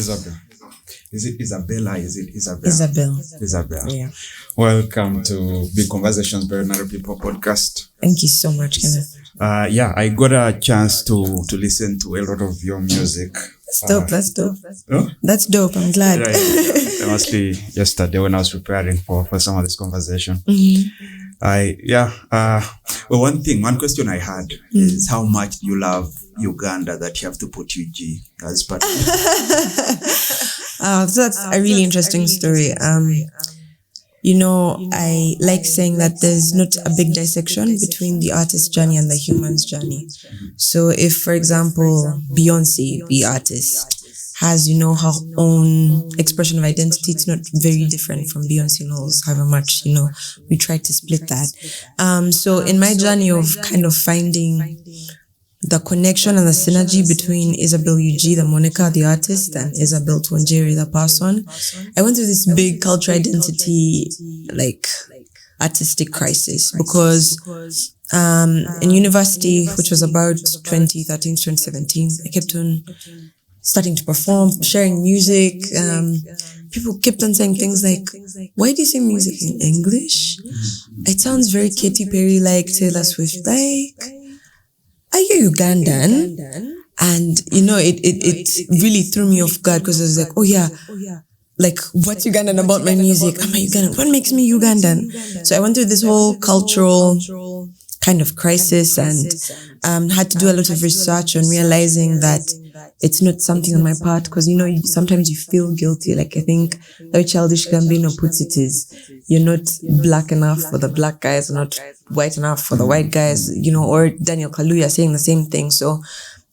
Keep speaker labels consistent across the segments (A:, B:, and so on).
A: Isabel. Is it Isabella? Is it Isabel?
B: Isabel. Yeah.
A: Welcome to Big Conversations by Ordinary People podcast.
B: Thank you so much, Kenneth.
A: I got a chance to listen to a lot of your music.
B: That's dope. That's dope. I'm glad.
A: Mostly yesterday when I was preparing for some of this conversation. One question I had is how much you love Uganda that you have to put UG as part of it.
B: So that's a really interesting story. I like saying that there's not a big dissection between the artist's journey and the human's journey. So if, for example, Beyonce, the artist, has, her own expression of identity, it's not very different from Beyonce Knowles, however much, we try to split that. So in my journey of kind of finding the connection and the synergy between Isabel UG, the moniker, the artist, and Isabel Tuanjere, the person, I went through this big cultural identity, artistic crisis, because in university, which was about 2013 to 2017, I kept on starting to perform, sharing music. People kept on saying things like, why do you sing music in English? It sounds very Katy Perry, like Taylor Swift, are you Ugandan? And, it really threw me off guard because I was like, oh yeah, what's Ugandan about my music? Am I Ugandan? What makes me Ugandan? So I went through this whole cultural kind of crisis and had to do a lot of research on realizing that it's not something on my part because, sometimes you feel guilty. I think the way Childish Gambino puts it is, you're not black enough for the black guys, not white enough for the white guys, or Daniel Kaluuya saying the same thing. So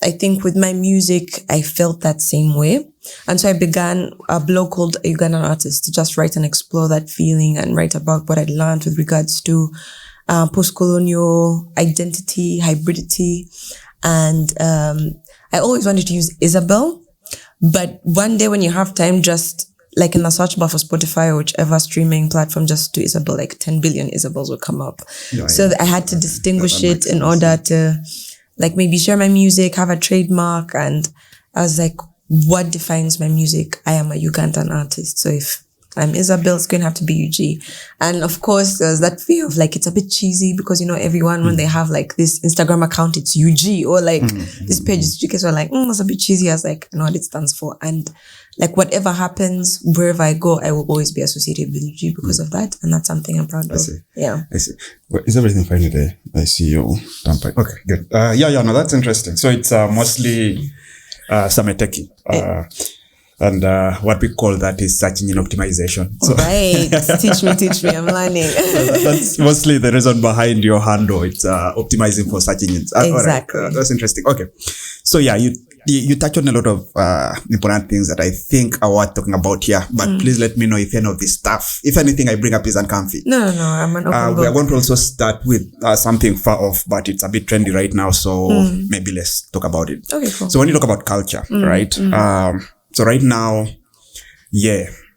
B: I think with my music, I felt that same way. And so I began a blog called A Ugandan Artist to just write and explore that feeling and write about what I'd learned with regards to post-colonial identity, hybridity. And I always wanted to use Isabel, but one day when you have time, just in the search bar for Spotify or whichever streaming platform, just do Isabel, 10 billion Isabels will come up. So I had to distinguish it in order to maybe share my music, have a trademark. And I was like, what defines my music? I am a Ugandan artist. So if I'm Isabel, it's going to have to be UG. And of course, there's that fear of it's a bit cheesy because, everyone, when they have this Instagram account, it's UG or this page is UG. So that's a bit cheesy. I was like, I know what it stands for. And whatever happens, wherever I go, I will always be associated with UG because of that. And that's something I'm proud of. Yeah.
A: I see. Well, is everything fine today? I see you. Okay, good. No, that's interesting. So it's mostly Sameteki. And what we call that is search engine optimization. So
B: right. Teach me. I'm learning.
A: That's mostly the reason behind your handle. It's optimizing for search engines.
B: Exactly.
A: Right. That's interesting. Okay. So you touch on a lot of important things that I think are worth talking about here. But please let me know if any of this stuff, if anything I bring up is uncomfy.
B: No. I'm an open book.
A: We are going to also start with something far off, but it's a bit trendy right now. So maybe let's talk about it.
B: Okay, cool.
A: So when you talk about culture, right? So right now,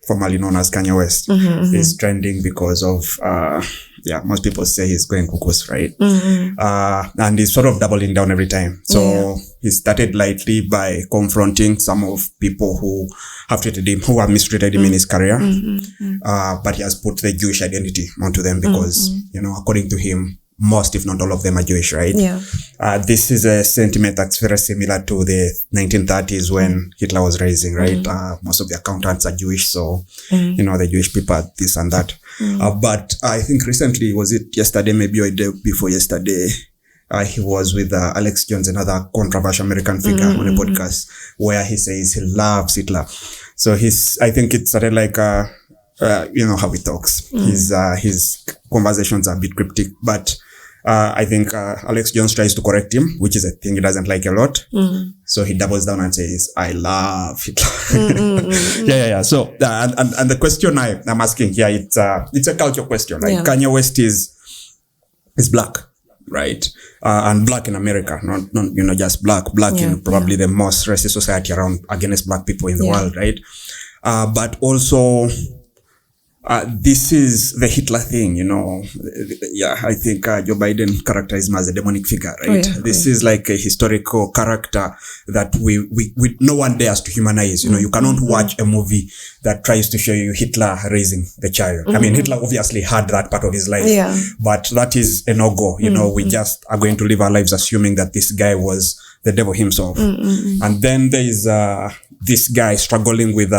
A: formerly known as Kanye West, is trending because of, most people say he's going cuckoos, right? And he's sort of doubling down every time. So he started lightly by confronting some of people who have mistreated him in his career. But he has put the Jewish identity onto them because, according to him, most, if not all of them are Jewish, right?
B: Yeah.
A: This is a sentiment that's very similar to the 1930s when Hitler was rising, right? Most of the accountants are Jewish, so, the Jewish people are this and that. But I think recently, was it yesterday, maybe or a day before yesterday, he was with Alex Jones, another controversial American figure on a podcast where he says he loves Hitler. So I think it started how he talks. His conversations are a bit cryptic, but I think Alex Jones tries to correct him, which is a thing he doesn't like a lot. So he doubles down and says, I love Hitler. Yeah. So, and the question I'm asking here, it's a culture question. Kanye West is black, right? And black in America, not just black in probably the most racist society around against black people in the world, right? But also this is the Hitler thing, Yeah, I think Joe Biden characterized him as a demonic figure, right? This is like a historical character that we no one dares to humanize. You cannot watch a movie that tries to show you Hitler raising the child. I mean, Hitler obviously had that part of his life, but that is a no-go. We just are going to live our lives assuming that this guy was the devil himself. And then there is this guy struggling with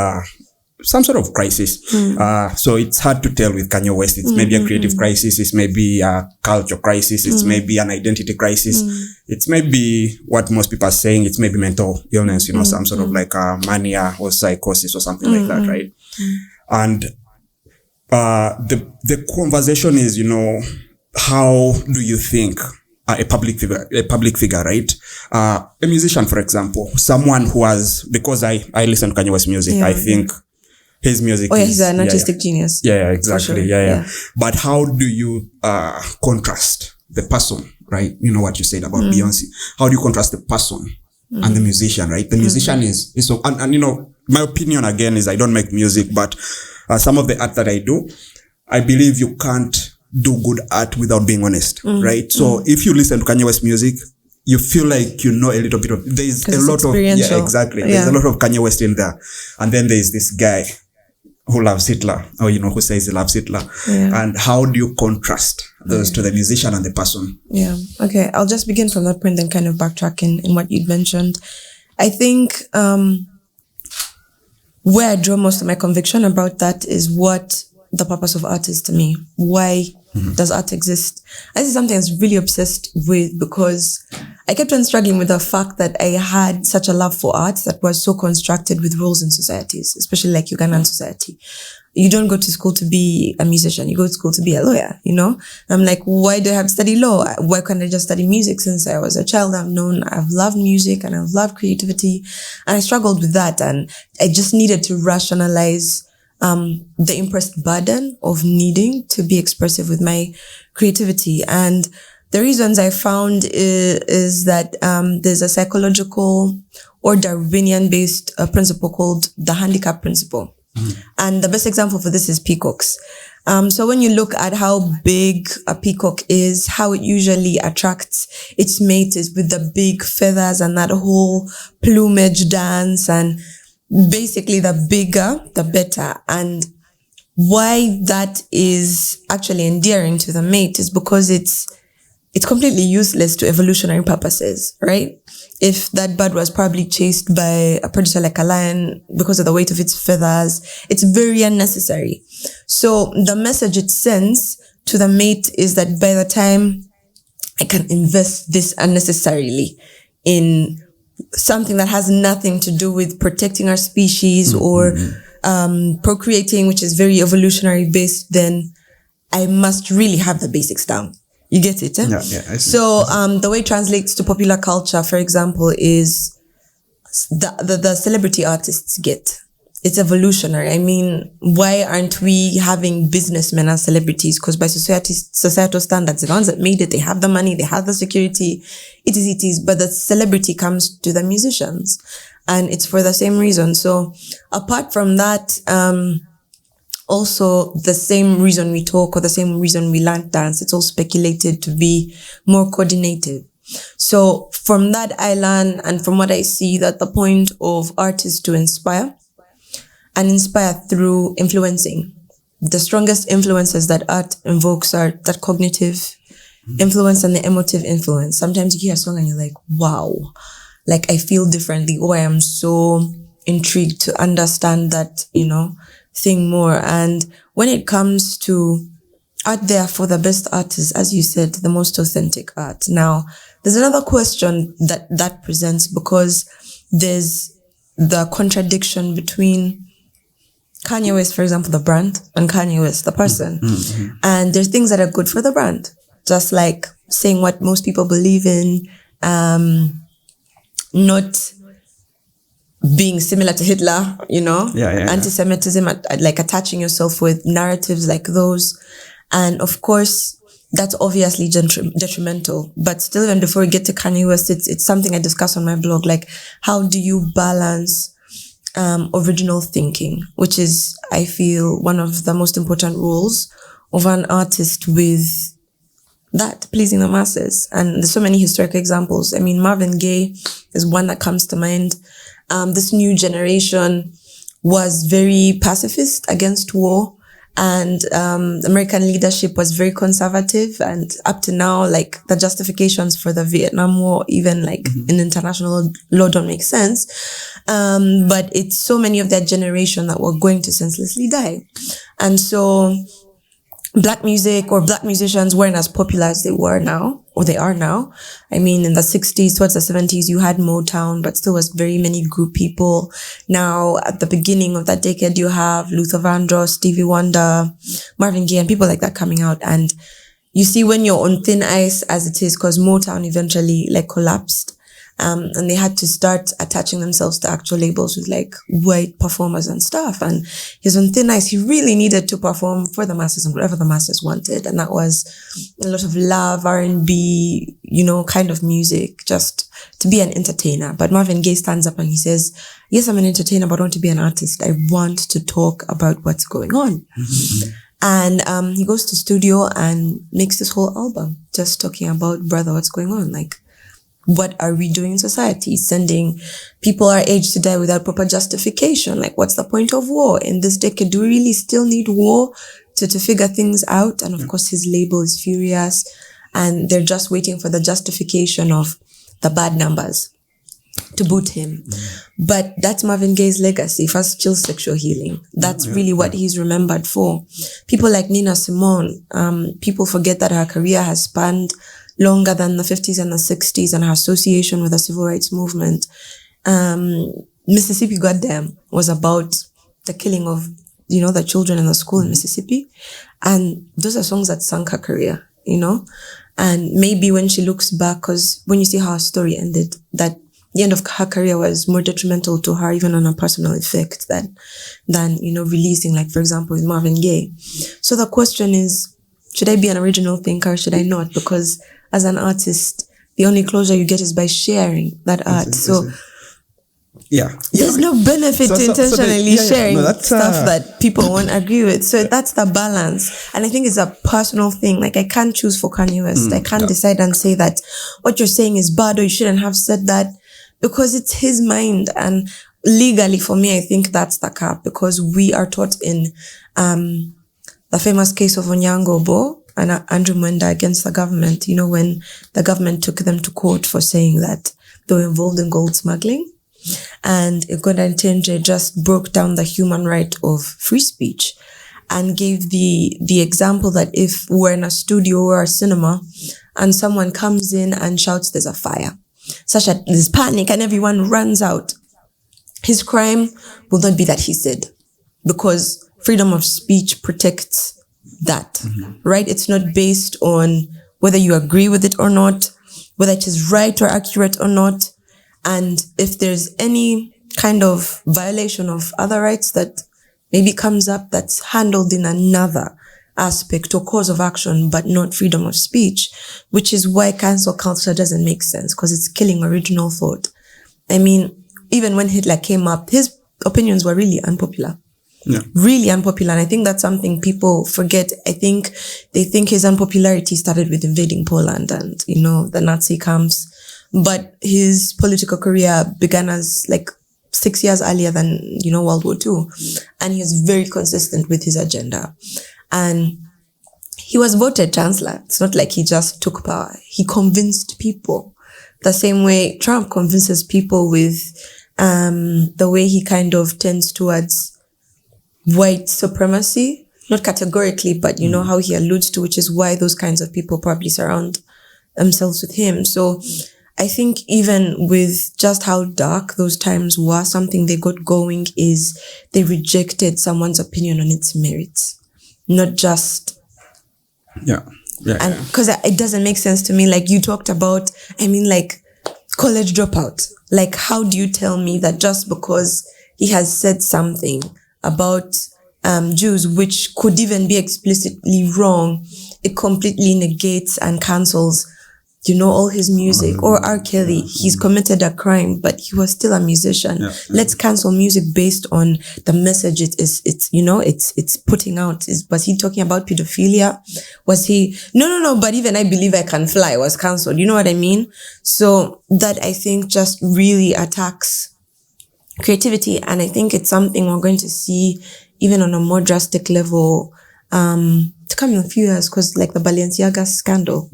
A: some sort of crisis. So it's hard to tell with Kanye West. It's maybe a creative crisis. It's maybe a culture crisis. It's maybe an identity crisis. It's maybe what most people are saying. It's maybe mental illness, some sort of like mania or psychosis or something like that, right? And the conversation is, how do you think a public figure, right? A musician, for example, someone who has, because I listen to Kanye West music, I think his music
B: he's an artistic genius.
A: Yeah, exactly.
B: Sure.
A: But how do you contrast the person, right? What you said about Beyonce. How do you contrast the person and the musician, right? The musician is so, and my opinion again is I don't make music, but some of the art that I do, I believe you can't do good art without being honest, right? So if you listen to Kanye West music, you feel like a little bit of, there's a lot of, exactly. There's a lot of Kanye West in there. And then there's this guy who loves Hitler, or, who says he loves Hitler. And how do you contrast those to the musician and the person?
B: Yeah. Okay. I'll just begin from that point, then kind of backtrack in what you'd mentioned. I think, where I draw most of my conviction about that is what the purpose of art is to me. Why does art exist? This is something I was really obsessed with because I kept on struggling with the fact that I had such a love for art that was so constructed with roles in societies, especially like Ugandan society. You don't go to school to be a musician. You go to school to be a lawyer, I'm like, why do I have to study law? Why can't I just study music? Since I was a child, I've loved music and I've loved creativity. And I struggled with that. And I just needed to rationalize the impressed burden of needing to be expressive with my creativity. And the reasons I found is that there's a psychological or Darwinian-based principle called the Handicap Principle. And the best example for this is peacocks. So when you look at how big a peacock is, how it usually attracts its mate is with the big feathers and that whole plumage dance, and basically the bigger, the better. And why that is actually endearing to the mate is because it's completely useless to evolutionary purposes, right? If that bird was probably chased by a predator like a lion because of the weight of its feathers, it's very unnecessary. So the message it sends to the mate is that by the time I can invest this unnecessarily in something that has nothing to do with protecting our species or procreating, which is very evolutionary based, then I must really have the basics down. You get it? Eh?
A: Yeah, I see.
B: So the way it translates to popular culture, for example, is the celebrity artists get. It's evolutionary. I mean, why aren't we having businessmen as celebrities? Because by societal standards, the ones that made it, they have the money, they have the security, it is. But the celebrity comes to the musicians, and it's for the same reason. So apart from that, also the same reason we talk or the same reason we learn dance, it's all speculated to be more coordinated. So from that I learn, and from what I see, that the point of art is to inspire, and inspire through influencing. The strongest influences that art invokes are that cognitive influence and the emotive influence. Sometimes you hear a song and you're like, wow, like I feel differently, or I am so intrigued to understand that, thing more. And when it comes to art, therefore, the best art is, as you said, the most authentic art. Now, there's another question that presents, because there's the contradiction between Kanye West, for example, the brand, and Kanye West, the person. Mm-hmm. And there's things that are good for the brand, just like saying what most people believe in, not being similar to Hitler, anti-Semitism, like attaching yourself with narratives like those. And of course, that's obviously detrimental. But still, even before we get to Kanye West, it's something I discuss on my blog, like how do you balance original thinking, which is, I feel, one of the most important roles of an artist with that, pleasing the masses. And there's so many historical examples. I mean, Marvin Gaye is one that comes to mind. This new generation was very pacifist against war, and American leadership was very conservative, and up to now, like, the justifications for the Vietnam War, even like in international law, don't make sense. But it's so many of that generation that were going to senselessly die. And so Black music or Black musicians weren't as popular as they were now, or they are now. I mean, in the 60s, towards the 70s, you had Motown, but still was very many group people. Now, at the beginning of that decade, you have Luther Vandross, Stevie Wonder, Marvin Gaye, and people like that coming out. And you see when you're on thin ice as it is, because Motown eventually like collapsed. And they had to start attaching themselves to actual labels with like white performers and stuff. And he's on thin ice. He really needed to perform for the masses and whatever the masses wanted. And that was a lot of love, R&B, kind of music, just to be an entertainer. But Marvin Gaye stands up and he says, yes, I'm an entertainer, but I want to be an artist. I want to talk about what's going on. And he goes to studio and makes this whole album just talking about, brother, what's going on? Like, what are we doing in society? Sending people our age to die without proper justification. Like, what's the point of war in this decade? Do we really still need war to figure things out? And of course, his label is furious, and they're just waiting for the justification of the bad numbers to boot him. But that's Marvin Gaye's legacy. First, chill sexual healing. That's really what he's remembered for. People like Nina Simone, people forget that her career has spanned longer than the 50s and the 60s, and her association with the civil rights movement. Mississippi Goddamn was about the killing of, the children in the school in Mississippi. And those are songs that sunk her career, And maybe when she looks back, because when you see how her story ended, that the end of her career was more detrimental to her, even on a personal effect than releasing, like, for example, with Marvin Gaye. So the question is, should I be an original thinker or should I not? Because as an artist, the only closure you get is by sharing that art. So there's no benefit to intentionally sharing stuff that people won't agree with. So that's the balance. And I think it's a personal thing. Like, I can't choose for Kanye West. I can't decide and say that what you're saying is bad or you shouldn't have said that, because it's his mind. And legally, for me, I think that's the cap, because we are taught in the famous case of Onyango Bo and Andrew Mwenda against the government, when the government took them to court for saying that they were involved in gold smuggling. And Ugandan Tenje just broke down the human right of free speech and gave the example that if we're in a studio or a cinema and someone comes in and shouts, there's a fire, such that there's panic and everyone runs out, his crime will not be that he said, because freedom of speech protects that, right? It's not based on whether you agree with it or not, whether it is right or accurate or not. And if there's any kind of violation of other rights that maybe comes up that's handled in another aspect or cause of action, but not freedom of speech, which is why cancel culture doesn't make sense, because it's killing original thought. I mean, even when Hitler came up, his opinions were really unpopular. Really unpopular. And I think that's something people forget. I think they think his unpopularity started with invading Poland and, the Nazi camps. But his political career began as like 6 years earlier than, World War II. And he was very consistent with his agenda. And he was voted chancellor. It's not like he just took power. He convinced people. The same way Trump convinces people with the way he kind of tends towards white supremacy, not categorically, but how he alludes to, which is why those kinds of people probably surround themselves with him. So I think even with just how dark those times were, something they got going is they rejected someone's opinion on its merits, not just. And because it doesn't make sense to me. Like you talked about, college dropout. Like, how do you tell me that just because he has said something about Jews, which could even be explicitly wrong, it completely negates and cancels all his music, or R. Kelly, he's committed a crime, but he was still a musician. Let's cancel music based on the message it's putting out. Was he talking about pedophilia? Was he, no, but even I Believe I Can Fly was cancelled. You know what I mean? So that, I think, just really attacks creativity. And I think it's something we're going to see even on a more drastic level, to come in a few years, because like the Balenciaga scandal,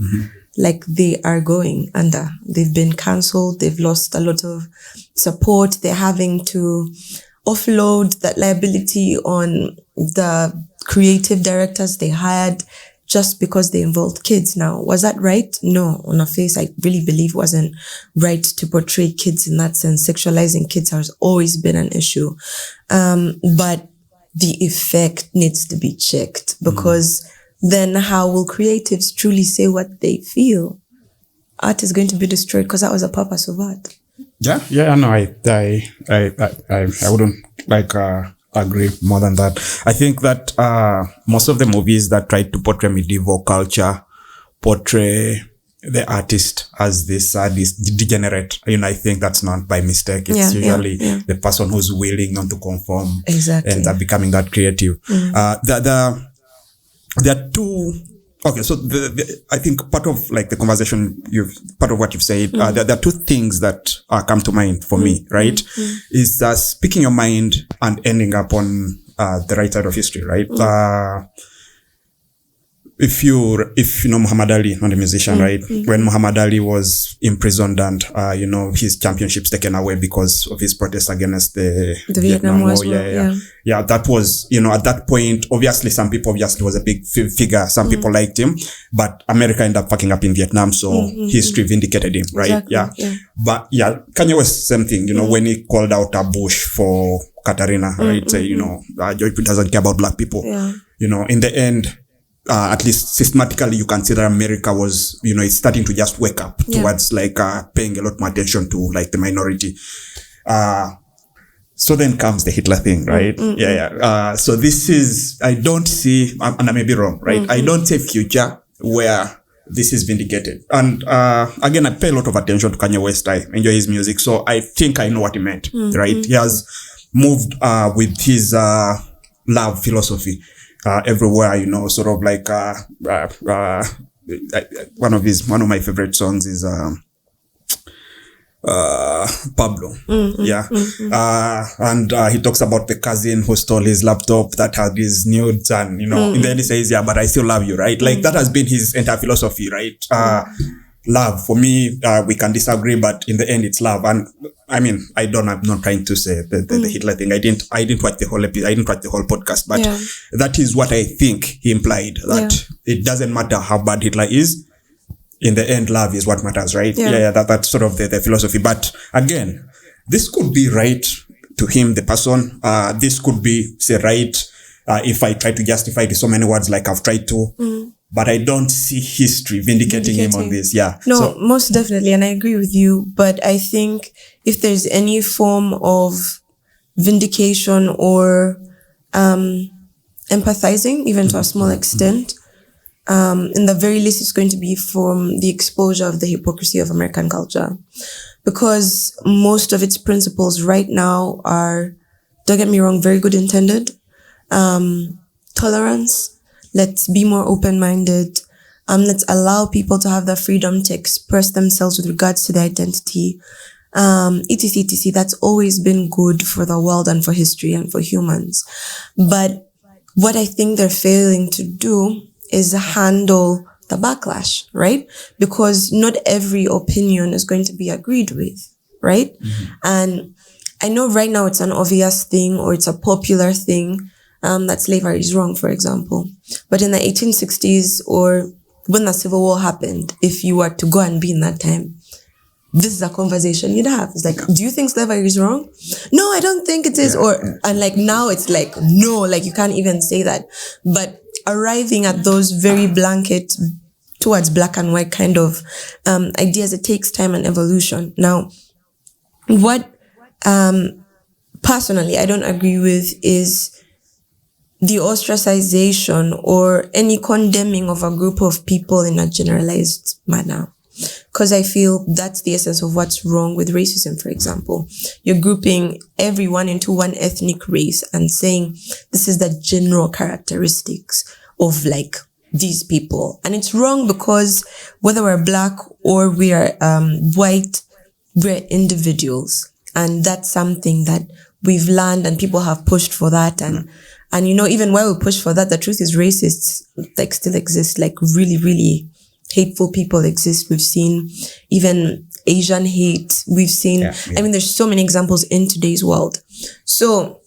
B: like they are going under. They've been cancelled. They've lost a lot of support. They're having to offload that liability on the creative directors they hired just because they involved kids. Now, was that right? No. On a face, I really believe it wasn't right to portray kids in that sense. Sexualizing kids has always been an issue. But the effect needs to be checked, because then how will creatives truly say what they feel? Art is going to be destroyed because that was the purpose of art.
A: Yeah, no, I wouldn't agree more than that. I think that most of the movies that try to portray medieval culture portray the artist as this degenerate. I think that's not by mistake. It's usually the person who's willing not to conform, and they're becoming that creative. There are two. Okay, so I think part of like the conversation, part of what you've said, there are two things that come to mind for me, right? Is speaking your mind and ending up on the right side of history, right? If you know Muhammad Ali, not a musician, right? When Muhammad Ali was imprisoned and, his championships taken away because of his protest against the Vietnam War. Yeah. That was, at that point, obviously some people was a big figure. Some people liked him, but America ended up fucking up in Vietnam. So history vindicated him, right?
B: Exactly, yeah.
A: But Kanye West, same thing, when he called out Bush for Katrina, right? Say, Joy doesn't care about black people. In the end, at least systematically, you consider America was, it's starting to just wake up towards paying a lot more attention to like the minority. So then comes the Hitler thing, right? So this is, I don't see, and I may be wrong, right? I don't see future where this is vindicated. And, again, I pay a lot of attention to Kanye West. I enjoy his music. So I think I know what he meant, right? He has moved, with his, love philosophy. Everywhere, sort of like, one of my favorite songs is, Pablo. And, he talks about the cousin who stole his laptop that had his nudes and, in the end he says, but I still love you, right? Like that has been his entire philosophy, right? Love, for me, we can disagree, but in the end it's love. And I mean, I'm not trying to say the Hitler thing. I didn't watch the whole episode. I didn't watch the whole podcast, but that is what I think he implied, that it doesn't matter how bad Hitler is. In the end, love is what matters, right? That's sort of the philosophy. But again, this could be right to him, the person. This could be, say, right, if I try to justify it in so many words like I've tried to. But I don't see history vindicating him on this.
B: No, most definitely. And I agree with you. But I think if there's any form of vindication or empathizing, even to a small extent, in the very least, it's going to be from the exposure of the hypocrisy of American culture. Because most of its principles right now are, don't get me wrong, very good intended. Tolerance. Let's be more open-minded. Let's allow people to have the freedom to express themselves with regards to their identity. etc. That's always been good for the world and for history and for humans. But what I think they're failing to do is handle the backlash, right? Because not every opinion is going to be agreed with, right? And I know right now it's an obvious thing or it's a popular thing. That slavery is wrong, for example. But in the 1860s or when the Civil War happened, if you were to go and be in that time, this is a conversation you'd have. It's like, do you think slavery is wrong? No, I don't think it is. And like now it's like, no, like you can't even say that. But arriving at those very blanket towards black and white kind of ideas, it takes time and evolution. Now, what personally I don't agree with is the ostracization or any condemning of a group of people in a generalized manner. Because I feel that's the essence of what's wrong with racism, for example. You're grouping everyone into one ethnic race and saying this is the general characteristics of like these people. And it's wrong because whether we're black or we are white, we're individuals. And that's something that we've learned and people have pushed for that. And you know, even while we push for that, the truth is racists like still exist, like really, really hateful people exist. We've seen even Asian hate. We've seen, I mean, there's so many examples in today's world. So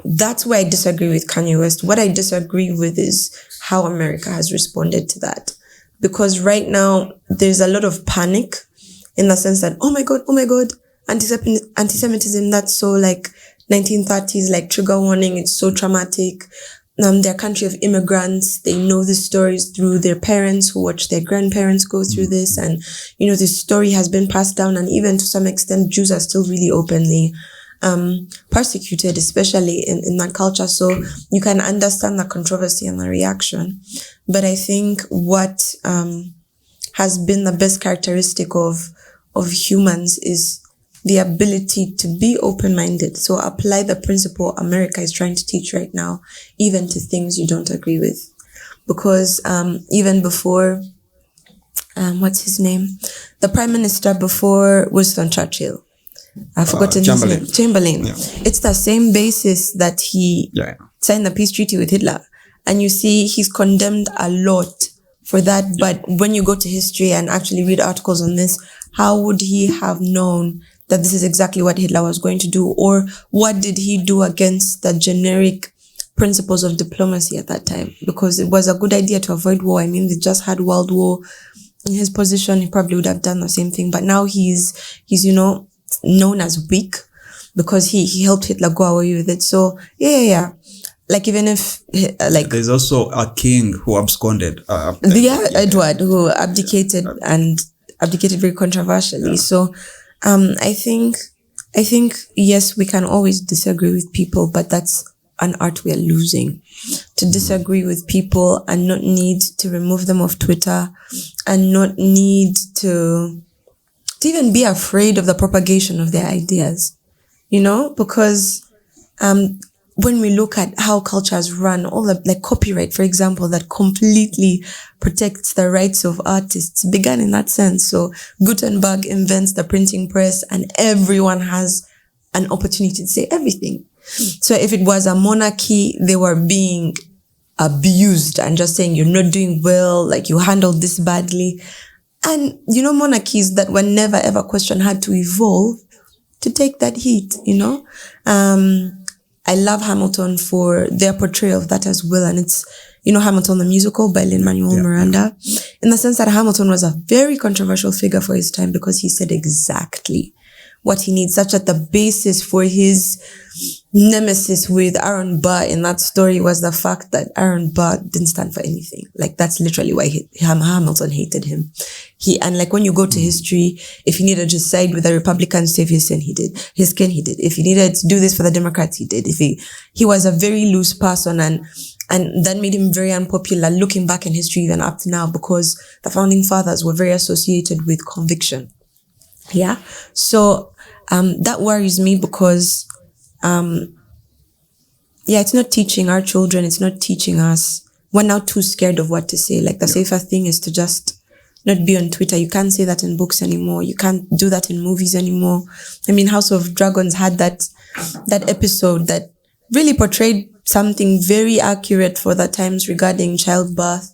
B: that's where I disagree with Kanye West. What I disagree with is how America has responded to that. Because right now, there's a lot of panic in the sense that, oh my God, anti-Semitism, that's so like 1930s, like trigger warning, it's so traumatic. They're a country of immigrants. They know these stories through their parents who watch their grandparents go through this. And, you know, this story has been passed down. And even to some extent, Jews are still really openly persecuted, especially in that culture. So you can understand the controversy and the reaction. But I think what has been the best characteristic of humans is the ability to be open-minded. So apply the principle America is trying to teach right now, even to things you don't agree with. Because even before, what's his name? The Prime Minister before Winston Churchill. I've forgotten his name. Chamberlain. Yeah. It's the same basis that he signed the peace treaty with Hitler. And you see, he's condemned a lot for that. But when you go to history and actually read articles on this, how would he have known that this is exactly what Hitler was going to do? Or what did he do against the generic principles of diplomacy at that time? Because it was a good idea to avoid war. I mean, they just had World War. In his position, he probably would have done the same thing. But now he's you know, known as weak because he helped Hitler go away with it. So, yeah. Like, even if, like...
A: There's also a king who absconded.
B: Edward, who abdicated and abdicated very controversially. Yeah. So, I think, yes, we can always disagree with people, but that's an art we are losing. To disagree with people and not need to remove them off Twitter and not need to even be afraid of the propagation of their ideas, you know, because, when we look at how cultures run, all the, like copyright, for example, that completely protects the rights of artists began in that sense. So Gutenberg invents the printing press and everyone has an opportunity to say everything. So if it was a monarchy, they were being abused and just saying, you're not doing well, like you handled this badly. And, you know, monarchies that were never ever questioned had to evolve to take that heat, you know. I love Hamilton for their portrayal of that as well. And it's, you know, Hamilton the musical by Lin-Manuel Miranda, in the sense that Hamilton was a very controversial figure for his time because he said exactly what he needs, such that the basis for his nemesis with Aaron Burr in that story was the fact that Aaron Burr didn't stand for anything. Like, that's literally why Hamilton hated him. And like, when you go to history, if he needed to side with the Republicans to save his skin, he did. If he needed to do this for the Democrats, he did. He was a very loose person, and that made him very unpopular looking back in history even up to now, because the founding fathers were very associated with conviction. Yeah. So, that worries me because, it's not teaching our children. It's not teaching us. We're now too scared of what to say. Like, the safer thing is to just not be on Twitter. You can't say that in books anymore. You can't do that in movies anymore. I mean, House of Dragons had that episode that really portrayed something very accurate for the times regarding childbirth.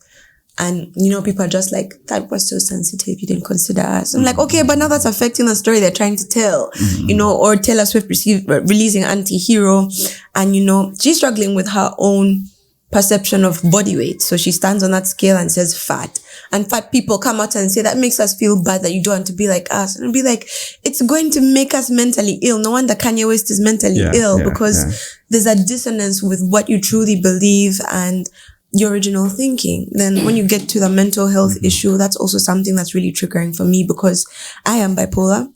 B: And, you know, people are just like, that was so sensitive, you didn't consider us. I'm like, okay, but now that's affecting the story they're trying to tell, you know, or Taylor Swift releasing Anti-Hero. And, you know, she's struggling with her own perception of body weight. So she stands on that scale and says fat. And fat people come out and say, that makes us feel bad that you don't want to be like us. And I'll be like, it's going to make us mentally ill. No wonder Kanye West is mentally ill, because there's a dissonance with what you truly believe and your original thinking. Then when you get to the mental health issue, that's also something that's really triggering for me, because I am bipolar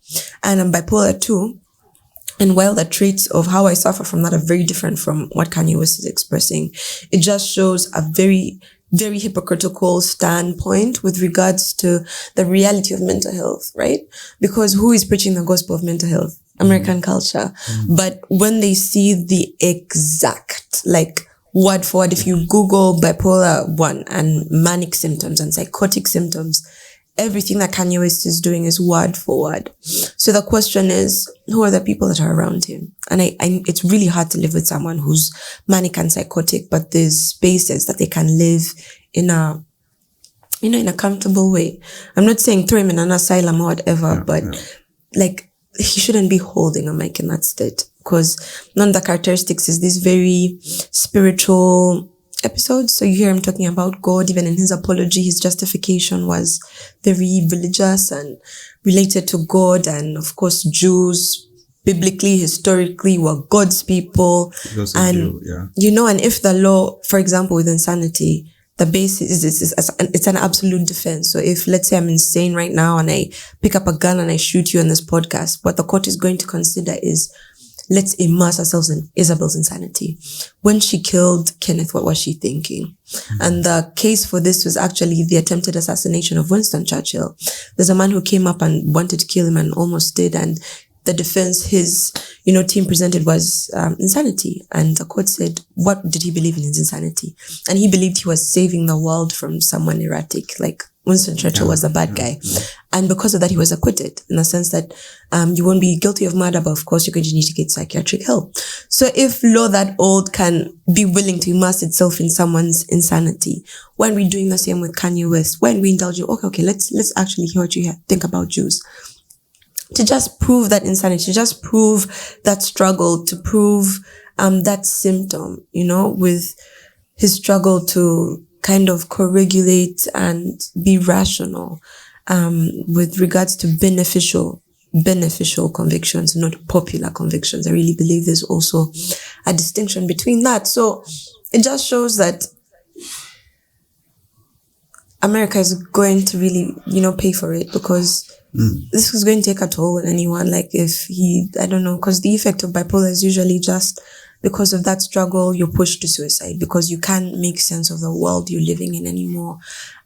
B: and I'm bipolar too. And while the traits of how I suffer from that are very different from what Kanye West is expressing, it just shows a very very hypocritical standpoint with regards to the reality of mental health, right? Because who is preaching the gospel of mental health? American culture. But when they see the exact, like, word for word, if you Google bipolar 1 and manic symptoms and psychotic symptoms, everything that Kanye West is doing is word for word. So the question is, who are the people that are around him? And it's really hard to live with someone who's manic and psychotic, but there's spaces that they can live in a, in a comfortable way. I'm not saying throw him in an asylum or whatever, but like, he shouldn't be holding a mic in that state, because none of the characteristics is these very spiritual episodes. So you hear him talking about God. Even in his apology, his justification was very religious and related to God. And of course, Jews, biblically, historically, were God's people. And, and if the law, for example, with insanity, the basis is it's an absolute defense. So if, let's say, I'm insane right now and I pick up a gun and I shoot you on this podcast, what the court is going to consider is, let's immerse ourselves in Isabel's insanity. When she killed Kenneth, what was she thinking? And the case for this was actually the attempted assassination of Winston Churchill. There's a man who came up and wanted to kill him and almost did. And the defense his, team presented was insanity. And the court said, what did he believe in his insanity? And he believed he was saving the world from someone erratic, like Winston Churchill was the bad guy. And because of that, he was acquitted, in the sense that you won't be guilty of murder, but of course you're going to need to get psychiatric help. So if law that old can be willing to immerse itself in someone's insanity, why aren't we doing the same with Kanye West? Why aren't we indulging? Okay, let's actually hear what you think about Jews. To just prove that insanity, to just prove that struggle, to prove that symptom, with his struggle to kind of co-regulate and be rational with regards to beneficial convictions, not popular convictions. I really believe there's also a distinction between that. So it just shows that America is going to really, pay for it, because this is going to take a toll on anyone. Like because the effect of bipolar is usually just because of that struggle, you're pushed to suicide because you can't make sense of the world you're living in anymore.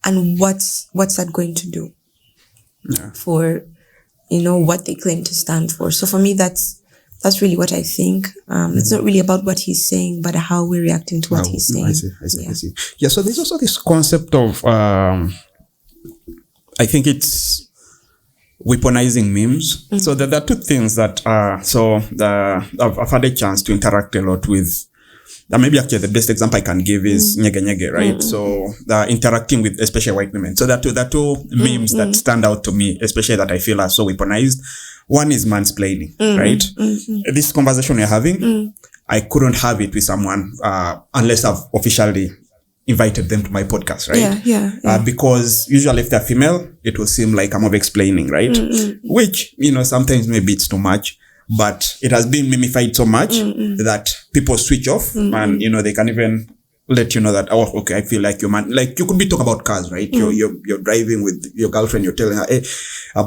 B: And what's that going to do for, what they claim to stand for? So for me, that's really what I think. It's not really about what he's saying, but how we're reacting to what he's saying. I see.
A: Yeah, so there's also this concept of, I think it's weaponizing memes. So there are two things that I've had a chance to interact a lot with. Maybe actually the best example I can give is Nyege Nyege, right? So interacting with especially white women. So there are two memes that stand out to me, especially that I feel are so weaponized. One is mansplaining, right? This conversation we're having, I couldn't have it with someone unless I've officially invited them to my podcast, right? Yeah. Because usually if they're female, it will seem like I'm over-explaining, right? Which, sometimes maybe it's too much, but it has been mimified so much that people switch off and, they can even let you know that, oh, okay, I feel like you're man. Like you could be talking about cars, right? You're driving with your girlfriend, you're telling her, hey,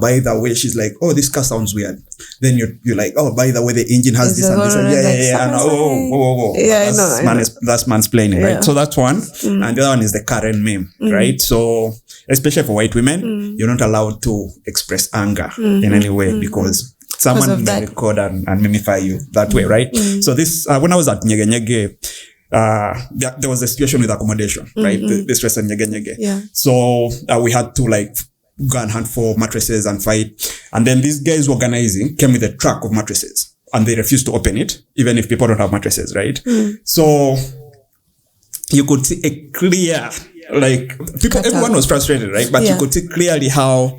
A: by the way, she's like, oh, this car sounds weird. Then you're like, oh, by the way, the engine has this and this. Yeah. And whoa. Yeah, that's mansplaining, right? So that's one. And the other one is the Karen meme, right? So especially for white women, you're not allowed to express anger in any way because someone may record and mimify you that way, right? So this, when I was at Nyege Nyege, there was a situation with accommodation, right? The stress and Nyege Nyege.
B: Yeah.
A: So we had to go and hunt for mattresses and fight. And then these guys organizing came with a truck of mattresses and they refused to open it, even if people don't have mattresses, right? So you could see a clear, everyone was frustrated, right? But you could see clearly how,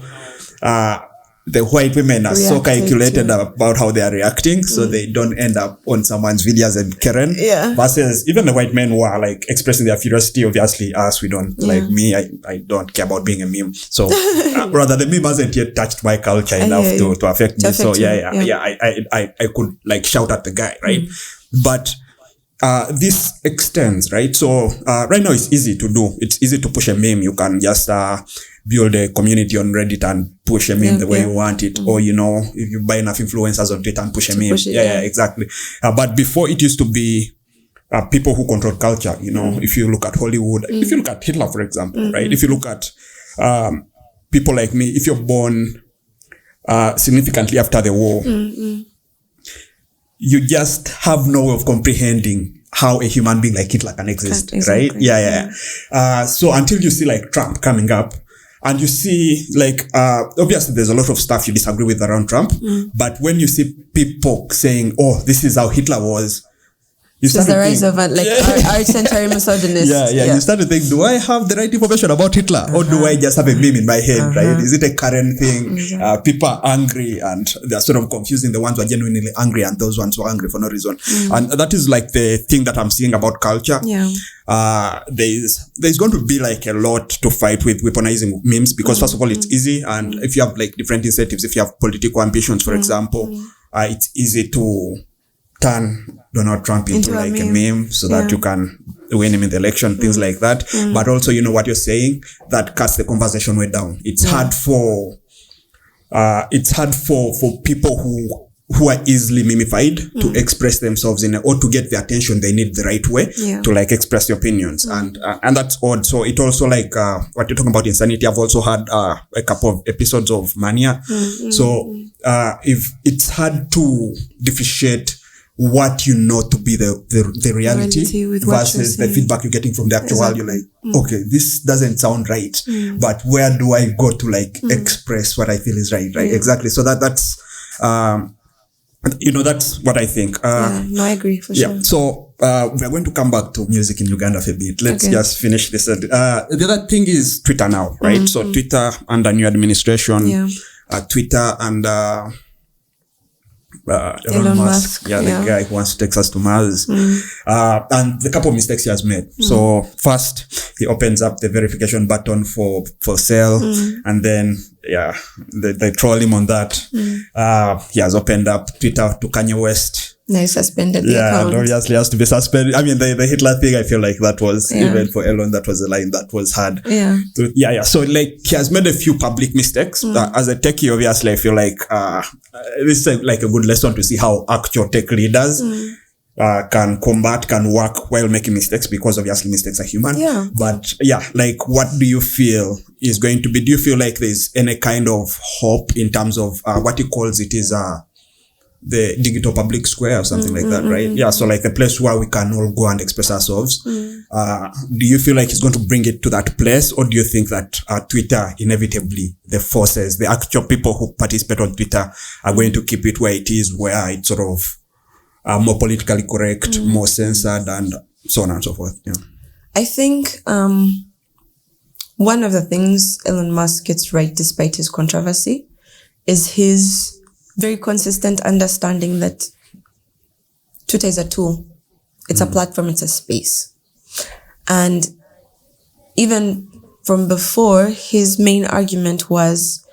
A: the white women are so calculated about how they are reacting, so they don't end up on someone's videos and Karen. Versus even the white men who are expressing their curiosity. Obviously, us, we don't like me. I don't care about being a meme. So rather, the meme hasn't yet touched my culture enough to affect me. So I could shout at the guy, right? But this extends, right? So right now it's easy to do. It's easy to push a meme. You can just build a community on Reddit and push a meme the way you want it. Or, if you buy enough influencers on Twitter and push a meme. Exactly. But before it used to be people who control culture, if you look at Hollywood, if you look at Hitler, for example, right? If you look at people like me, if you're born significantly after the war, you just have no way of comprehending how a human being like Hitler can exist, right? Yeah. So until you see like Trump coming up, and you see like, obviously there's a lot of stuff you disagree with around Trump, but when you see people saying, oh, this is how Hitler was, you
B: start the rise of art-centered misogynist.
A: You start to think, do I have the right information about Hitler? Or do I just have a meme in my head, right? Is it a current thing? People are angry and they're sort of confusing the ones who are genuinely angry and those ones who are angry for no reason. And that is like the thing that I'm seeing about culture. There's going to be like a lot to fight with weaponizing memes because first of all, it's easy. And if you have like different incentives, if you have political ambitions, for example, it's easy to turn Donald Trump into like a meme so that you can win him in the election, things like that. But also, what you're saying, that cuts the conversation way down. It's hard for people who are easily mimified to express themselves or to get the attention they need the right way to like express their opinions. And that's odd. So it also like, what you're talking about insanity, I've also had a couple of episodes of Mania. So if it's hard to differentiate what you know to be the reality versus the feedback you're getting from the actual world. You're like, okay, this doesn't sound right, but where do I go to like express what I feel is right? Exactly. So that's that's what I think.
B: No, I agree for sure.
A: So we're going to come back to music in Uganda for a bit. Let's just finish this. The other thing is Twitter now, right? So Twitter under new administration, Twitter and Elon Musk, the guy who wants to take us to Mars, and the couple of mistakes he has made. So first, he opens up the verification button for sale, and then they troll him on that. He has opened up Twitter to Kanye West.
B: Now he suspended the account.
A: Obviously has to be suspended. I mean, the Hitler thing, I feel like that was, even for Elon, that was a line that was hard. So like, he has made a few public mistakes. As a techie, obviously, I feel like, this is like a good lesson to see how actual tech leaders can work while making mistakes, because obviously mistakes are human. But like, what do you feel is going to be, do you feel like there's any kind of hope in terms of, what he calls it is, the digital public square or something like that, right? So like a place where we can all go and express ourselves. Do you feel like he's going to bring it to that place, or do you think that Twitter, inevitably, the forces, the actual people who participate on Twitter are going to keep it where it is, where it's sort of more politically correct, more censored, and so on and so forth?
B: I think one of the things Elon Musk gets right despite his controversy is his very consistent understanding that Twitter is a tool. It's a platform, it's a space. And even from before, his main argument was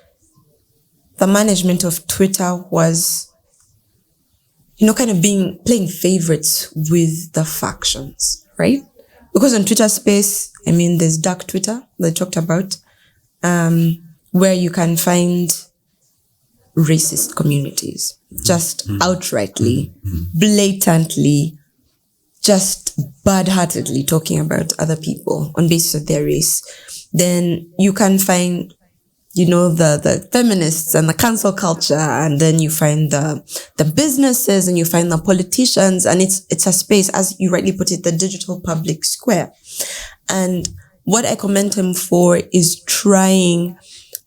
B: the management of Twitter was, kind of playing favorites with the factions, right? Because on Twitter space, there's dark Twitter that I talked about, where you can find racist communities, just outrightly, blatantly, just bad-heartedly talking about other people on basis of their race. Then you can find, the feminists and the cancel culture, and then you find the businesses, and you find the politicians, and it's a space, as you rightly put it, the digital public square. And what I commend him for is trying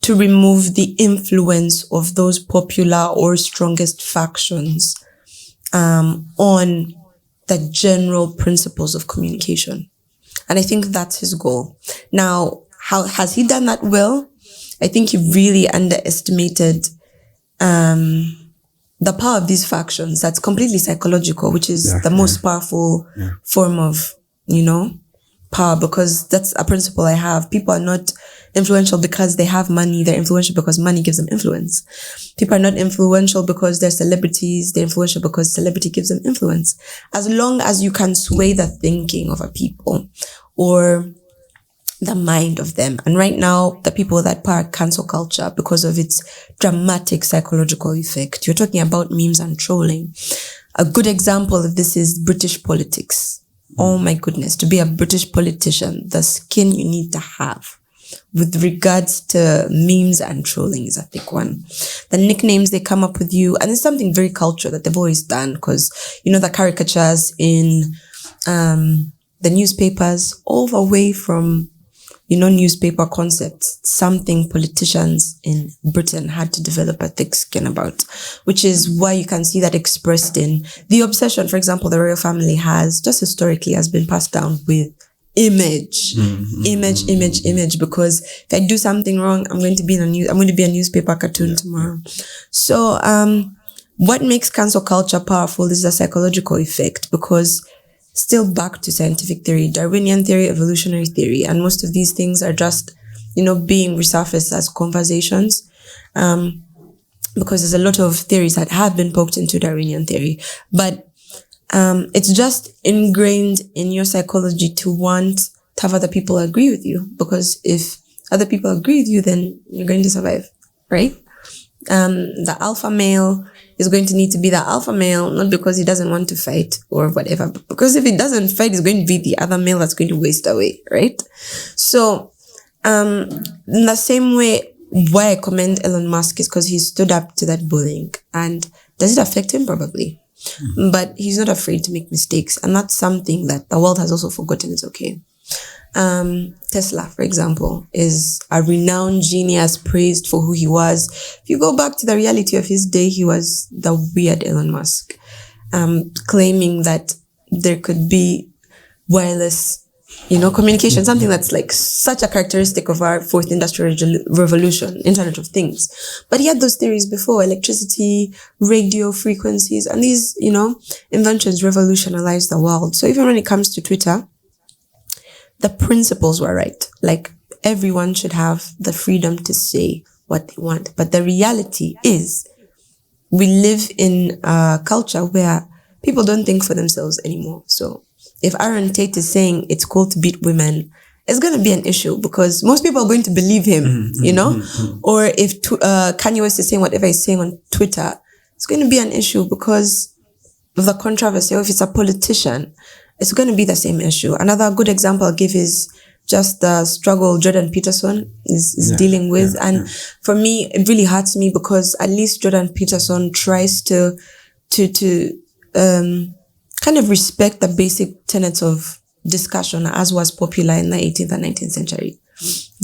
B: to remove the influence of those popular or strongest factions on the general principles of communication. And I think that's his goal. Now, how has he done that well? I think he really underestimated the power of these factions. That's completely psychological, which is the most powerful form of, power, because that's a principle I have. People are not influential because they have money. They're influential because money gives them influence. People are not influential because they're celebrities. They're influential because celebrity gives them influence. As long as you can sway the thinking of a people or the mind of them. And right now, the people that power cancel culture because of its dramatic psychological effect. You're talking about memes and trolling. A good example of this is British politics. Oh my goodness, to be a British politician, the skin you need to have with regards to memes and trolling is a thick one. The nicknames they come up with you, and it's something very cultural that they've always done, because, you know, the caricatures in the newspapers, all the way from, you know, newspaper concepts, something politicians in Britain had to develop a thick skin about, which is why you can see that expressed in the obsession, for example, the royal family has, just historically, has been passed down with image, because if I do something wrong, I'm going to be a newspaper cartoon tomorrow. So, what makes cancel culture powerful is the psychological effect, because still back to scientific theory, Darwinian theory, evolutionary theory, and most of these things are just, you know, being resurfaced as conversations, because there's a lot of theories that have been poked into Darwinian theory, but it's just ingrained in your psychology to want to have other people agree with you, because if other people agree with you, then you're going to survive, right? The alpha male is going to need to be the alpha male, not because he doesn't want to fight or whatever, but because if he doesn't fight, he's going to be the other male that's going to waste away, right? So, in the same way, why I commend Elon Musk is because he stood up to that bullying. And does it affect him? Probably. But he's not afraid to make mistakes. And that's something that the world has also forgotten is okay. Tesla, for example, is a renowned genius, praised for who he was. If you go back to the reality of his day, he was the weird Elon Musk, claiming that there could be wireless, you know, communication, something that's like such a characteristic of our fourth industrial revolution, Internet of Things. But he had those theories before: electricity, radio frequencies, and these, you know, inventions revolutionized the world. So even when it comes to Twitter, the principles were right. Like, everyone should have the freedom to say what they want. But the reality is, we live in a culture where people don't think for themselves anymore. So if Aaron Tate is saying it's cool to beat women, it's going to be an issue, because most people are going to believe him, you know? Or if Kanye West is saying whatever he's saying on Twitter, it's going to be an issue because of the controversy. Or if it's a politician, it's going to be the same issue. Another good example I'll give is just the struggle Jordan Peterson is dealing with. And for me, it really hurts me, because at least Jordan Peterson tries to kind of respect the basic tenets of discussion as was popular in the 18th and 19th century.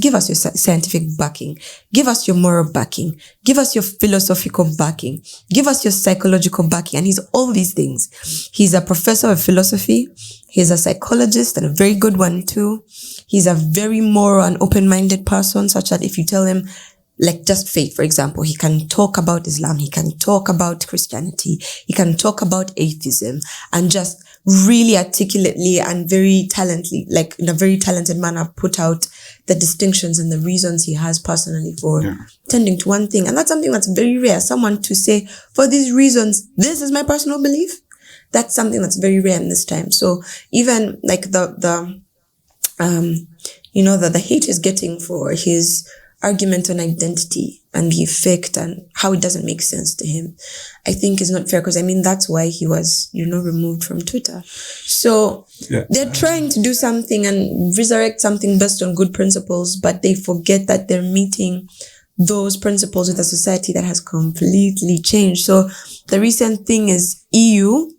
B: Give us your scientific backing. Give us your moral backing. Give us your philosophical backing. Give us your psychological backing. And he's all these things. He's a professor of philosophy. He's a psychologist, and a very good one too. He's a very moral and open-minded person, such that if you tell him, like, just faith, for example, he can talk about Islam, he can talk about Christianity, he can talk about atheism, and just really articulately and very talently, like in a very talented manner, put out the distinctions and the reasons he has personally for tending to one thing. And that's something that's very rare. Someone to say, for these reasons, this is my personal belief. That's something that's very rare in this time. So even like the hate is getting for his argument on identity and the effect and how it doesn't make sense to him, I think is not fair, because I mean, that's why he was, removed from Twitter. So they're trying to do something and resurrect something based on good principles, but they forget that they're meeting those principles with a society that has completely changed. So the recent thing is EU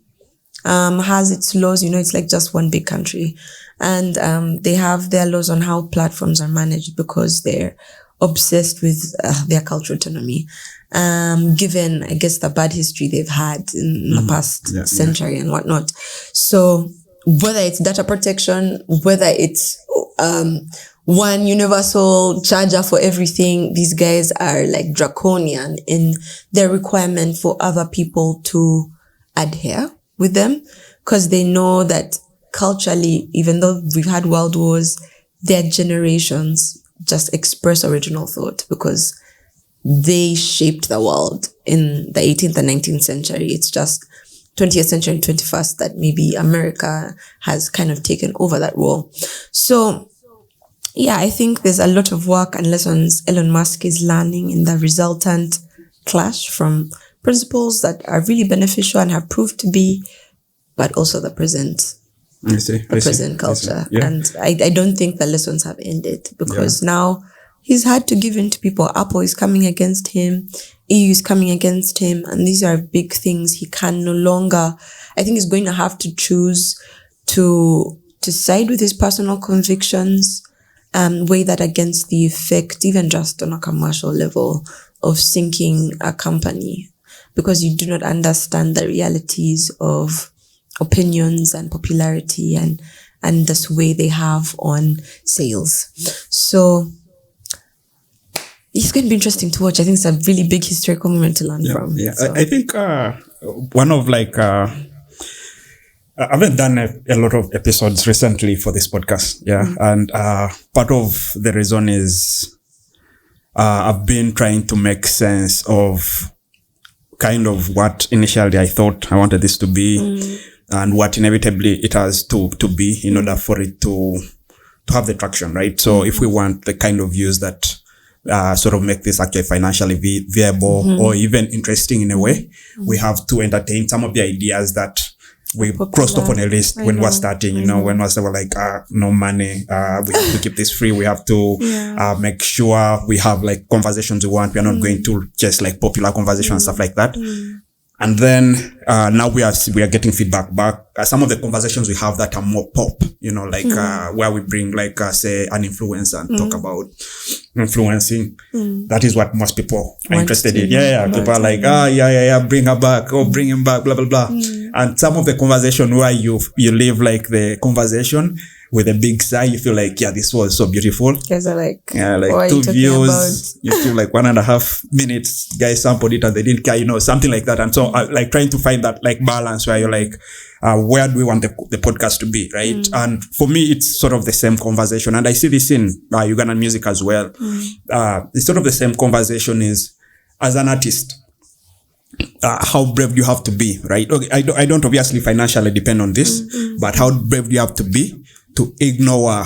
B: has its laws, it's like just one big country. And they have their laws on how platforms are managed, because they're obsessed with their cultural autonomy, given, I guess, the bad history they've had in the past century and whatnot. So whether it's data protection, whether it's one universal charger for everything, these guys are like draconian in their requirement for other people to adhere with them, because they know that culturally, even though we've had world wars, their generations just express original thought, because they shaped the world in the 18th and 19th century. It's just 20th century and 21st that maybe America has kind of taken over that role. So yeah, I think there's a lot of work and lessons Elon Musk is learning in the resultant clash from principles that are really beneficial and have proved to be, but also the present present culture. And I don't think the lessons have ended, because now he's had to give in to people. Apple is coming against him. EU is coming against him. And these are big things. He can no longer, I think he's going to have to choose to side with his personal convictions and weigh that against the effect, even just on a commercial level, of sinking a company, because you do not understand the realities of opinions and popularity and the sway they have on sales. So it's going to be interesting to watch. I think it's a really big historical moment to learn from.
A: Yeah,
B: so.
A: I think one of I haven't done a lot of episodes recently for this podcast. And part of the reason is I've been trying to make sense of kind of what initially I thought I wanted this to be and what inevitably it has to be in order for it to have the traction, right? So if we want the kind of views that sort of make this actually financially viable or even interesting in a way, we have to entertain some of the ideas that we crossed off on a list when we're starting, when we were like, no money, we have to keep this free. We have to make sure we have like conversations we want. We are not going to just like popular conversations, stuff like that. And then now we are getting feedback back. Some of the conversations we have that are more pop, where we bring like say an influencer and talk about influencing. That is what most people are interested in. People are like, bring her back or bring him back, blah blah blah. And some of the conversation where you leave like the conversation with a big sigh, you feel like, this was so beautiful.
B: Guys are like,
A: 2 views, you feel like 1.5 minutes, guys sampled it and they didn't care, something like that. And so like trying to find that like balance where you're like, where do we want the podcast to be, right? And for me, it's sort of the same conversation. And I see this in Ugandan music as well. It's sort of the same conversation is, as an artist, how brave do you have to be, right? Okay, I don't obviously financially depend on this, but how brave do you have to be to ignore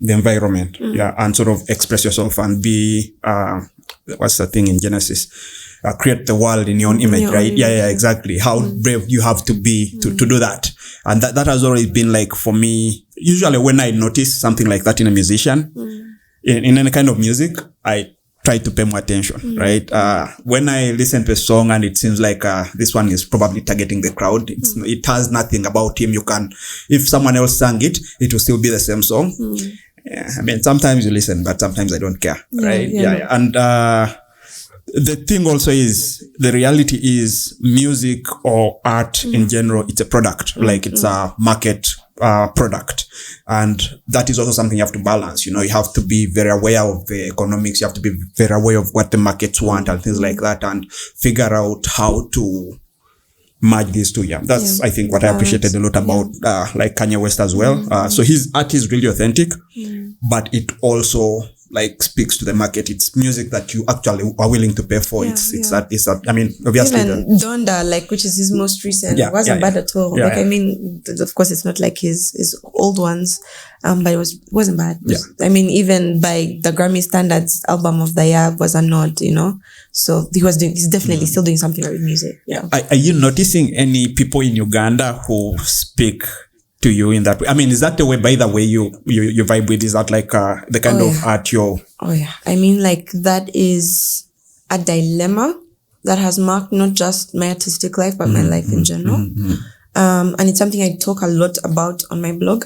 A: the environment, and sort of express yourself and be, what's the thing in Genesis? Create the world in your own image, right? Exactly. How brave you have to be to do that. And that has always been like, for me, usually when I notice something like that in a musician, in any kind of music, I try to pay more attention, right? When I listen to a song and it seems like this one is probably targeting the crowd, it has nothing about him. If someone else sang it, it will still be the same song. I mean, sometimes you listen, but sometimes I don't care, right? And the thing also is, the reality is music or art in general, it's a product, like it's a market product. And that is also something you have to balance. You have to be very aware of the economics. You have to be very aware of what the markets want and things like that, and figure out how to merge these two. That's I think what I appreciated a lot about like Kanye West as well. So his art is really authentic, but it also like speaks to the market. It's music that you actually are willing to pay for. It's that I mean, obviously
B: even Donda, like, which is his most recent, wasn't bad at all. I mean, of course it's not like his old ones, but it wasn't bad. I mean, even by the Grammy standards, album of the year was a nod, so he's definitely still doing something with music.
A: Are you noticing any people in Uganda who speak to you in that way? I mean, is that the way, by the way, you vibe with? Is that like the kind of art you're...
B: I mean, like, that is a dilemma that has marked not just my artistic life, but my life in general. And it's something I talk a lot about on my blog.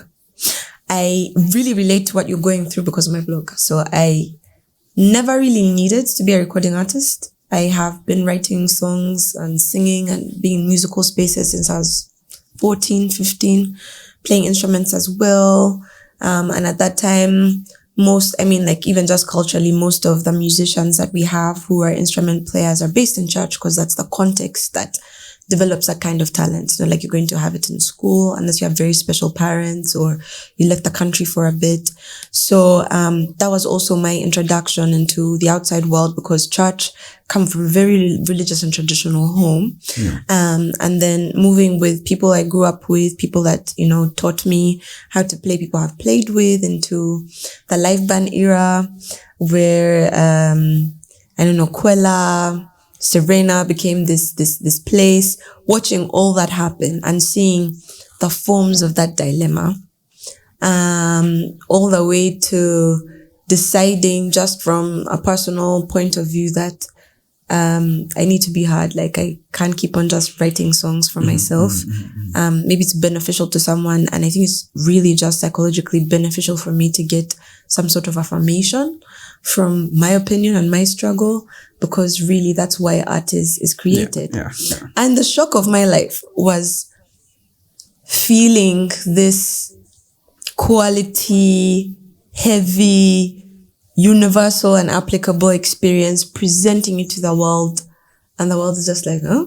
B: I really relate to what you're going through because of my blog. So I never really needed to be a recording artist. I have been writing songs and singing and being in musical spaces since I was 14, 15, playing instruments as well. And at that time, even just culturally, most of the musicians that we have who are instrument players are based in church, because that's the context that develops that kind of talent. It's not like you're going to have it in school unless you have very special parents or you left the country for a bit. So that was also my introduction into the outside world, because church come from a very religious and traditional home. And then moving with people I grew up with, people that, taught me how to play, people I've played with, into the live band era where, Kwela, Serena became this place, watching all that happen and seeing the forms of that dilemma, all the way to deciding just from a personal point of view that I need to be hard. Like, I can't keep on just writing songs for myself. Maybe it's beneficial to someone, and I think it's really just psychologically beneficial for me to get some sort of affirmation from my opinion and my struggle, because really that's why art is created.
A: Yeah.
B: And the shock of my life was feeling this quality, heavy, universal and applicable experience, presenting it to the world, and the world is just like, huh?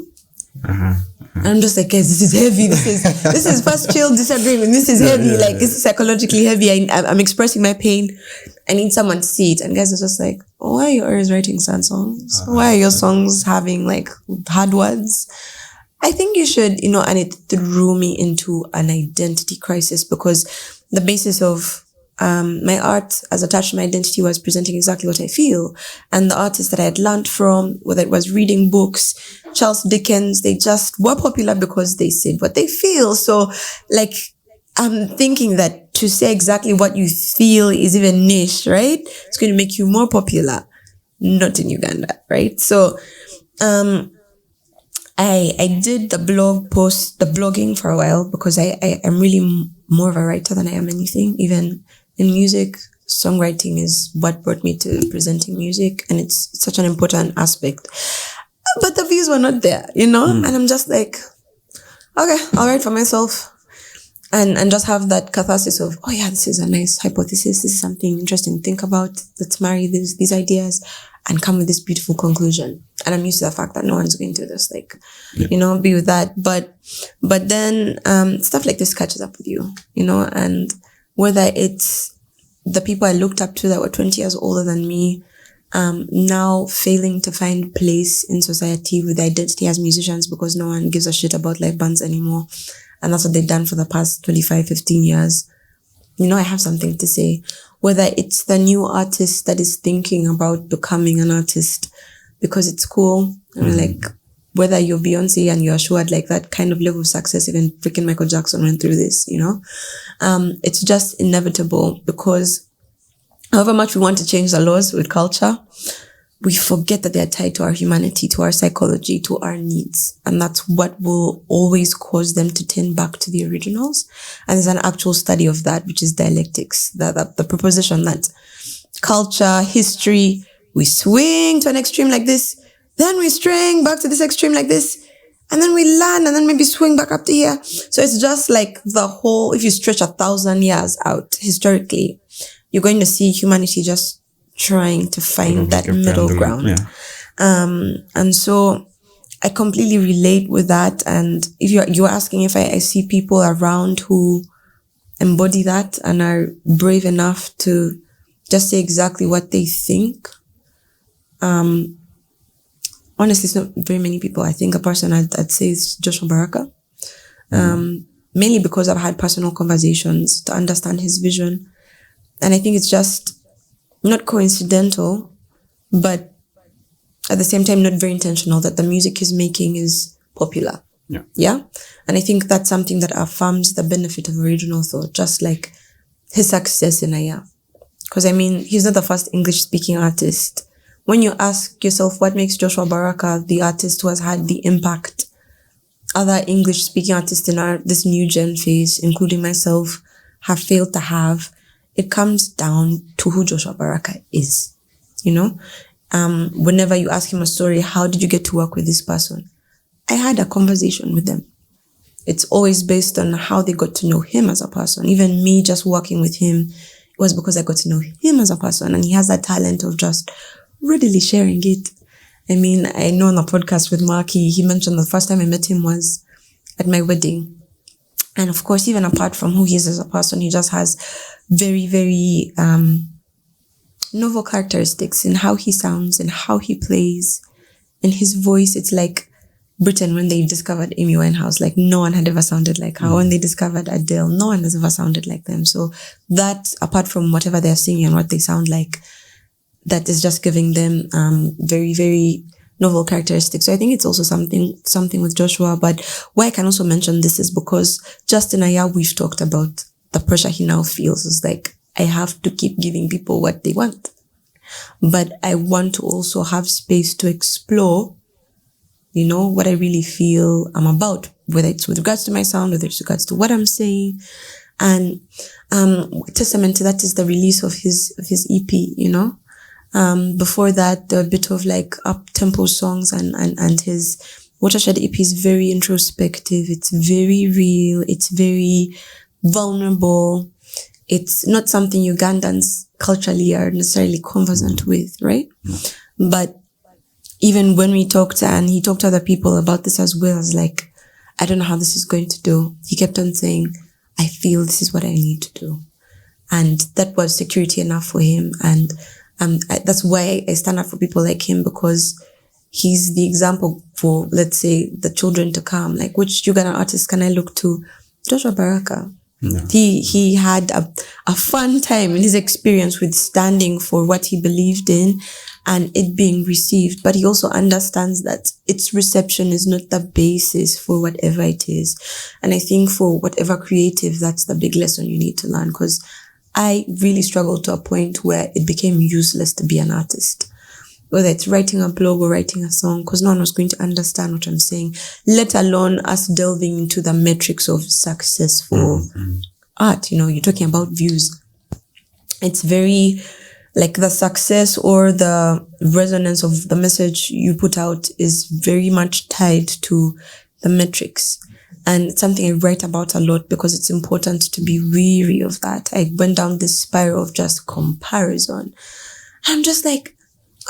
B: And I'm just like, guys, this is heavy. This is first chill disagreement. This is heavy. This is psychologically heavy. I'm expressing my pain. I need someone to see it. And guys are just like, why are you always writing sad songs? Why are your songs having like hard words? I think you should, and it threw me into an identity crisis, because the basis of my art as attached to my identity was presenting exactly what I feel. And the artists that I had learned from, whether it was reading books, Charles Dickens, they just were popular because they said what they feel. So like, I'm thinking that to say exactly what you feel is even niche, right? It's going to make you more popular. Not in Uganda, right? So, I did the blogging for a while, because I am really more of a writer than I am anything. Even in music, songwriting is what brought me to presenting music, and it's such an important aspect. But the views were not there, And I'm just like, okay, I'll write for myself. And just have that catharsis of, oh yeah, this is a nice hypothesis. This is something interesting to think about. Let's marry these ideas and come with this beautiful conclusion. And I'm used to the fact that no one's going to just be with that. But then, stuff like this catches up with you, and whether it's the people I looked up to that were 20 years older than me, now failing to find place in society with identity as musicians, because no one gives a shit about live bands anymore. And that's what they've done for the past 25, 15 years. I have something to say. Whether it's the new artist that is thinking about becoming an artist because it's cool. Like, whether you're Beyonce and you're assured like that kind of level of success, even freaking Michael Jackson went through this, it's just inevitable, because however much we want to change the laws with culture, we forget that they're tied to our humanity, to our psychology, to our needs. And that's what will always cause them to turn back to the originals. And there's an actual study of that, which is dialectics, the proposition that culture, history, we swing to an extreme like this, then we string back to this extreme like this, and then we land and then maybe swing back up to here. So it's just like the whole, if you stretch 1,000 years out historically, you're going to see humanity just trying to find that middle ground.
A: Yeah.
B: And so I completely relate with that. And if you're asking if I see people around who embody that and are brave enough to just say exactly what they think, honestly, it's not very many people. I think a person I'd say is Joshua Baraka. Mainly because I've had personal conversations to understand his vision. And I think it's just not coincidental, but at the same time, not very intentional that the music he's making is popular. Yeah. And I think that's something that affirms the benefit of original thought, just like his success in Aya. Because he's not the first English speaking artist. When you ask yourself what makes Joshua Baraka the artist who has had the impact other English speaking artists in this new gen phase, including myself, have failed to have, it comes down to who Joshua Baraka is. Whenever you ask him a story, how did you get to work with this person? I had a conversation with them. It's always based on how they got to know him as a person. Even me just working with him, it was because I got to know him as a person, and he has that talent of just readily sharing it. I know on the podcast with Marky, he mentioned the first time I met him was at my wedding. And of course, even apart from who he is as a person, he just has very, very novel characteristics in how he sounds and how he plays. In his voice, it's like Britain when they discovered Amy Winehouse. Like, no one had ever sounded like her. When they discovered Adele, no one has ever sounded like them. So that, apart from whatever they're singing and what they sound like, that is just giving them very, very novel characteristics. So I think it's also something with Joshua. But why I can also mention this is because just in a year we've talked about the pressure he now feels is like, I have to keep giving people what they want. But I want to also have space to explore, you know, what I really feel I'm about, whether it's with regards to my sound, whether it's with regards to what I'm saying. And testament to that is the release of his EP, you know. Before that, a bit of like up-tempo songs and his Watershed EP is very introspective. It's very real. It's very vulnerable. It's not something Ugandans culturally are necessarily conversant with, right? But even when we talked and he talked to other people about this as well, I was like, I don't know how this is going to do. He kept on saying, I feel this is what I need to do. And that was security enough for him. And that's why I stand up for people like him, because he's the example for, let's say, the children to come. Like, which Ugandan artist can I look to? Joshua Baraka. Yeah. He had a fun time in his experience with standing for what he believed in and it being received. But he also understands that its reception is not the basis for whatever it is. And I think for whatever creative, that's the big lesson you need to learn, because I really struggled to a point where it became useless to be an artist. Whether it's writing a blog or writing a song, because no one was going to understand what I'm saying, let alone us delving into the metrics of successful art. You know, you're talking about views. It's very, like, the success or the resonance of the message you put out is very much tied to the metrics. And it's something I write about a lot because it's important to be weary of that. I went down this spiral of just comparison. I'm just like,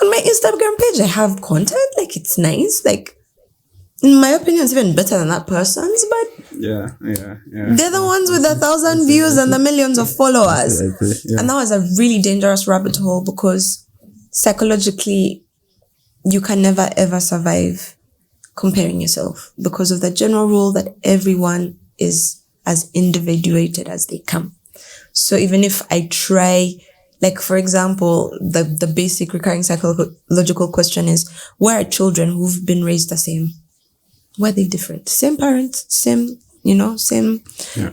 B: on my Instagram page, I have content, like, it's nice. Like, in my opinion, it's even better than that person's, but
A: yeah.
B: They're the ones with 1,000 views and the millions of followers. Yeah. And that was a really dangerous rabbit hole, because psychologically, you can never ever survive comparing yourself, because of the general rule that everyone is as individuated as they come. So even if I try, like, for example, the basic recurring psychological question is, where are children who've been raised the same? Why are they different? Same parents, same, same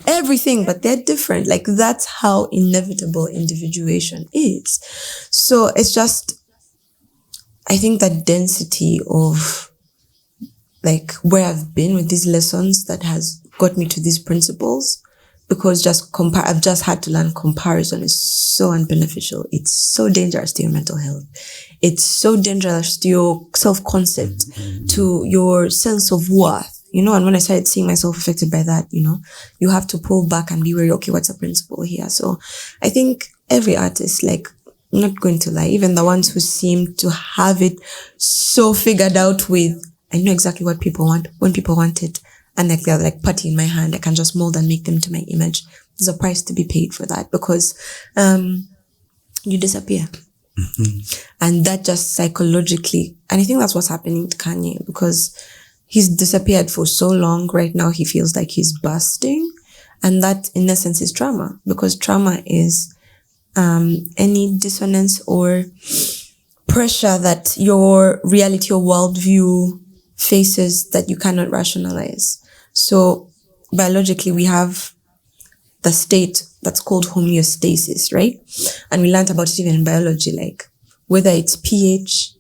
B: everything, but they're different. Like, that's how inevitable individuation is. So it's just, I think that density of, like, where I've been with these lessons that has got me to these principles, because I've just had to learn comparison is so unbeneficial. It's so dangerous to your mental health. It's so dangerous to your self-concept, to your sense of worth, and when I started seeing myself affected by that, you have to pull back and be wary, okay, what's the principle here? So I think every artist, like, I'm not going to lie, even the ones who seem to have it so figured out with, I know exactly what people want, when people want it, and like they're like putty in my hand, I can just mold and make them to my image. There's a price to be paid for that, because you disappear. And that just psychologically, and I think that's what's happening to Kanye, because he's disappeared for so long. Right now he feels like he's bursting, and that in essence is trauma, because trauma is any dissonance or pressure that your reality or worldview faces that you cannot rationalize. So biologically, we have the state that's called homeostasis, right? And we learned about it even in biology, like whether it's pH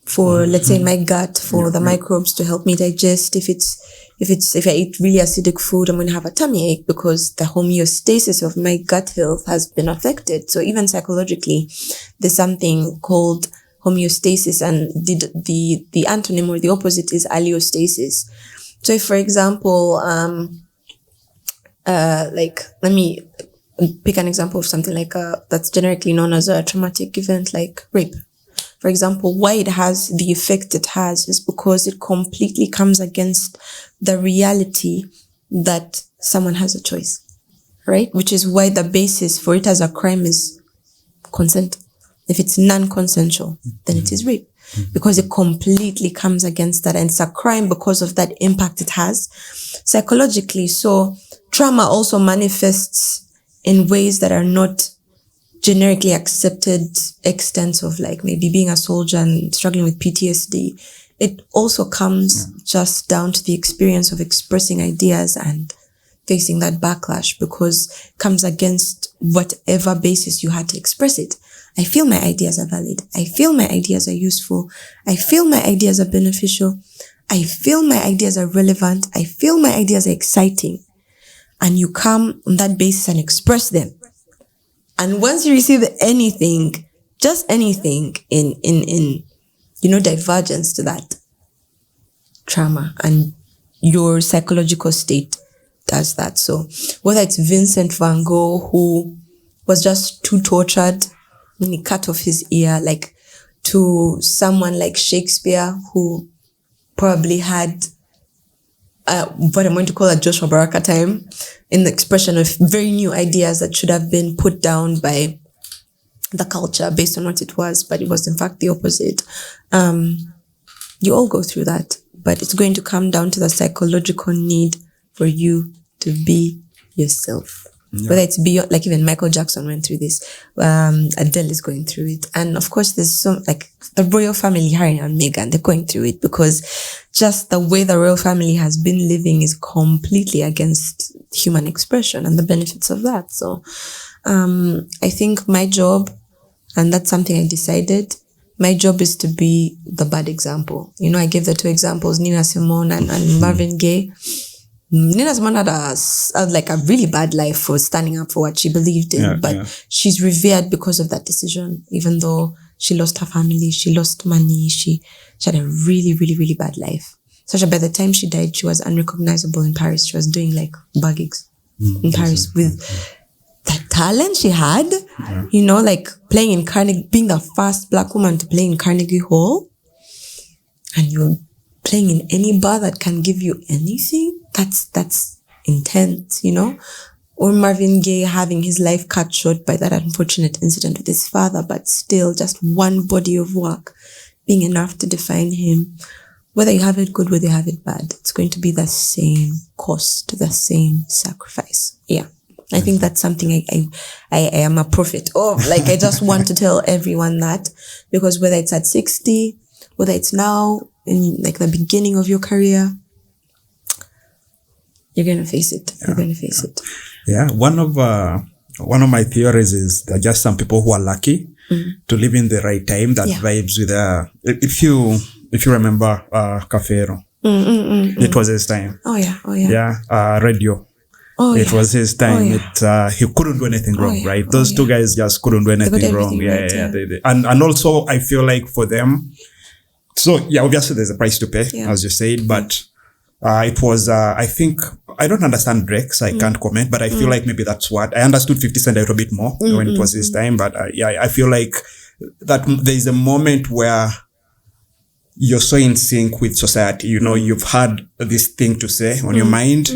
B: for, let's say, my gut, for the microbes to help me digest. If I eat really acidic food, I'm going to have a tummy ache because the homeostasis of my gut health has been affected. So even psychologically, there's something called homeostasis, and the antonym or the opposite is allostasis. So if, for example, like, let me pick an example of something like that's generically known as a traumatic event, like rape. For example, why it has the effect it has is because it completely comes against the reality that someone has a choice, right? Which is why the basis for it as a crime is consent. If it's non-consensual, then it is rape, because it completely comes against that, and it's a crime because of that impact it has psychologically. So trauma also manifests in ways that are not generically accepted extents of, like, maybe being a soldier and struggling with PTSD. it also comes just down to the experience of expressing ideas and facing that backlash, because it comes against whatever basis you had to express it. I feel my ideas are valid. I feel my ideas are useful. I feel my ideas are beneficial. I feel my ideas are relevant. I feel my ideas are exciting. And you come on that basis and express them. And once you receive anything, just anything in divergence to that trauma, and your psychological state does that. So whether it's Vincent van Gogh, who was just too tortured when he cut off his ear, like, to someone like Shakespeare, who probably had what I'm going to call a Joshua Baraka time in the expression of very new ideas that should have been put down by the culture based on what it was, but it was in fact the opposite. You all go through that, but it's going to come down to the psychological need for you to be yourself. Yeah. Whether it's beyond, like even Michael Jackson went through this, Adele is going through it. And of course there's some, like the royal family, Harry and Meghan, they're going through it because just the way the royal family has been living is completely against human expression and the benefits of that. So, I think my job, and that's something I decided, my job is to be the bad example. You know, I gave the two examples, Nina Simone and Marvin Gaye. Nina Simone had a really bad life for standing up for what she believed in, but she's revered because of that decision, even though she lost her family, she lost money, she had a really, really, really bad life. So by the time she died, she was unrecognizable in Paris. She was doing like bar gigs in Paris with the talent she had, you know, like playing in Carnegie, being the first black woman to play in Carnegie Hall, and you're playing in any bar that can give you anything. That's intense, you know. Or Marvin Gaye having his life cut short by that unfortunate incident with his father, but still just one body of work being enough to define him. Whether you have it good, whether you have it bad, it's going to be the same cost, the same sacrifice. Yeah. I think that's something I am a prophet of. Like, I just want to tell everyone that, because whether it's at 60, whether it's now in like the beginning of your career, you're going to face it. You're going to face it.
A: Yeah. One of my theories is that just some people who are lucky to live in the right time that vibes with, if you remember, Cafero, it was his time.
B: Oh yeah.
A: Yeah. Radio. It was his time. He couldn't do anything wrong, right? Those two guys just couldn't do anything wrong. They. And also I feel like for them, so yeah, obviously there's a price to pay, as you said, but it was, I think, I don't understand Drake, so I can't comment, but I feel like maybe that's what, I understood 50 Cent a little bit more when it was his time, but I feel like that there is a moment where you're so in sync with society, you know, you've had this thing to say on your mind,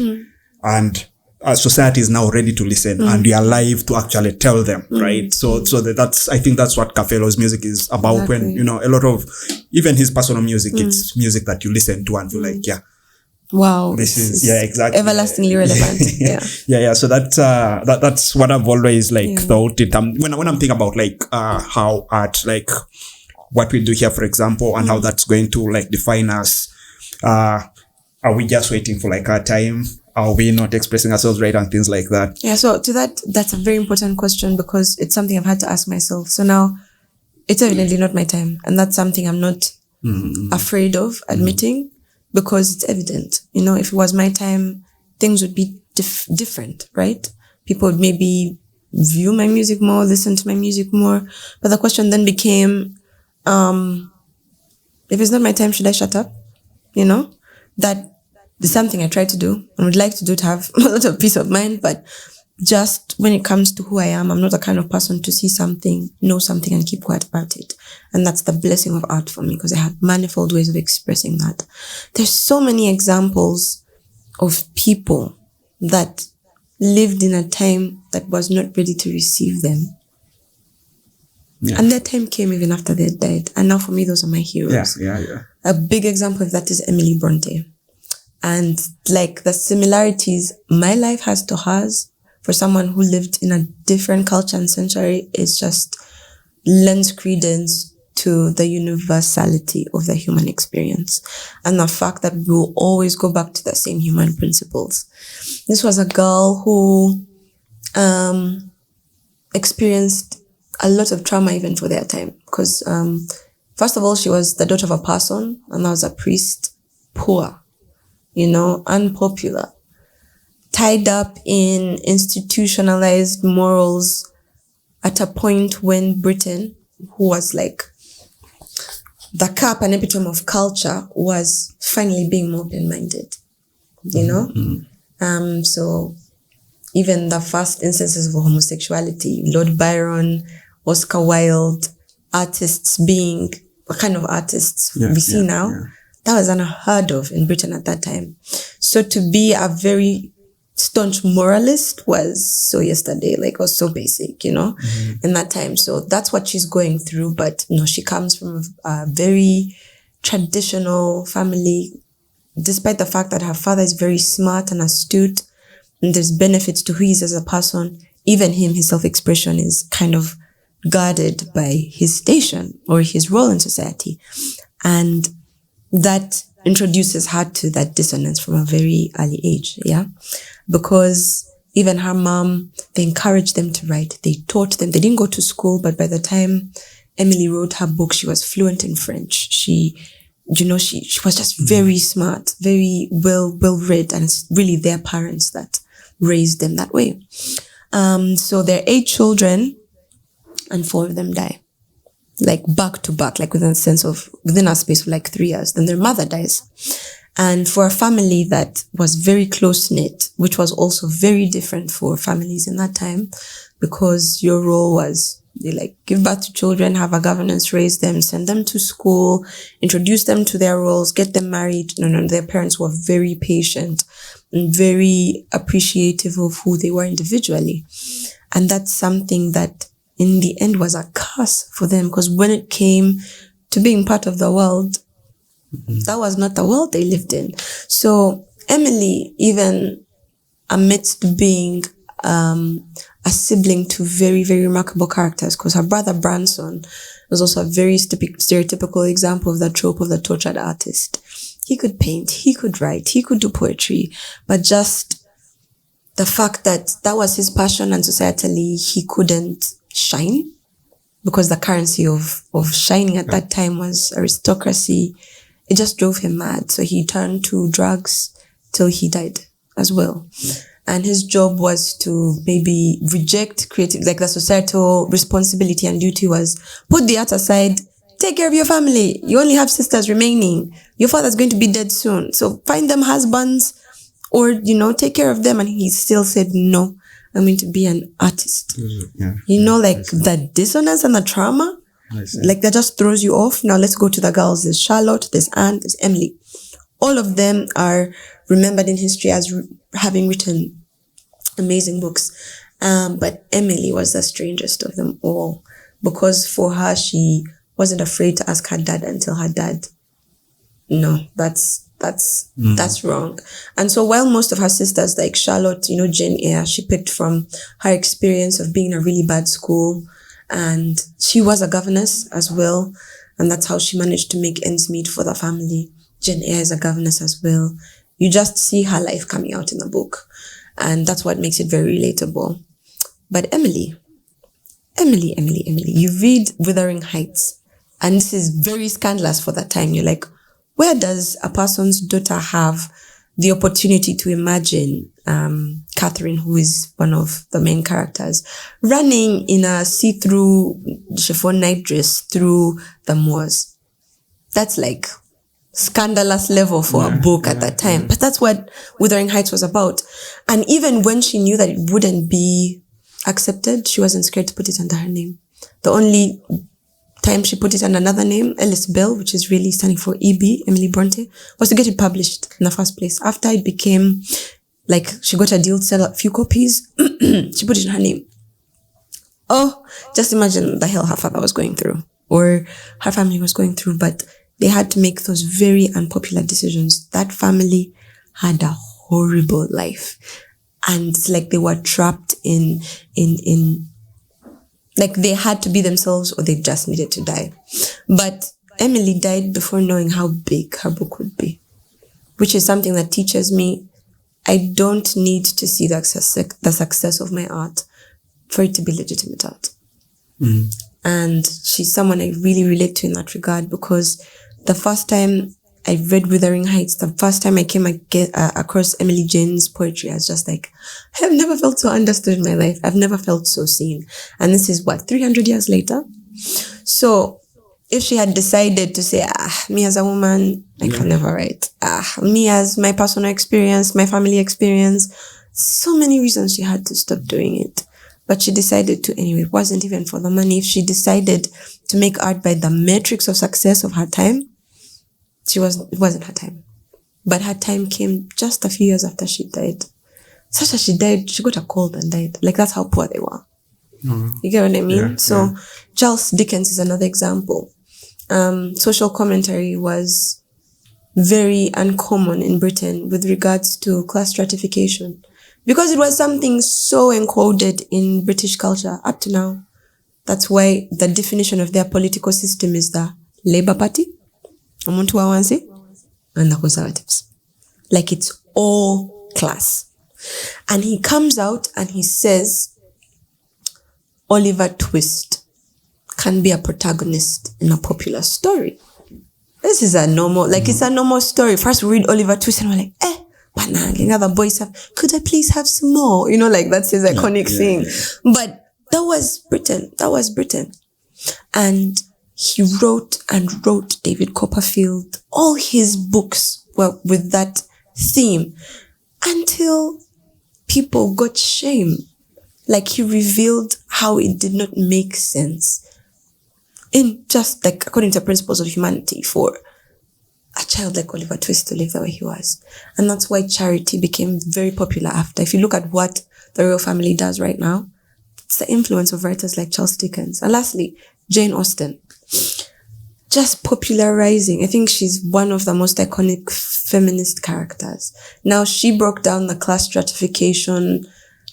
A: and society is now ready to listen, and you're alive to actually tell them, right? So that's, I think that's what Cafelo's music is about. Exactly. When, you know, a lot of, even his personal music, it's music that you listen to and feel like,
B: wow,
A: this is exactly
B: everlastingly relevant.
A: So that's what I've always thought it. When I'm thinking about how art, like what we do here, for example, and how that's going to define us. Are we just waiting for our time? Are we not expressing ourselves right and things like that?
B: Yeah. So to that, that's a very important question, because it's something I've had to ask myself. So now it's evidently not my time, and that's something I'm not afraid of admitting. Because it's evident, you know, if it was my time, things would be different, right? People would maybe view my music more, listen to my music more. But the question then became, if it's not my time, should I shut up? You know, that is something I try to do and would like to do to have a lot of peace of mind. But just when it comes to who I am, I'm not the kind of person to see something, know something, and keep quiet about it. And that's the blessing of art for me, because I have manifold ways of expressing that. There's so many examples of people that lived in a time that was not ready to receive them. Yeah. And their time came even after they had died. And now for me, those are my heroes.
A: Yeah.
B: A big example of that is Emily Brontë. And the similarities my life has to hers, for someone who lived in a different culture and century, is just lends credence to the universality of the human experience and the fact that we'll always go back to the same human principles. This was a girl who experienced a lot of trauma even for their time because first of all, she was the daughter of a person and that was a priest, poor, unpopular, tied up in institutionalized morals at a point when Britain, who was like the cap and epitome of culture, was finally being more open-minded, So even the first instances of homosexuality, Lord Byron, Oscar Wilde, artists being what kind of artists we see now, that was unheard of in Britain at that time. So to be a very staunch moralist was so yesterday, was so basic, in that time. So that's what she's going through. But she comes from a very traditional family, despite the fact that her father is very smart and astute, and there's benefits to who he is as a person. Even his self-expression is kind of guarded by his station or his role in society. And that introduces her to that dissonance from a very early age, because even her mom, they encouraged them to write. They taught them. They didn't go to school, but by the time Emily wrote her book, she was fluent in French. She was just very smart, very well read, and it's really their parents that raised them that way. So there are 8 children, and 4 of them die. Back to back, within a space of 3 years. Then their mother dies. And for a family that was very close-knit, which was also very different for families in that time, because your role was, they give birth to children, have a governess, raise them, send them to school, introduce them to their roles, get them married. No, their parents were very patient and very appreciative of who they were individually. And that's something that in the end was a curse for them, because when it came to being part of the world, that was not the world they lived in. So Emily, even amidst being a sibling to very, very remarkable characters, because her brother Branson was also a very stereotypical example of the trope of the tortured artist. He could paint, he could write, he could do poetry, but just the fact that that was his passion and societally he couldn't shine, because the currency of shining at that time was aristocracy. It just drove him mad. So he turned to drugs till he died as well. And his job was to maybe reject creative, the societal responsibility and duty was put the art aside, take care of your family. You only have sisters remaining. Your father's going to be dead soon. So find them husbands or, take care of them. And he still said, no, I'm going to be an artist.
A: Yeah.
B: The dissonance and the trauma, that just throws you off. Now let's go to the girls. There's Charlotte, there's Anne, there's Emily. All of them are remembered in history as having written amazing books. But Emily was the strangest of them all, because for her, she wasn't afraid to ask her dad until her dad, no, that's wrong. And so while most of her sisters, like Charlotte, Jane Eyre, she picked from her experience of being in a really bad school, and she was a governess as well. And that's how she managed to make ends meet for the family. Jane Eyre is a governess as well. You just see her life coming out in the book. And that's what makes it very relatable. But Emily, you read Wuthering Heights, and this is very scandalous for that time. You're like, where does a person's daughter have the opportunity to imagine Catherine, who is one of the main characters, running in a see-through chiffon nightdress through the moors? That's scandalous level for a book at that time. But that's what Wuthering Heights was about. And even when she knew that it wouldn't be accepted, she wasn't scared to put it under her name. The only time she put it under another name, Ellis Bell, which is really standing for EB, Emily Brontë, was to get it published in the first place. After it became, she got a deal to sell a few copies, she put it in her name. Oh, just imagine the hell her father was going through, or her family was going through, but they had to make those very unpopular decisions. That family had a horrible life. And it's like they were trapped in Like they had to be themselves or they just needed to die. But Emily died before knowing how big her book would be, which is something that teaches me I don't need to see the success of my art for it to be legitimate art. And she's someone I really relate to in that regard, because the first time I read Wuthering Heights, the first time I came across Emily Jane's poetry, I was just like, I've never felt so understood in my life. I've never felt so seen. And this is 300 years later? So if she had decided to say, me as a woman, I can never write. Me as my personal experience, my family experience, so many reasons she had to stop doing it. But she decided to anyway. It wasn't even for the money. If she decided to make art by the metrics of success of her time, it wasn't her time. But her time came just a few years after she died. Such as she died, she got a cold and died. Like, that's how poor they were. You get what I mean?
A: Yeah,
B: so Charles Dickens is another example. Social commentary was very uncommon in Britain with regards to class stratification, because it was something so encoded in British culture up to now. That's why the definition of their political system is the Labour Party, Umuntu wa Wansi, and the Conservatives. Like, it's all class. And he comes out and he says Oliver Twist can be a protagonist in a popular story. This is a normal, it's a normal story. First we read Oliver Twist and we're like, banang, other boys could I please have some more? That's his iconic thing. But that was Britain. And he wrote and wrote, David Copperfield. All his books were with that theme until people got shame. Like, he revealed how it did not make sense in just according to principles of humanity for a child like Oliver Twist to live the way he was. And that's why charity became very popular after. If you look at what the royal family does right now, it's the influence of writers like Charles Dickens. And lastly, Jane Austen. Just popularizing. I think she's one of the most iconic feminist characters. Now, she broke down the class stratification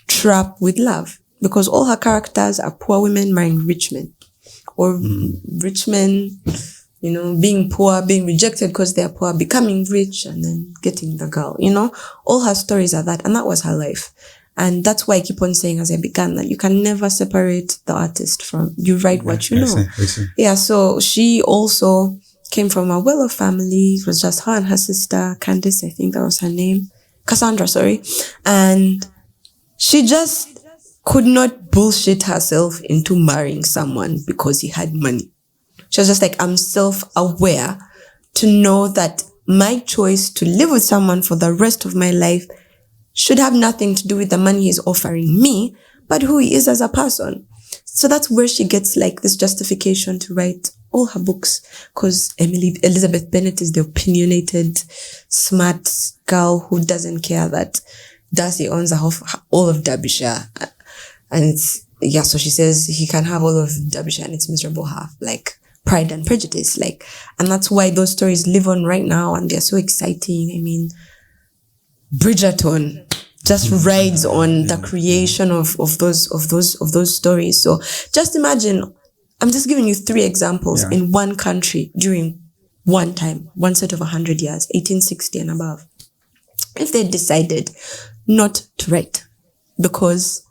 B: trap with love, because all her characters are poor women marrying rich men, or rich men, being poor, being rejected because they're poor, becoming rich, and then getting the girl, all her stories are that. And that was her life. And that's why I keep on saying, as I began, that you can never separate the artist from, you write what you know.
A: I see.
B: Yeah, so she also came from a well-off family. It was just her and her sister, Candace, I think that was her name. Cassandra, sorry. And she just could not bullshit herself into marrying someone because he had money. She was just like, I'm self-aware to know that my choice to live with someone for the rest of my life should have nothing to do with the money he's offering me, but who he is as a person. So that's where she gets this justification to write all her books, because Elizabeth Bennet is the opinionated, smart girl who doesn't care that Darcy owns all of Derbyshire. And so she says he can have all of Derbyshire and its miserable half, Pride and Prejudice. And that's why those stories live on right now, and they're so exciting. I mean, Bridgerton just rides on the creation of those stories. So just imagine, I'm just giving you 3 examples in one country during one time, one set of 100 years, 1860 and above. If they decided not to write because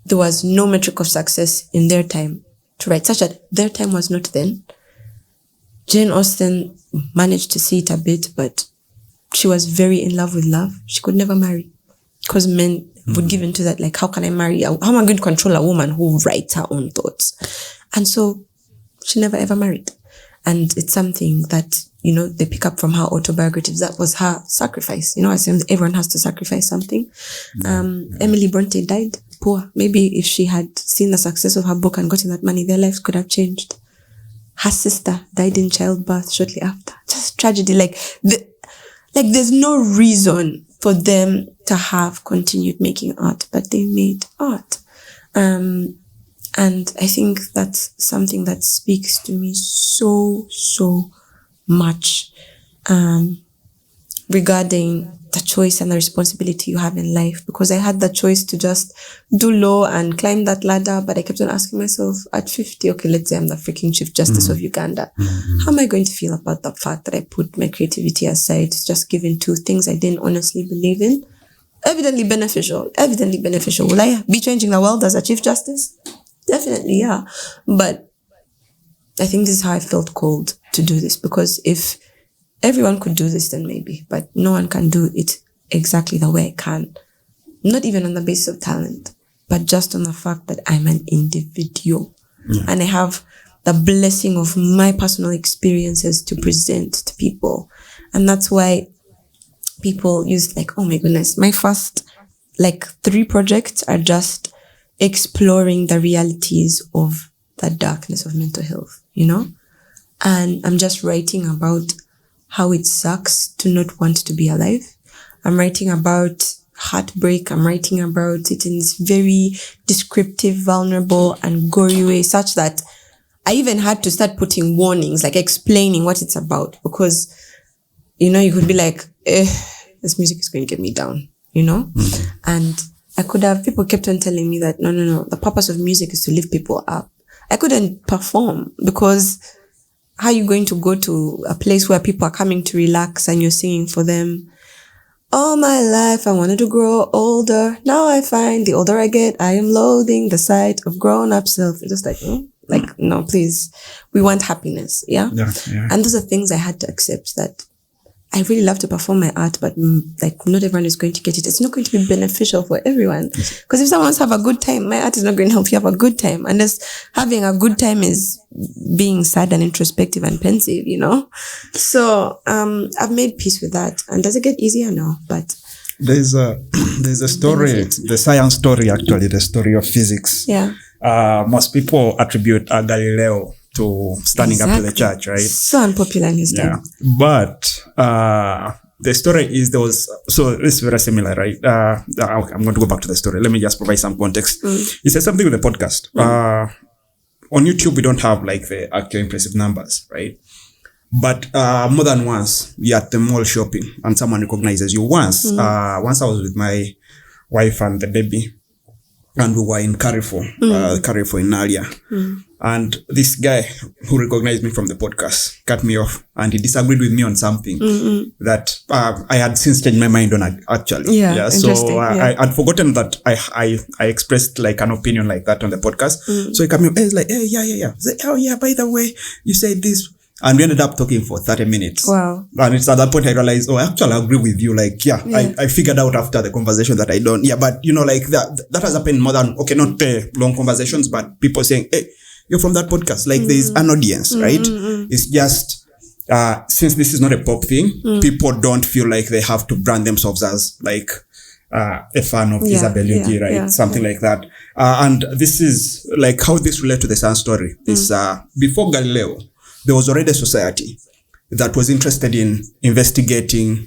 B: there was no metric of success in their time to write, such that their time was not then. Jane Austen managed to see it a bit, but she was very in love with love. She could never marry because men would give into that, how can I marry? How am I going to control a woman who writes her own thoughts? And so she never ever married. And it's something that, they pick up from her autobiographies. That was her sacrifice. Everyone has to sacrifice something. Emily Brontë died poor. Maybe if she had seen the success of her book and gotten that money, their lives could have changed. Her sister died in childbirth shortly after. Just tragedy. There's no reason for them to have continued making art, but they made art. And I think that's something that speaks to me so, so much. regarding the choice and the responsibility you have in life, because I had the choice to just do law and climb that ladder, but I kept on asking myself at 50, okay, let's say I'm the freaking Chief Justice of Uganda. How am I going to feel about the fact that I put my creativity aside, just giving to things I didn't honestly believe in? Evidently beneficial. Will I be changing the world as a Chief Justice? Definitely, yeah. But I think this is how I felt called to do this, because if everyone could do this, then maybe, but no one can do it exactly the way I can. Not even on the basis of talent, but just on the fact that I'm an individual. And I have the blessing of my personal experiences to present to people. And that's why people use like, oh my goodness, my first 3 projects are just exploring the realities of the darkness of mental health, And I'm just writing about how it sucks to not want to be alive. I'm writing about heartbreak. I'm writing about it in this very descriptive, vulnerable, and gory way, such that I even had to start putting warnings, like explaining what it's about, because, you could be like, this music is going to get me down, And people kept on telling me that, no, the purpose of music is to lift people up. I couldn't perform because how are you going to go to a place where people are coming to relax and you're singing for them? All my life, I wanted to grow older. Now I find the older I get, I am loathing the sight of grown-up self. It's just no, please. We want happiness, yeah? And those are things I had to accept, that I really love to perform my art, but not everyone is going to get it. It's not going to be beneficial for everyone. Because if someone wants to have a good time, my art is not going to help you have a good time. Unless having a good time is being sad and introspective and pensive, So, I've made peace with that. And does it get easier? No, but
A: there's a story, the science story, actually, the story of physics.
B: Yeah.
A: Most people attribute Galileo to standing up to the church, right?
B: So unpopular in his time.
A: But the story is so it's very similar, right? I'm going to go back to the story. Let me just provide some context. He said something with the podcast. On YouTube, we don't have the actual impressive numbers, right? But more than once, you're at the mall shopping and someone recognizes you. Once I was with my wife and the baby, and we were in Carrefour in Nalia. And this guy who recognized me from the podcast cut me off, and he disagreed with me on something that I had since changed my mind on, actually. So I had forgotten that I expressed an opinion like that on the podcast. So he cut me off. He's like, hey, yeah. Say, oh yeah, by the way, you said this. And we ended up talking for 30 minutes.
B: Wow.
A: And it's at that point I realized, actually I agree with you. I figured out after the conversation that I don't. Yeah, but that has happened more than, not the long conversations, but people saying, hey, you're from that podcast. There's an audience, right? It's just, since this is not a pop thing, people don't feel like they have to brand themselves as a fan of Isabel UG, right? Something like that. And this is how this relates to the Sun story. Is before Galileo, there was already a society that was interested in investigating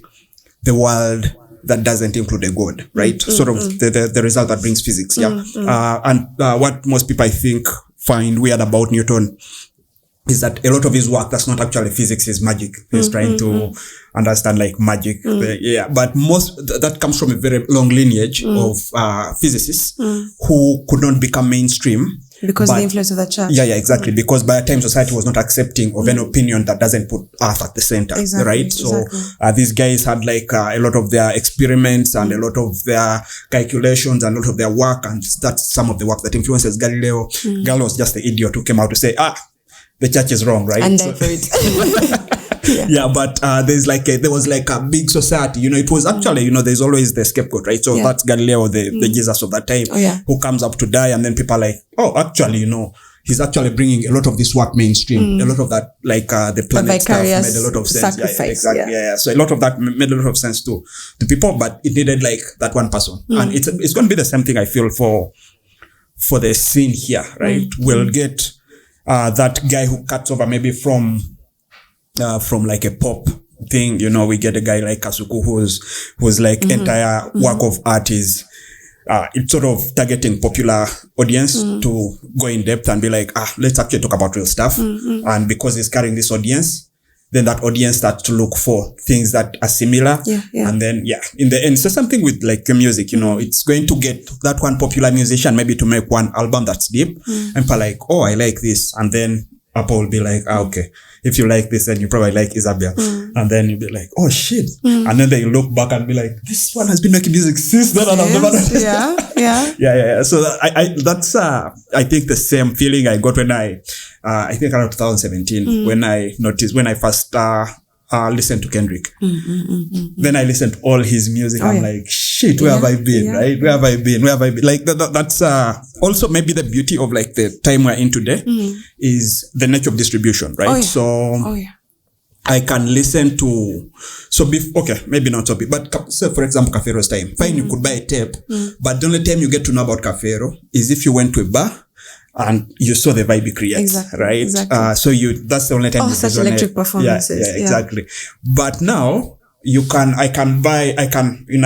A: the world that doesn't include a God, right? Sort of the result that brings physics, and what most people, I think, find weird about Newton is that a lot of his work that's not actually physics is magic. He's trying to understand magic. But most that comes from a very long lineage of physicists who could not become mainstream.
B: Because of the influence of the church.
A: Yeah, exactly. Because by the time society was not accepting of an opinion that doesn't put Earth at the center, right? So these guys had a lot of their experiments and a lot of their calculations and a lot of their work, and that's some of the work that influences Galileo. Galileo was just the idiot who came out to say, the church is wrong, right?
B: And for it.
A: But there was a big society, it was actually, there's always the scapegoat, right? So that's Galileo, the Jesus of that time, who comes up to die, and then people are actually, he's actually bringing a lot of this work mainstream, a lot of that, the planet stuff made a lot of sense. Exactly. So a lot of that made a lot of sense to people, but it needed that one person. And it's going to be the same thing, I feel, for the scene here, right? We'll get that guy who cuts over maybe from a pop thing, we get a guy like Kasuku whose entire work of art is it's sort of targeting popular audience to go in depth and be let's actually talk about real stuff. And because he's carrying this audience, then that audience starts to look for things that are similar. And then, in the end, so something with like your music, you know, it's going to get that one popular musician maybe to make one album that's deep. And people are like, oh, I like this. And then Apple will be like, okay, if you like this, then you probably like Isabel. And then you'll be like, oh shit. And then they look back and be like, this one has been making music since then. And I've never done So that's, I think the same feeling I got when I think around 2017, when I first, listened to Kendrick. Then I listened to all his music. I'm like, shit, where have I been? Right? Where have I been? Like that's also maybe the beauty of like the time we're in today is the nature of distribution, right? I can listen to, maybe not so big, but so for example, Cafero's time. Fine, you could buy a tape, but the only time you get to know about Cafero is if you went to a bar and you saw the vibe he creates, right? So that's the only time.
B: Such electric performances.
A: Exactly. But now I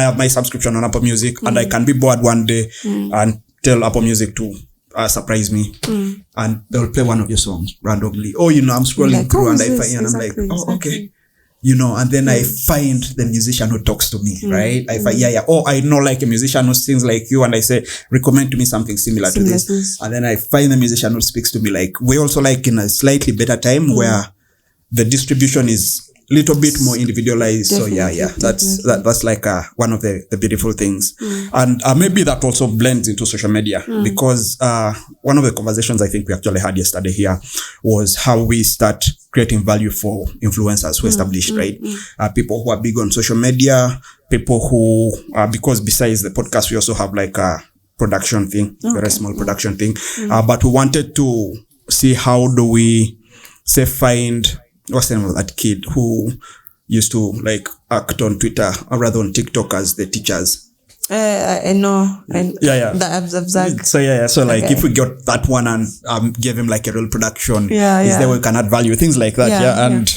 A: have my subscription on Apple Music and I can be bored one day and tell Apple Music to surprise me and they'll play one of your songs randomly. Oh, you know, I'm scrolling through and I find, and I'm like, okay. You know, and then I find the musician who talks to me, right? I find, oh, I know like a musician who sings like you, and I say, recommend to me something similar to this. And then I find the musician who speaks to me like, we also like in a slightly better time where the distribution is a little bit more individualized. That's like one of the beautiful things. And maybe that also blends into social media because one of the conversations I think we actually had yesterday here was how we start creating value for influencers who established, right? People who are big on social media, people who, because besides the podcast, we also have like a production thing, very small production thing. But we wanted to see how do we say find, what's the name of that kid who used to like act on Twitter or rather on TikTok as the teachers.
B: I know. The Abzag.
A: So like if we got that one and give him like a real production, is there we can add value, things like that. And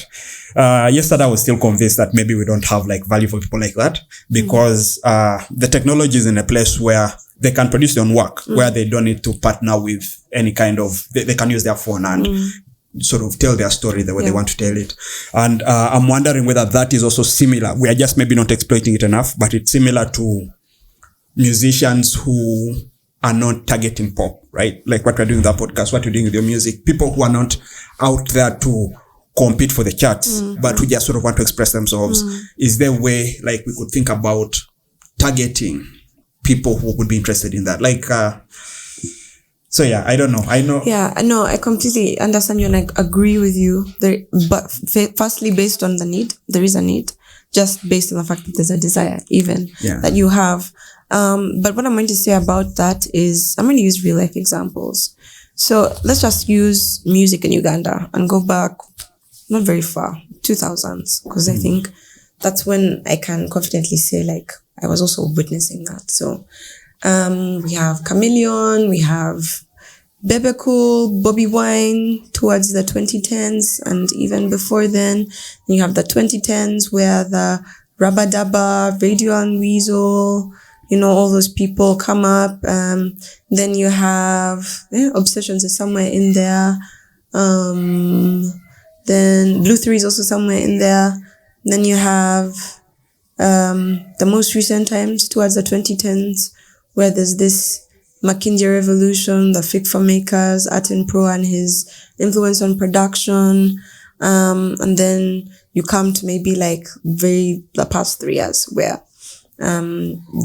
A: yesterday I was still convinced that maybe we don't have like value for people like that because the technology is in a place where they can produce their own work, where they don't need to partner with any kind of, they can use their phone and sort of tell their story the way they want to tell it. And I'm wondering whether that is also similar. We are just maybe not exploiting it enough, but it's similar to musicians who are not targeting pop, right? Like what we're doing with our podcast, what you're doing with your music. People who are not out there to compete for the charts, but who just sort of want to express themselves. Is there a way like we could think about targeting people who would be interested in that? Like, I don't know. I know.
B: Yeah, no, I completely understand you and I agree with you. But firstly, based on the need, there is a need. Just based on the fact that there's a desire, even that you have. But what I'm going to say about that is I'm going to use real life examples. So let's just use music in Uganda and go back not very far, 2000s, because I think that's when I can confidently say like I was also witnessing that. So we have Chameleon, we have Bebe Cool, Bobby Wine towards the 2010s, and even before then, you have the 2010s where the Rabba Dabba, Radio and Weasel, you know, all those people come up. Then you have Obsessions is somewhere in there. Then Blue 3 is also somewhere in there. Then you have the most recent times towards the 2010s where there's this McKinsey Revolution, the Fig for Makers, Atin Pro and his influence on production. And then you come to maybe like the past 3 years where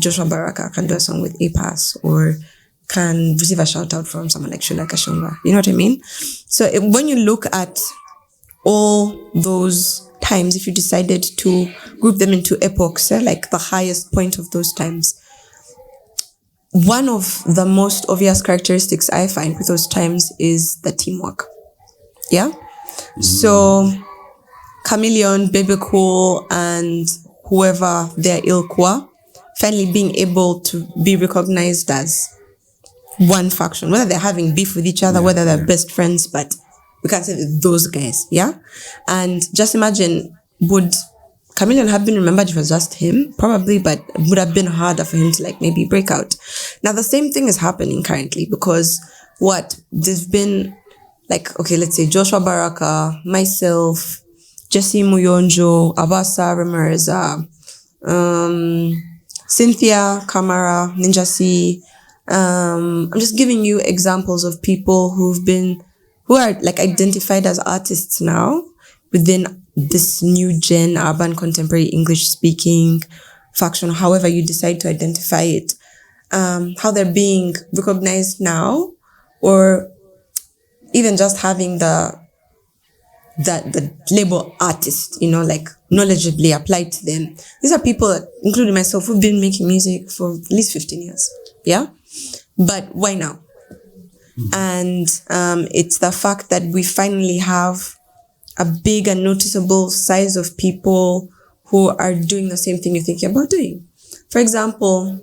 B: Joshua Baraka can do a song with APAS or can receive a shout out from someone like Shula Kashunga. You know what I mean? So when you look at all those times, if you decided to group them into epochs, like the highest point of those times, one of the most obvious characteristics I find with those times is the teamwork. Yeah? So Chameleon, Bebe Cool, and whoever their ilk were, finally being able to be recognized as one faction, whether they're having beef with each other, whether they're best friends, but we can't say those guys, yeah? And just imagine, would Chameleon have been remembered if it was just him? Probably, but it would have been harder for him to like maybe break out. Now, the same thing is happening currently because there's been like, okay, let's say Joshua Baraka, myself, Jesse Muyonjo, Abasa Ramireza, Cynthia Kamara, Ninja C. I'm just giving you examples of people who are like identified as artists now within this new gen, urban contemporary English speaking faction, however you decide to identify it, how they're being recognized now, or even just having the label artist, like knowledgeably applied to them. These are people, including myself, who've been making music for at least 15 years. Yeah. But why now? And it's the fact that we finally have a big and noticeable size of people who are doing the same thing you're thinking about doing. For example,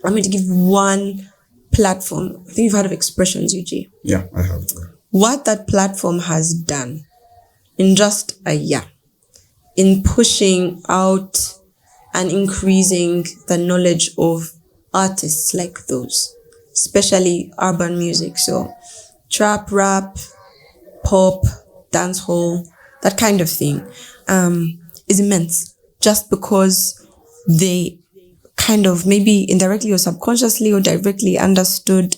B: I'm going to give one platform. I think you've heard of Expressions, UG.
A: Yeah, I have.
B: What that platform has done in just a year, in pushing out and increasing the knowledge of artists like those, especially urban music. So trap, rap, pop, dancehall, that kind of thing, is immense, just because they kind of maybe indirectly or subconsciously or directly understood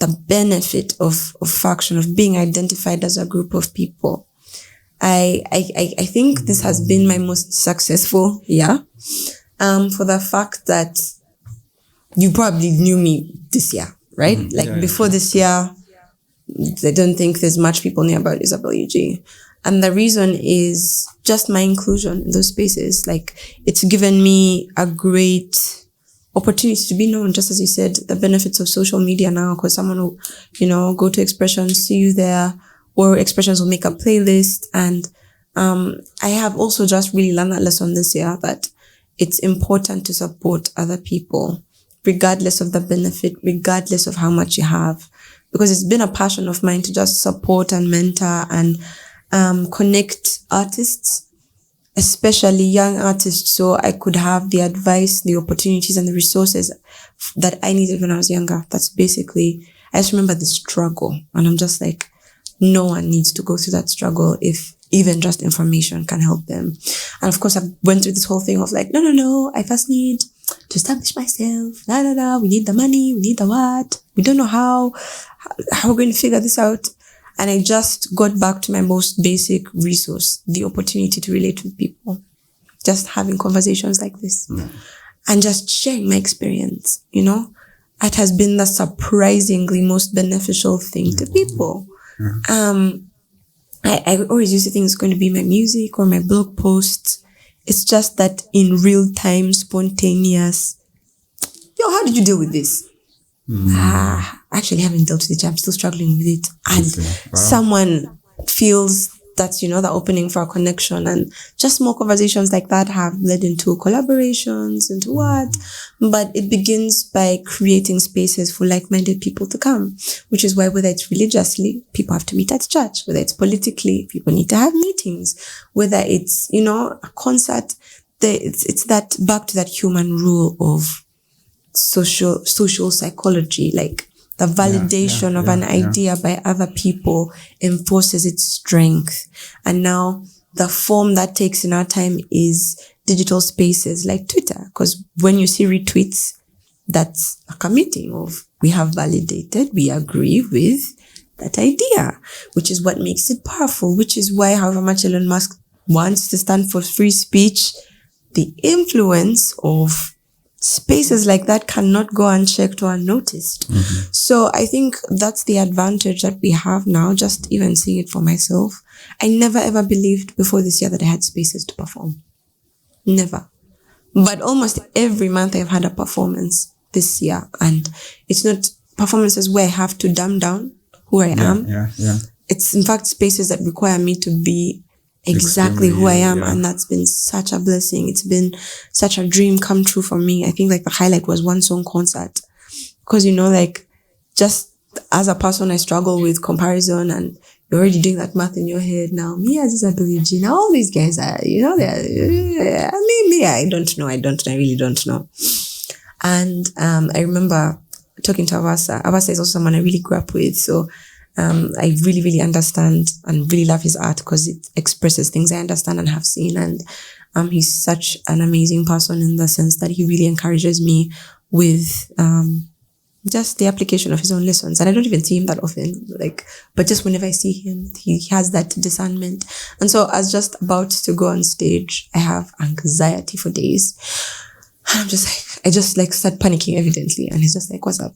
B: the benefit of faction, of being identified as a group of people. I think this has been my most successful year, for the fact that you probably knew me this year, right? Before this year, I don't think there's much people knew about Isabel UG. And the reason is just my inclusion in those spaces. Like, it's given me a great opportunity to be known, just as you said, the benefits of social media now, because someone will, go to Expressions, see you there, or Expressions will make a playlist. And I have also just really learned that lesson this year, that it's important to support other people, regardless of the benefit, regardless of how much you have. Because it's been a passion of mine to just support and mentor and connect artists, especially young artists, so I could have the advice, the opportunities, and the resources that I needed when I was younger. That's basically, I just remember the struggle, and I'm just like, no one needs to go through that struggle if even just information can help them. And of course, I went through this whole thing of like, no, I first need to establish myself. We need the money, we need the what. We don't know how we're going to figure this out. And I just got back to my most basic resource, the opportunity to relate with people. Just having conversations like this. And just sharing my experience, It has been the surprisingly most beneficial thing to people. I always used to think it's going to be my music or my blog posts. It's just that in real time, spontaneous. How did you deal with this? I actually haven't dealt with it. I'm still struggling with it. And someone feels that's, the opening for a connection, and just more conversations like that have led into collaborations, into what? But it begins by creating spaces for like-minded people to come, which is why whether it's religiously, people have to meet at church, whether it's politically, people need to have meetings, whether it's, a concert, it's that back to that human rule of social psychology, like the validation of an idea by other people enforces its strength. And now the form that takes in our time is digital spaces like Twitter, because when you see retweets, that's a committing of we have validated, we agree with that idea, which is what makes it powerful, which is why however much Elon Musk wants to stand for free speech, the influence of spaces like that cannot go unchecked or unnoticed. So I think that's the advantage that we have now, just even seeing it for myself. I never ever believed before this year that I had spaces to perform. Never. But almost every month I've had a performance this year, and it's not performances where I have to dumb down who I am. It's in fact spaces that require me to be exactly who I am, and that's been such a blessing. It's been such a dream come true for me. I think like the highlight was one song concert, because just as a person, I struggle with comparison, and you're already doing that math in your head now. Me as Isabel UG, now all these guys are, they're me, I don't know, I really don't know. And I remember talking to Avasa. Avasa is also someone I really grew up with, so I really, really understand and really love his art because it expresses things I understand and have seen. And he's such an amazing person in the sense that he really encourages me with just the application of his own lessons. And I don't even see him that often, but just whenever I see him, he has that discernment. And so I was just about to go on stage. I have anxiety for days. And I'm just I start panicking evidently. And he's just like, what's up?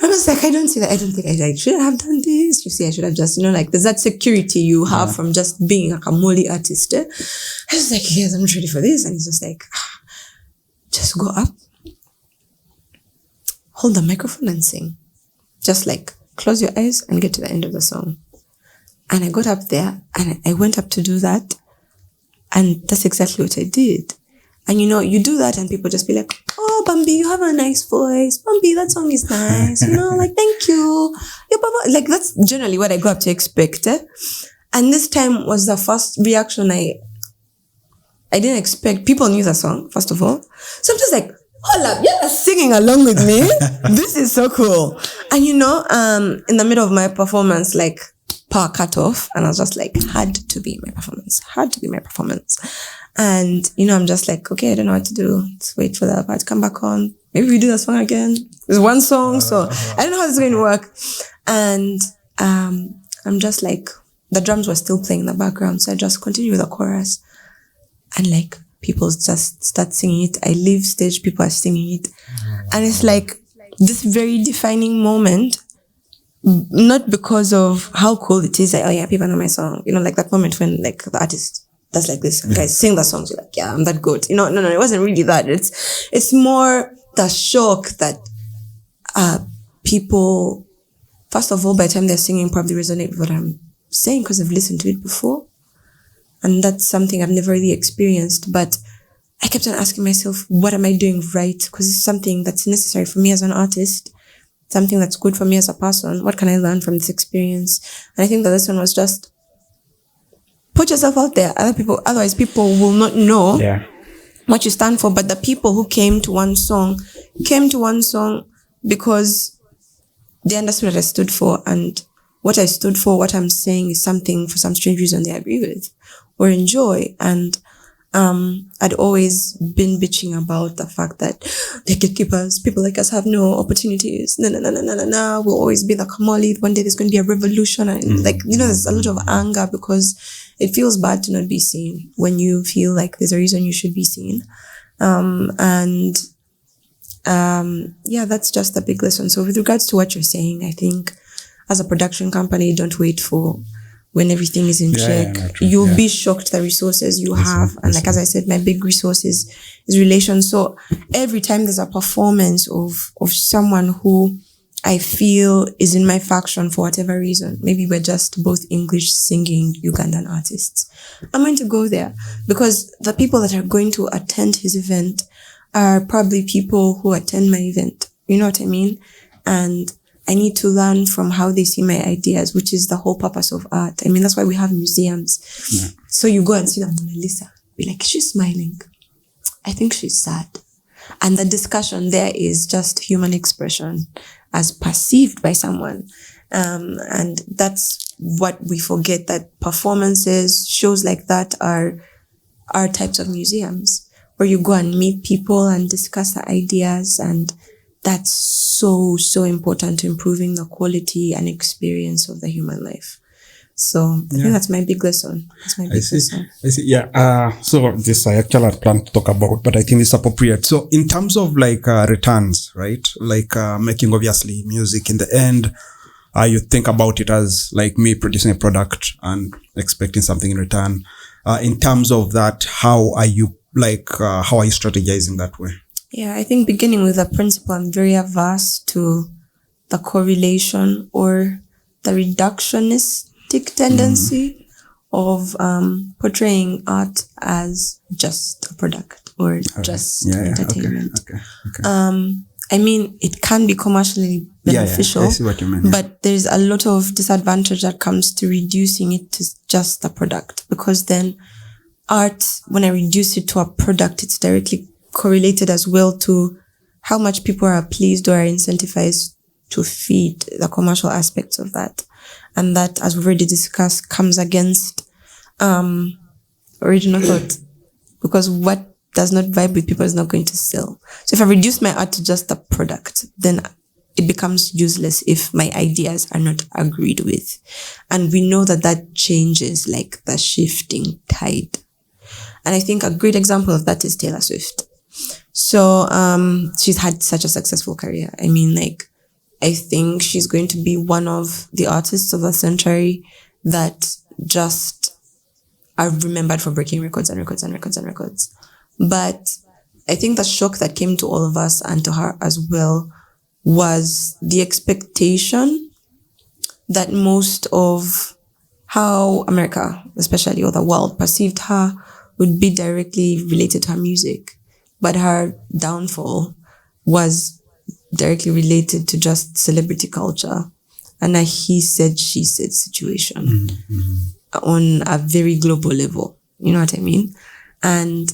B: I was like, I don't see that. I don't think I should have done this. You see, I should have just, there's that security you have from just being a Kamoli artist. I was like, yes, I'm not ready for this. And he's just like, just go up, hold the microphone and sing. Just close your eyes and get to the end of the song. And I got up there and I went up to do that. And that's exactly what I did. And you do that and people just be like, oh, Bambi, you have a nice voice. Bambi, that song is nice. Thank you. That's generally what I go up to expect. And this time was the first reaction I didn't expect. People knew the song, first of all. So I'm just like, hold up, you're singing along with me. This is so cool. And in the middle of my performance, power cut off. And I was just had to be my performance. And, I'm just okay, I don't know what to do. Let's wait for the part to come back on. Maybe we do the song again. There's one song, so I don't know how this is going to work. And I'm just the drums were still playing in the background, so I just continue with the chorus. And people just start singing it. I leave stage, people are singing it. And it's this very defining moment, not because of how cool it is, oh yeah, people know my song. That moment when the artist does this, guys sing the songs, you're yeah, I'm that good. No, it wasn't really that. It's more the shock that people, first of all, by the time they're singing, probably resonate with what I'm saying because I've listened to it before. And that's something I've never really experienced. But I kept on asking myself, what am I doing right? Because it's something that's necessary for me as an artist, something that's good for me as a person. What can I learn from this experience? And I think the lesson was just put yourself out there. Otherwise people will not know what you stand for. But the people who came to one song because they understood what I stood for, and what I stood for, what I'm saying is something for some strange reason they agree with or enjoy. And I'd always been bitching about the fact that the gatekeepers, people like us have no opportunities. No. We'll always be the Kamali. One day there's going to be a revolution. And there's a lot of anger because it feels bad to not be seen when you feel like there's a reason you should be seen. That's just a big lesson. So with regards to what you're saying, I think as a production company, don't wait for when everything is in check. You'll be shocked the resources you have. And as I said, my big resource is relations. So every time there's a performance of someone who I feel is in my faction for whatever reason, maybe we're just both English singing Ugandan artists, I'm going to go there because the people that are going to attend his event are probably people who attend my event. You know what I mean? And I need to learn from how they see my ideas, which is the whole purpose of art. I mean, that's why we have museums. Yeah. So you go and see the Mona Lisa. Be like, she's smiling. I think she's sad. And the discussion there is just human expression as perceived by someone. And that's what we forget, that performances, shows like that are types of museums where you go and meet people and discuss the ideas, and that's so, so important to improving the quality and experience of the human life. So I think that's my big lesson. I
A: see. Yeah. So this I actually had planned to talk about, but I think it's appropriate. So in terms of returns, right? Making obviously music in the end, you think about it as me producing a product and expecting something in return. In terms of that, how are you strategizing that way?
B: Yeah, I think beginning with the principle, I'm very averse to the correlation or the reductionistic tendency of portraying art as just a product or just entertainment. Okay. I mean, it can be commercially beneficial,
A: I see what you mean,
B: but there's a lot of disadvantage that comes to reducing it to just a product, because then art, when I reduce it to a product, it's directly correlated as well to how much people are pleased or are incentivized to feed the commercial aspects of that. And that, as we've already discussed, comes against original thought. Because what does not vibe with people is not going to sell. So if I reduce my art to just a product, then it becomes useless if my ideas are not agreed with. And we know that changes like the shifting tide. And I think a great example of that is Taylor Swift. So, she's had such a successful career. I mean, like, I think she's going to be one of the artists of the century that just are remembered for breaking records and records and records and records. But I think the shock that came to all of us and to her as well was the expectation that most of how America, especially, or the world perceived her would be directly related to her music. But her downfall was directly related to just celebrity culture and a he said, she said situation on a very global level. You know what I mean? And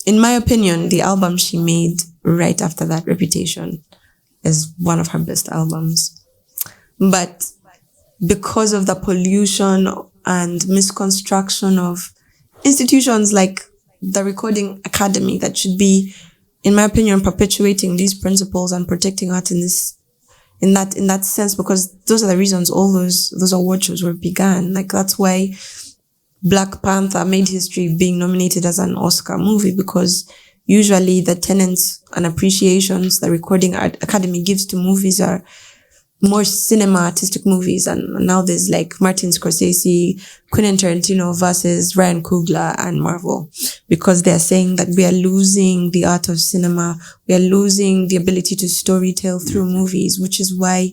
B: in my opinion, the album she made right after that, Reputation, is one of her best albums. But because of the pollution and misconstruction of institutions like the Recording Academy that should be, in my opinion, perpetuating these principles and protecting art in that sense, because those are the reasons all those award shows were began. Like, that's why Black Panther made history being nominated as an Oscar movie, because usually the tenets and appreciations the Recording Academy gives to movies are more cinema artistic movies. And now there's like Martin Scorsese, Quentin Tarantino versus Ryan Coogler and Marvel, because they're saying that we are losing the art of cinema. We are losing the ability to storytell through movies, which is why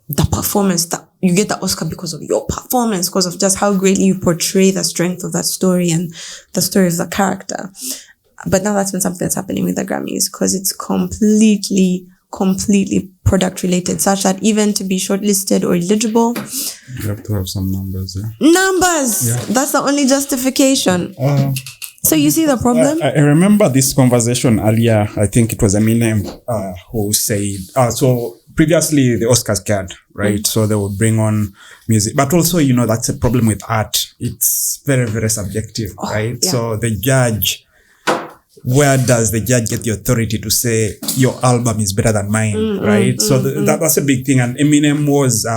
B: the performance, that you get the Oscar because of your performance, because of just how greatly you portray the strength of that story and the story of the character. But now that's been something that's happening with the Grammys, because it's completely product related, such that even to be shortlisted or eligible,
A: you have to have some numbers.
B: That's the only justification. So you see the problem?
A: I remember this conversation earlier. I think it was Eminem who said, so previously the Oscars cared, right? So they would bring on music. But also, that's a problem with art. It's very, very subjective, right? Yeah. So the judge, where does the judge get the authority to say your album is better than mine, right? So that's a big thing. And Eminem was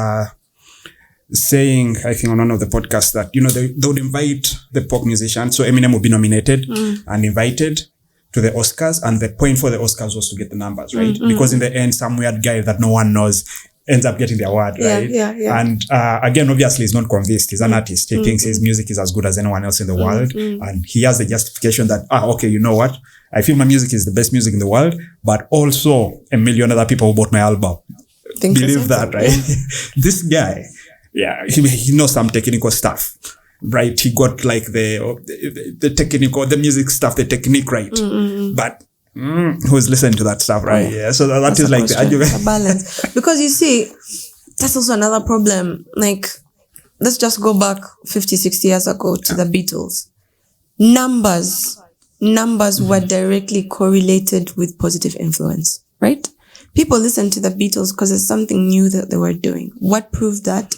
A: saying, I think on one of the podcasts, that, they would invite the pop musician. So Eminem would be nominated and invited to the Oscars. And the point for the Oscars was to get the numbers, right? Because in the end, some weird guy that no one knows ends up getting the award, right? Yeah. And again, obviously, he's not convinced. He's an artist. He thinks his music is as good as anyone else in the world. And he has the justification that, okay, you know what? I feel my music is the best music in the world, but also 1 million other people who bought my album believe that, right? This guy, he knows some technical stuff, right? He got like the technical, the music stuff, the technique, right? But who's listening to that stuff, right? Yeah. So that is like the argument.
B: A balance. Because you see, that's also another problem. Like, let's just go back 50, 60 years ago to the Beatles. Numbers were directly correlated with positive influence, right? People listened to the Beatles because there's something new that they were doing. What proved that?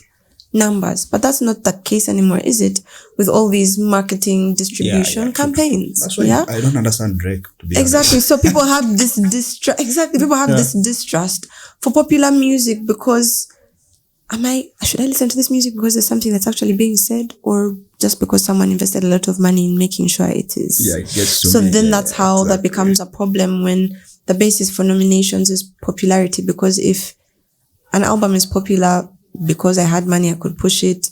B: Numbers. But that's not the case anymore, is it? With all these marketing distribution campaigns.
A: That's why I don't understand Drake, to be
B: exactly.
A: honest.
B: So people have this this distrust for popular music, because should I listen to this music because there's something that's actually being said, or just because someone invested a lot of money in making sure it is?
A: Yeah, it gets to
B: so
A: me.
B: Then that's how that becomes a problem, when the basis for nominations is popularity. Because if an album is popular because I had money, I could push it,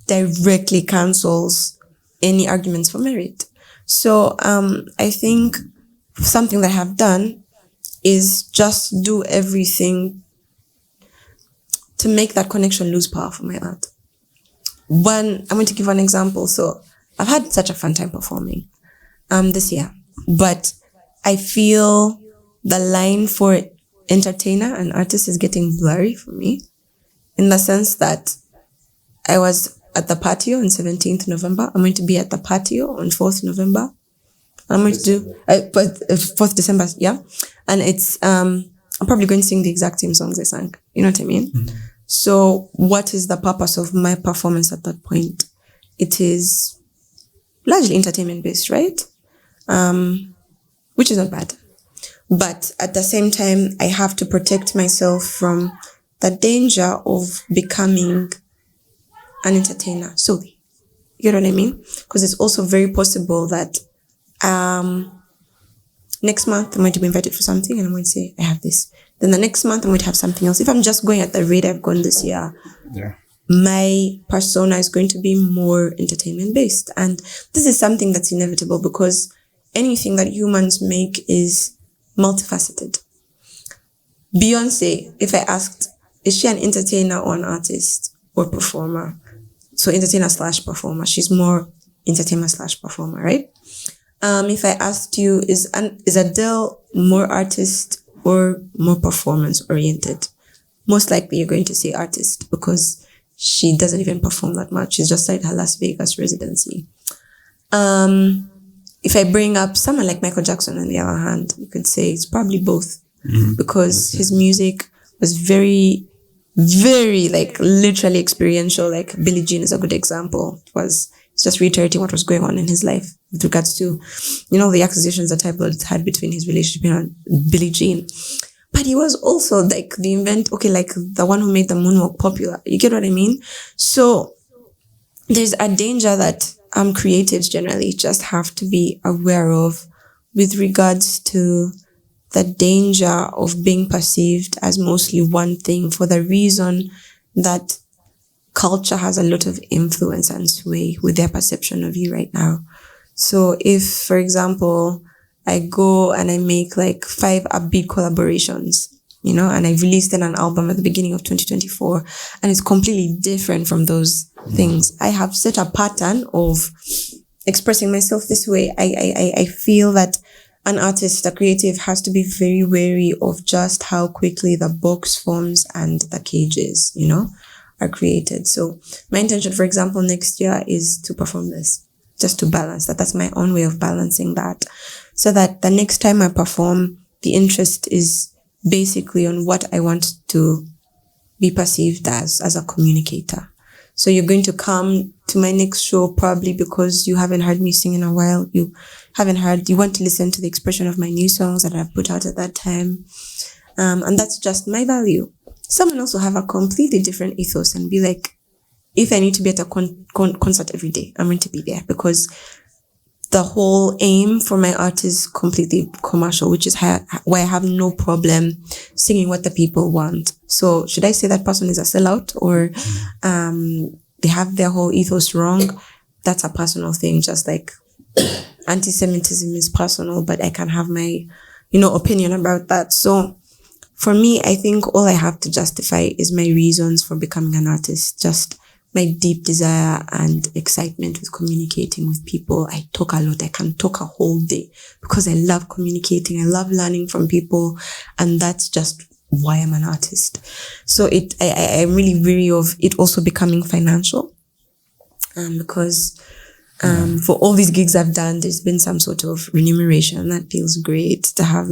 B: directly cancels any arguments for merit. So I think something that I have done is just do everything to make that connection lose power for my art. I'm going to give an example. So I've had such a fun time performing this year, but I feel the line for entertainer and artist is getting blurry for me, in the sense that I was at the patio on 17th November. I'm going to be at the patio on 4th November. I'm going to do 4th December, yeah. And it's I'm probably going to sing the exact same songs I sang. You know what I mean? So what is the purpose of my performance at that point? It is largely entertainment based, right? Which is not bad. But at the same time, I have to protect myself from the danger of becoming an entertainer solely. You know what I mean? Because it's also very possible that next month I'm going to be invited for something and I'm going to say, I have this. Then the next month I'm going to have something else. If I'm just going at the rate I've gone this year, my persona is going to be more entertainment based. And this is something that's inevitable because anything that humans make is multifaceted. Beyonce, if I asked, is she an entertainer or an artist or performer? So entertainer / performer. She's more entertainer / performer, right? If I asked you, is Adele more artist or more performance oriented? Most likely you're going to say artist because she doesn't even perform that much. She's just started her Las Vegas residency. If I bring up someone like Michael Jackson on the other hand, you could say it's probably both because his music was very, very like literally experiential. Like Billie Jean is a good example. It's just reiterating what was going on in his life with regards to, the accusations that tabloids had between his relationship and Billie Jean. But he was also like the one who made the moonwalk popular. You get what I mean? So there's a danger that creatives generally just have to be aware of with regards to the danger of being perceived as mostly one thing for the reason that culture has a lot of influence and sway with their perception of you right now. So if, for example, I go and I make like 5 upbeat collaborations, and I released an album at the beginning of 2024 and it's completely different from those things. I have set a pattern of expressing myself this way. I feel that an artist, a creative, has to be very wary of just how quickly the box forms and the cages, are created. So my intention, for example, next year is to perform this, just to balance that. That's my own way of balancing that. So that the next time I perform, the interest is basically on what I want to be perceived as a communicator. So you're going to come to my next show probably because you haven't heard me sing in a while. You want to listen to the expression of my new songs that I've put out at that time. And that's just my value. Someone else will have a completely different ethos and be like, if I need to be at a concert every day, I'm going to be there because the whole aim for my art is completely commercial, which is why I have no problem singing what the people want. So should I say that person is a sellout or they have their whole ethos wrong? That's a personal thing, just like anti-Semitism is personal, but I can have my, opinion about that. So for me, I think all I have to justify is my reasons for becoming an artist, just my deep desire and excitement with communicating with people. I talk a lot. I can talk a whole day because I love communicating. I love learning from people. And that's just why I'm an artist. So I'm really wary of it also becoming financial. Because for all these gigs I've done, there's been some sort of remuneration. That feels great to have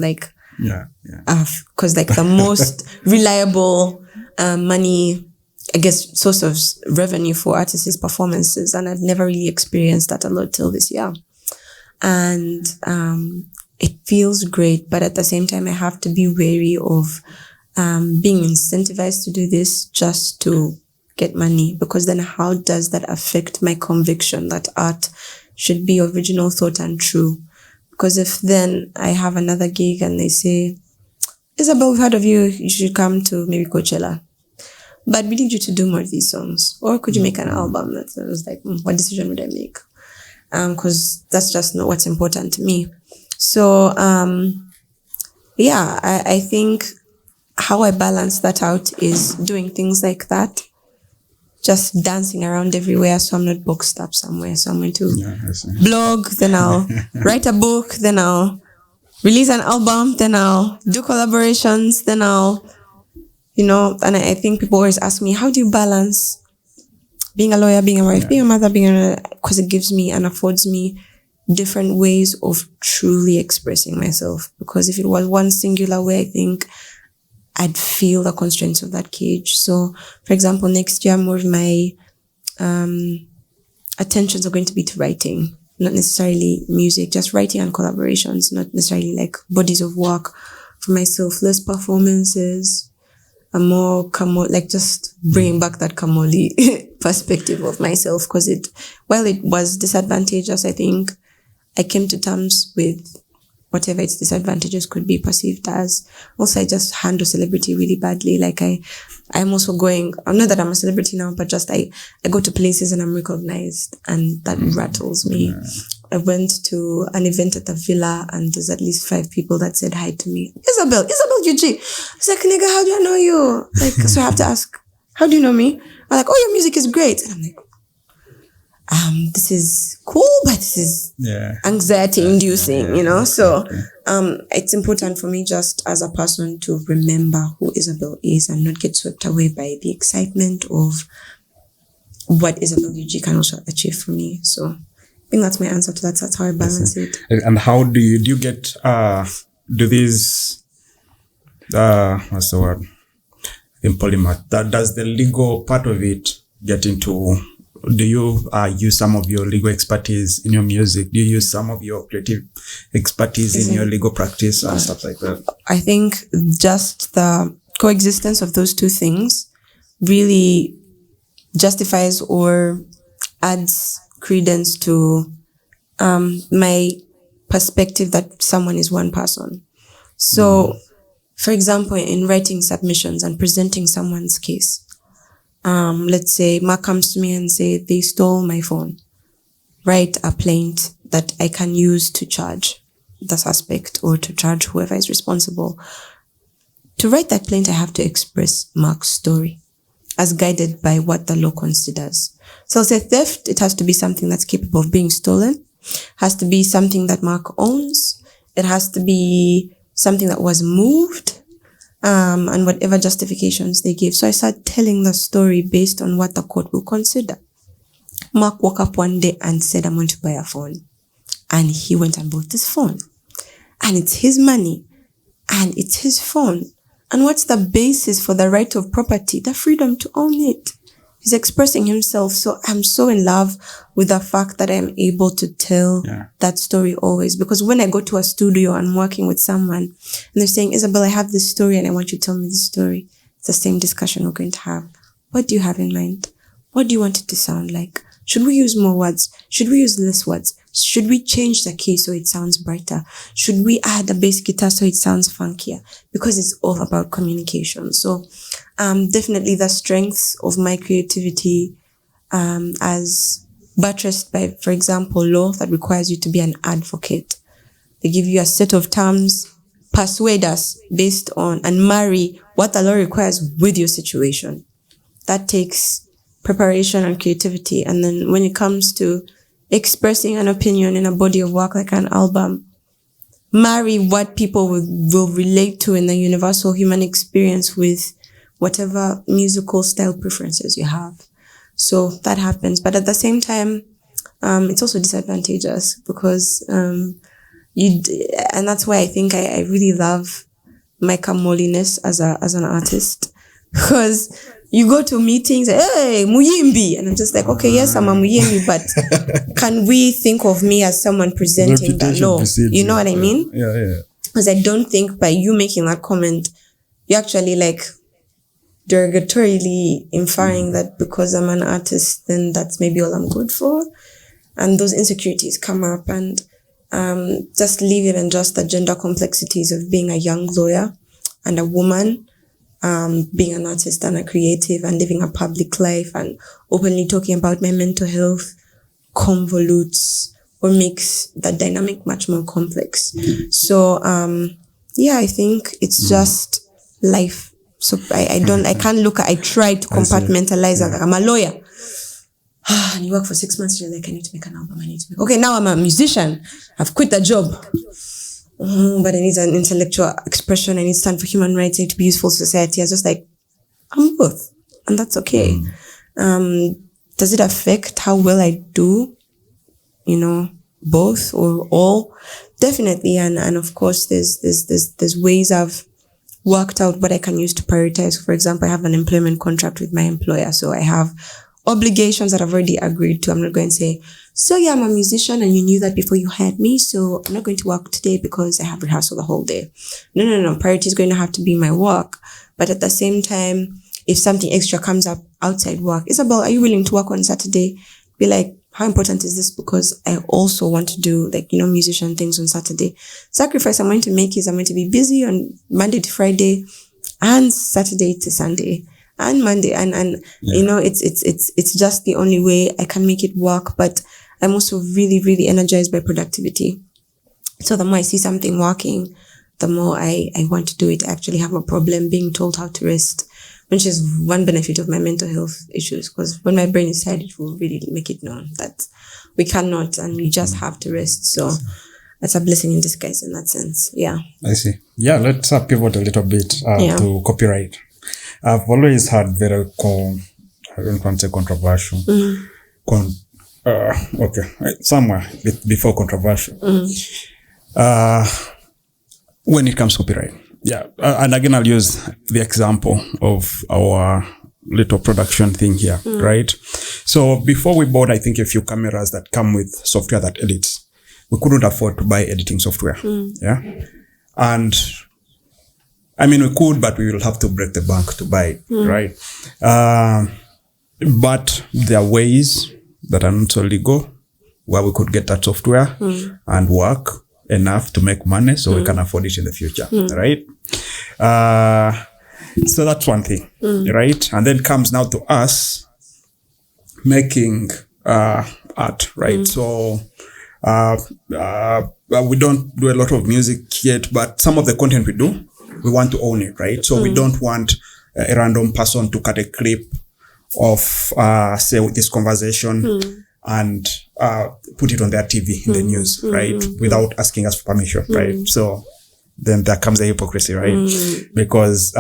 B: because the most reliable money, I guess, source of revenue for artists is performances. And I've never really experienced that a lot till this year. And it feels great. But at the same time, I have to be wary of being incentivized to do this just to get money. Because then how does that affect my conviction that art should be original thought and true? Because if then I have another gig and they say, Isabel, we've heard of you. You should come to maybe Coachella. But we need you to do more of these songs. Or could you make an album? That was like, what decision would I make? Because that's just not what's important to me. So, I think how I balance that out is doing things like that. Just dancing around everywhere so I'm not boxed up somewhere. So I'm going to blog, then I'll write a book, then I'll release an album, then I'll do collaborations, then I'll and I think people always ask me, how do you balance being a lawyer, being a wife, being a mother, because it gives me and affords me different ways of truly expressing myself. Because if it was one singular way, I think I'd feel the constraints of that cage. So, for example, next year, more of my attentions are going to be to writing, not necessarily music, just writing and collaborations, not necessarily like bodies of work for myself, less performances, a more like just bringing back that Kamoli perspective of myself, because while it was disadvantageous, I think I came to terms with whatever its disadvantages could be perceived as. Also, I just handle celebrity really badly. Like I'm also going, not that I'm a celebrity now, but just I go to places and I'm recognized, and that rattles me. Yeah. I went to an event at the villa and there's at least 5 people that said hi to me. Isabel UG. I was like, nigga, how do I know you? Like, so I have to ask, how do you know me? I'm like, oh, your music is great. And I'm like, this is cool, but this is anxiety inducing, you know? So, it's important for me just as a person to remember who Isabel is and not get swept away by the excitement of what Isabel UG can also achieve for me. So I think that's my answer to that. That's how I balance it.
A: And how do you get, do these, what's the word? In polymath, does the legal part of it get into, do you use some of your legal expertise in your music? Do you use some of your creative expertise in your legal practice and stuff like that?
B: I think just the coexistence of those two things really justifies or adds credence to my perspective that someone is one person. So, for example, in writing submissions and presenting someone's case, let's say Mark comes to me and say they stole my phone. Write a plaint that I can use to charge the suspect or to charge whoever is responsible. To write that plaint, I have to express Mark's story as guided by what the law considers. So I'll say theft, it has to be something that's capable of being stolen, has to be something that Mark owns, it has to be something that was moved, and whatever justifications they give. So I start telling the story based on what the court will consider. Mark woke up one day and said, I'm going to buy a phone. And he went and bought this phone. And it's his money. And it's his phone. And what's the basis for the right of property? The freedom to own it. He's expressing himself. So I'm so in love with the fact that I'm able to tell that story always. Because when I go to a studio and I'm working with someone and they're saying, Isabel, I have this story and I want you to tell me this story. It's the same discussion we're going to have. What do you have in mind? What do you want it to sound like? Should we use more words? Should we use less words? Should we change the key so it sounds brighter? Should we add a bass guitar so it sounds funkier? Because it's all about communication. So, definitely the strengths of my creativity, as buttressed by, for example, law that requires you to be an advocate. They give you a set of terms, persuade us based on and marry what the law requires with your situation. That takes preparation and creativity. And then when it comes to expressing an opinion in a body of work like an album, marry what people will relate to in the universal human experience with whatever musical style preferences you have. So that happens. But at the same time, it's also disadvantageous because, and that's why I think I really love my Kamoliness as an artist, because you go to meetings, hey, Muyimbi. And I'm just like, okay, yes, I'm a Muyimbi, but can we think of me as someone presenting the law? You know what I mean?
A: Yeah.
B: Because I don't think by you making that comment, you're actually like derogatorily inferring that because I'm an artist, then that's maybe all I'm good for. And those insecurities come up, and just leave even just the gender complexities of being a young lawyer and a woman, being an artist and a creative and living a public life and openly talking about my mental health convolutes or makes that dynamic much more complex. So, I think it's just life. So I try to compartmentalize it. I'm a lawyer. And you work for 6 months, you're like, I need to make an album. Okay, now I'm a musician. I've quit the job. But I need an intellectual expression. I need to stand for human rights. I need to be useful to society. I was just like, I'm both. And that's okay. Does it affect how well I do? Both or all? Definitely. And of course, there's ways I've worked out what I can use to prioritize. For example, I have an employment contract with my employer, so I have obligations that I've already agreed to. I'm not going to say, so yeah, I'm a musician and you knew that before you hired me, so I'm not going to work today because I have rehearsal the whole day. No. Priority is going to have to be my work. But at the same time, if something extra comes up outside work, Isabel, are you willing to work on Saturday? Be like, how important is this? Because I also want to do musician things on Saturday. Sacrifice I'm going to make is I'm going to be busy on Monday to Friday and Saturday to Sunday and Monday. And it's just the only way I can make it work. But I'm also really, really energized by productivity. So the more I see something working, the more I want to do it. I actually have a problem being told how to rest, which is one benefit of my mental health issues, because when my brain is tired, it will really make it known that we cannot and we just have to rest. So that's a blessing in disguise in that sense. Yeah.
A: I see. Yeah, let's pivot a little bit to copyright. I've always had very, I don't want to say controversial. Somewhere before controversial. When it comes to copyright. Yeah, and again, I'll use the example of our little production thing here, right? So before we bought, I think, a few cameras that come with software that edits, we couldn't afford to buy editing software. Yeah. And I mean, we could, but we will have to break the bank to buy it, right? But there are ways that are not so legal where we could get that software and work enough to make money so we can afford it in the future, right? So that's one thing, right? And then comes now to us making art, right? So we don't do a lot of music yet, but some of the content we do, we want to own it, right? So we don't want a random person to cut a clip of, say, this conversation and put it on their TV in the news, right? Without asking us for permission, right? So then there comes the hypocrisy, right? Because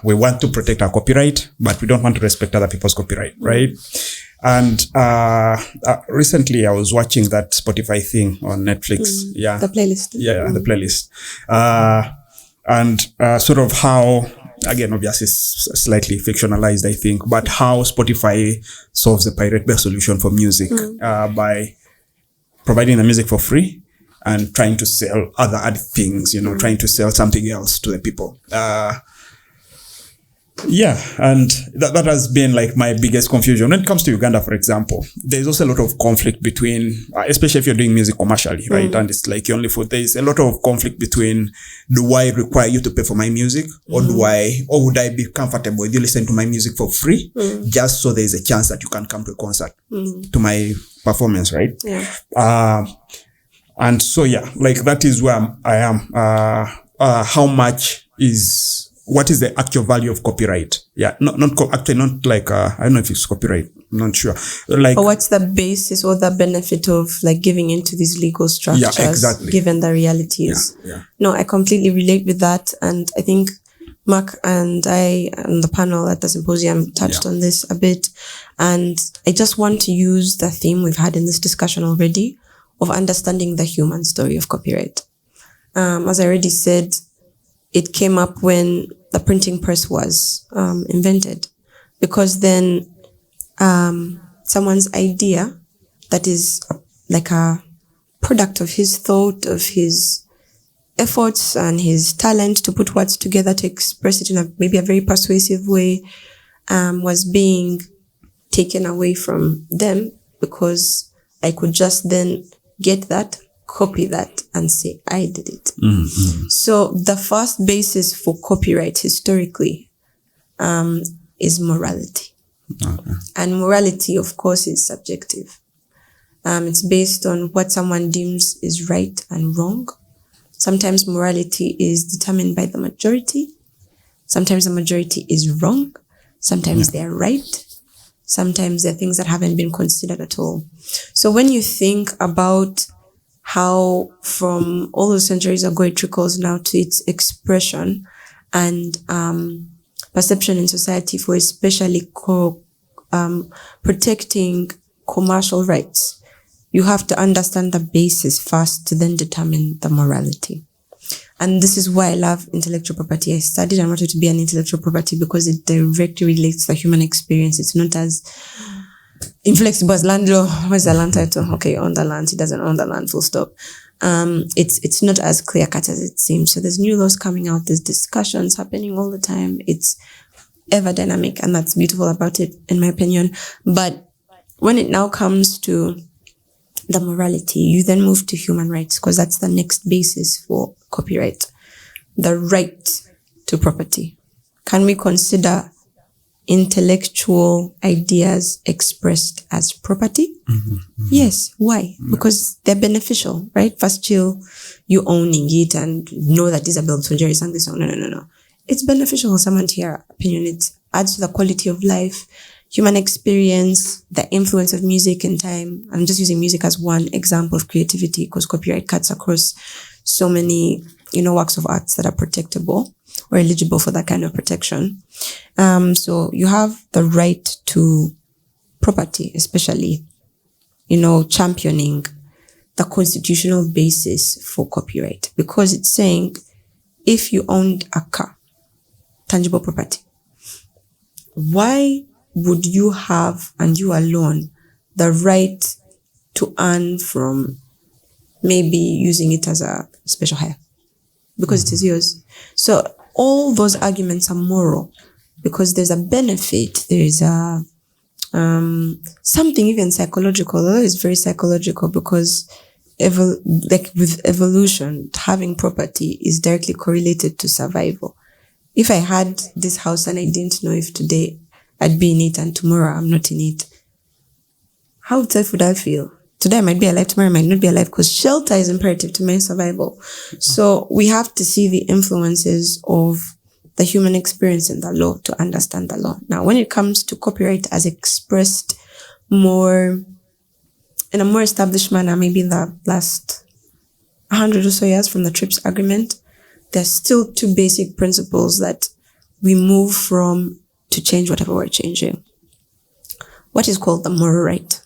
A: we want to protect our copyright, but we don't want to respect other people's copyright, right? And recently I was watching that Spotify thing on Netflix. Yeah.
B: The playlist.
A: Yeah, the playlist. And sort of how, again, obviously slightly fictionalized, I think, but how Spotify solves the Pirate Bay solution for music by providing the music for free and trying to sell other things, trying to sell something else to the people. Yeah, and that has been like my biggest confusion. When it comes to Uganda, for example, there's also a lot of conflict between, especially if you're doing music commercially, right? And it's like your only food. There's a lot of conflict between, do I require you to pay for my music, or would I be comfortable with you listening to my music for free, just so there's a chance that you can come to a concert, to my performance, right? Yeah. And so, yeah, like that is where I am. What is the actual value of copyright? Yeah, not like, I don't know if it's copyright. I'm not sure. Like,
B: or what's the basis or the benefit of like giving into these legal structures?
A: Yeah, exactly.
B: Given the realities.
A: Yeah.
B: No, I completely relate with that. And I think Mark and I and the panel at the symposium touched on this a bit. And I just want to use the theme we've had in this discussion already of understanding the human story of copyright. As I already said, it came up when the printing press was invented, because then someone's idea that is like a product of his thought, of his efforts and his talent to put words together to express it in maybe a very persuasive way, was being taken away from them, because I could just then get that, copy that, and say I did it. So the first basis for copyright historically is morality. And morality, of course, is subjective. It's based on what someone deems is right and wrong. Sometimes morality is determined by the majority. Sometimes the majority is wrong. Sometimes they're right. Sometimes there are things that haven't been considered at all. So when you think about how from all those centuries ago it trickles now to its expression and perception in society for especially protecting commercial rights, you have to understand the basis first to then determine the morality. And this is why I love intellectual property. I studied and wanted to be an intellectual property because it directly relates to the human experience. It's not as inflexible as land law. Where's the land title? Okay, on the land. He doesn't own the land, full stop. It's not as clear cut as it seems. So there's new laws coming out. There's discussions happening all the time. It's ever dynamic, and that's beautiful about it, in my opinion. But when it now comes to the morality, you then move to human rights, because that's the next basis for copyright. The right to property. Can we consider intellectual ideas expressed as property? Yes. Why? Because they're beneficial, right? First chill, you owning it and know that Isabel UG sang this song. No. It's beneficial for someone to hear our opinion. It adds to the quality of life, human experience, the influence of music in time. I'm just using music as one example of creativity, because copyright cuts across so many, works of arts that are protectable or eligible for that kind of protection. So you have the right to property, especially, championing the constitutional basis for copyright, because it's saying if you owned a car, tangible property, why would you have, and you alone, the right to earn from maybe using it as a special hire? Because it is yours. So all those arguments are moral, because there's a benefit, there is a something even psychological, although it's very psychological, because with evolution, having property is directly correlated to survival. If I had this house and I didn't know if today I'd be in it and tomorrow I'm not in it, how tough would I feel? Today I might be alive, tomorrow I might not be alive, because shelter is imperative to my survival. So we have to see the influences of the human experience in the law to understand the law. Now, when it comes to copyright as expressed in a more established manner, maybe in the last 100 or so years from the TRIPS agreement, there's still two basic principles that we move from to change whatever we're changing. What is called the moral right.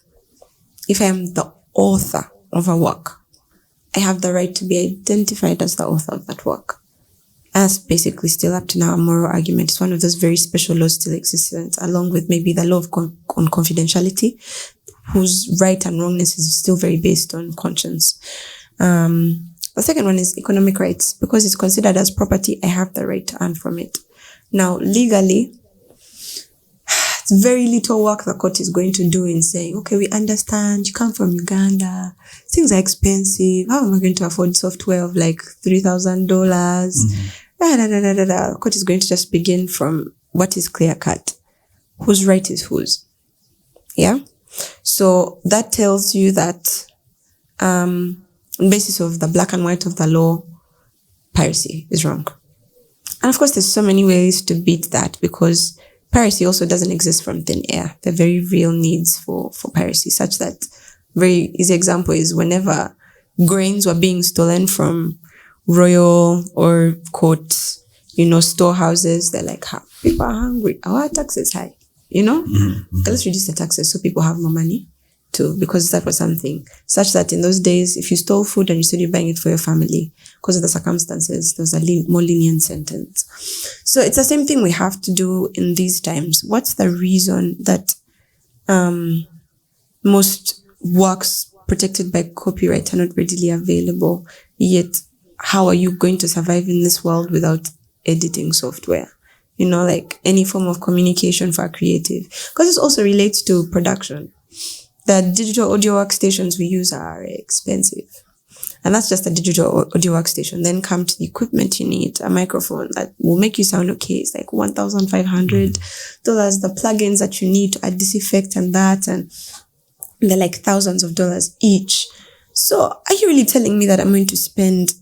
B: If I am the author of a work, I have the right to be identified as the author of that work. And that's basically still up to now a moral argument. It's one of those very special laws still existent, along with maybe the law of on confidentiality, whose right and wrongness is still very based on conscience. The second one is economic rights. Because it's considered as property, I have the right to earn from it. Now, legally, it's very little work the court is going to do in saying, okay, we understand you come from Uganda, things are expensive. How am I going to afford software of like $3,000? The court is going to just begin from what is clear cut. Whose right is whose? Yeah. So that tells you that, on the basis of the black and white of the law, piracy is wrong. And of course, there's so many ways to beat that, because piracy also doesn't exist from thin air. There are very real needs for piracy, such that very easy example is whenever grains were being stolen from royal or court, storehouses, they're like, people are hungry. Our tax is high, Okay, let's reduce the taxes so people have more money too, because that was something such that in those days, if you stole food and you said you're buying it for your family, because of the circumstances, there was a more lenient sentence. So it's the same thing we have to do in these times. What's the reason that most works protected by copyright are not readily available, yet how are you going to survive in this world without editing software? Like any form of communication for a creative. Because this also relates to production. The digital audio workstations we use are expensive. And that's just a digital audio workstation. Then come to the equipment you need, a microphone that will make you sound okay. It's like $1,500. The plugins that you need to add this effect and that, and they're like thousands of dollars each. So are you really telling me that I'm going to spend,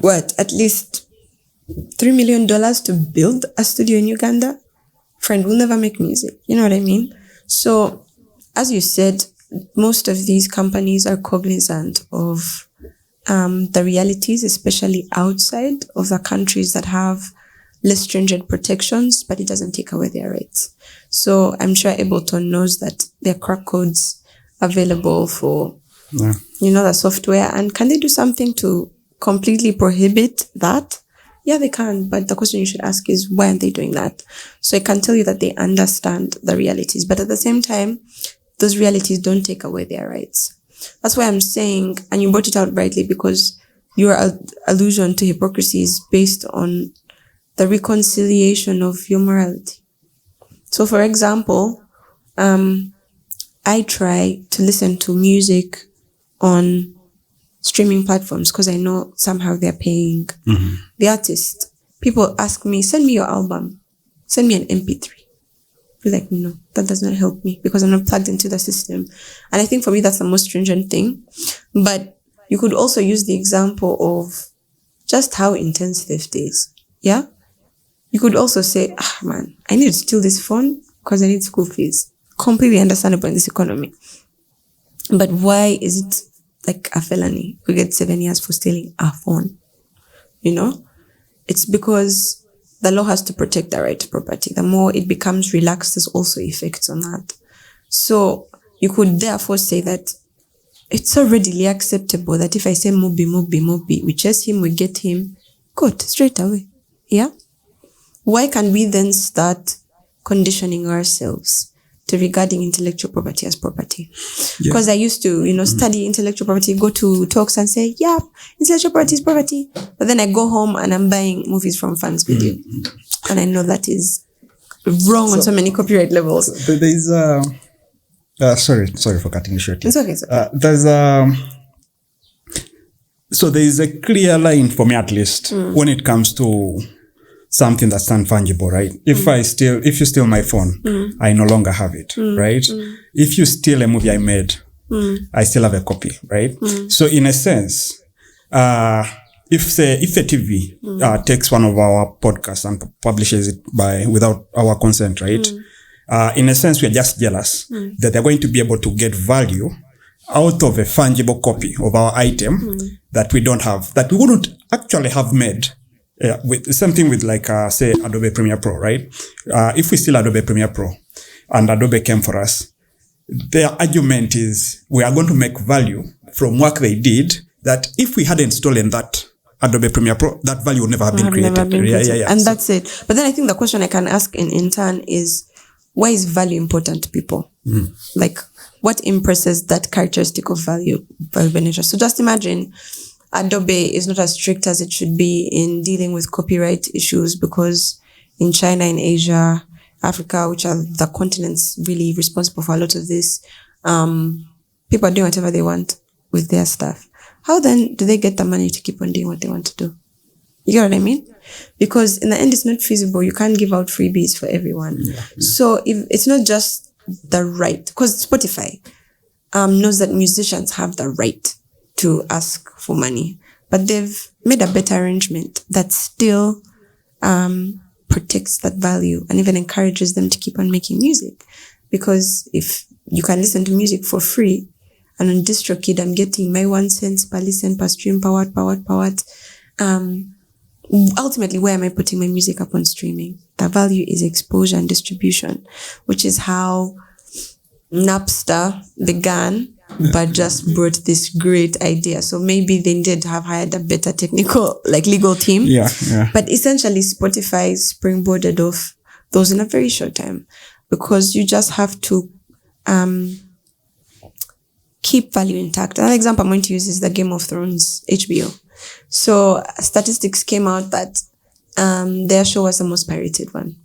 B: at least $3 million to build a studio in Uganda? Friend, we'll never make music. You know what I mean? So, as you said, most of these companies are cognizant of the realities, especially outside of the countries that have less stringent protections, but it doesn't take away their rights. So I'm sure Ableton knows that there are crack codes available for, the software. And can they do something to completely prohibit that? Yeah, they can. But the question you should ask is, why aren't they doing that? So I can tell you that they understand the realities. But at the same time, those realities don't take away their rights. That's why I'm saying, and you brought it out rightly, because your allusion to hypocrisy is based on the reconciliation of your morality. So, for example, I try to listen to music on streaming platforms because I know somehow they're paying the artist. People ask me, send me your album, send me an MP3. Be like, no, that does not help me because I'm not plugged into the system. And I think for me, that's the most stringent thing. But you could also use the example of just how intense theft is. Yeah? You could also say, man, I need to steal this phone because I need school fees. Completely understandable in this economy. But why is it like a felony? We get 7 years for stealing a phone. You know? It's because the law has to protect the right to property. The more it becomes relaxed, there's also effects on that. So you could therefore say that it's so readily acceptable that if I say Mobi, we chase him, we get him, good, straight away. Yeah? Why can we then start conditioning ourselves to regarding intellectual property as property? Because I used to, study intellectual property, go to talks and say, yeah, intellectual property is property. But then I go home and I'm buying movies from fans video. And I know that is wrong on so many copyright levels.
A: There's sorry for cutting you short.
B: It's okay.
A: So there is a clear line for me, at least, when it comes to something that's non-fungible, right? If you steal my phone, I no longer have it, right? If you steal a movie I made, I still have a copy, right? So in a sense, if a TV takes one of our podcasts and publishes it without our consent, right? In a sense, we are just jealous that they're going to be able to get value out of a fungible copy of our item that we don't have, that we wouldn't actually have made. With the same thing with say Adobe Premiere Pro, right? If we steal Adobe Premiere Pro and Adobe came for us, their argument is we are going to make value from work they did that if we hadn't stolen that Adobe Premiere Pro, that value would never have been created. Yeah.
B: And that's it. But then I think the question I can ask in turn is, why is value important to people? Like, what impresses that characteristic of value by nature? So just imagine Adobe is not as strict as it should be in dealing with copyright issues, because in China, in Asia, Africa, which are the continents really responsible for a lot of this, people are doing whatever they want with their stuff. How then do they get the money to keep on doing what they want to do? You get what I mean? Because in the end, it's not feasible. You can't give out freebies for everyone. So if it's not just the right, because Spotify knows that musicians have the right to ask for money, but they've made a better arrangement that still protects that value and even encourages them to keep on making music. Because if you can listen to music for free, and on DistroKid I'm getting my 1 cent per listen, per stream, per what, ultimately, where am I putting my music up on streaming? The value is exposure and distribution, which is how Napster began, but just brought this great idea. So maybe they did have hired a better technical, legal team.
A: Yeah.
B: But essentially, Spotify springboarded off those in a very short time, because you just have to keep value intact. Another example I'm going to use is the Game of Thrones HBO. So statistics came out that their show was the most pirated one.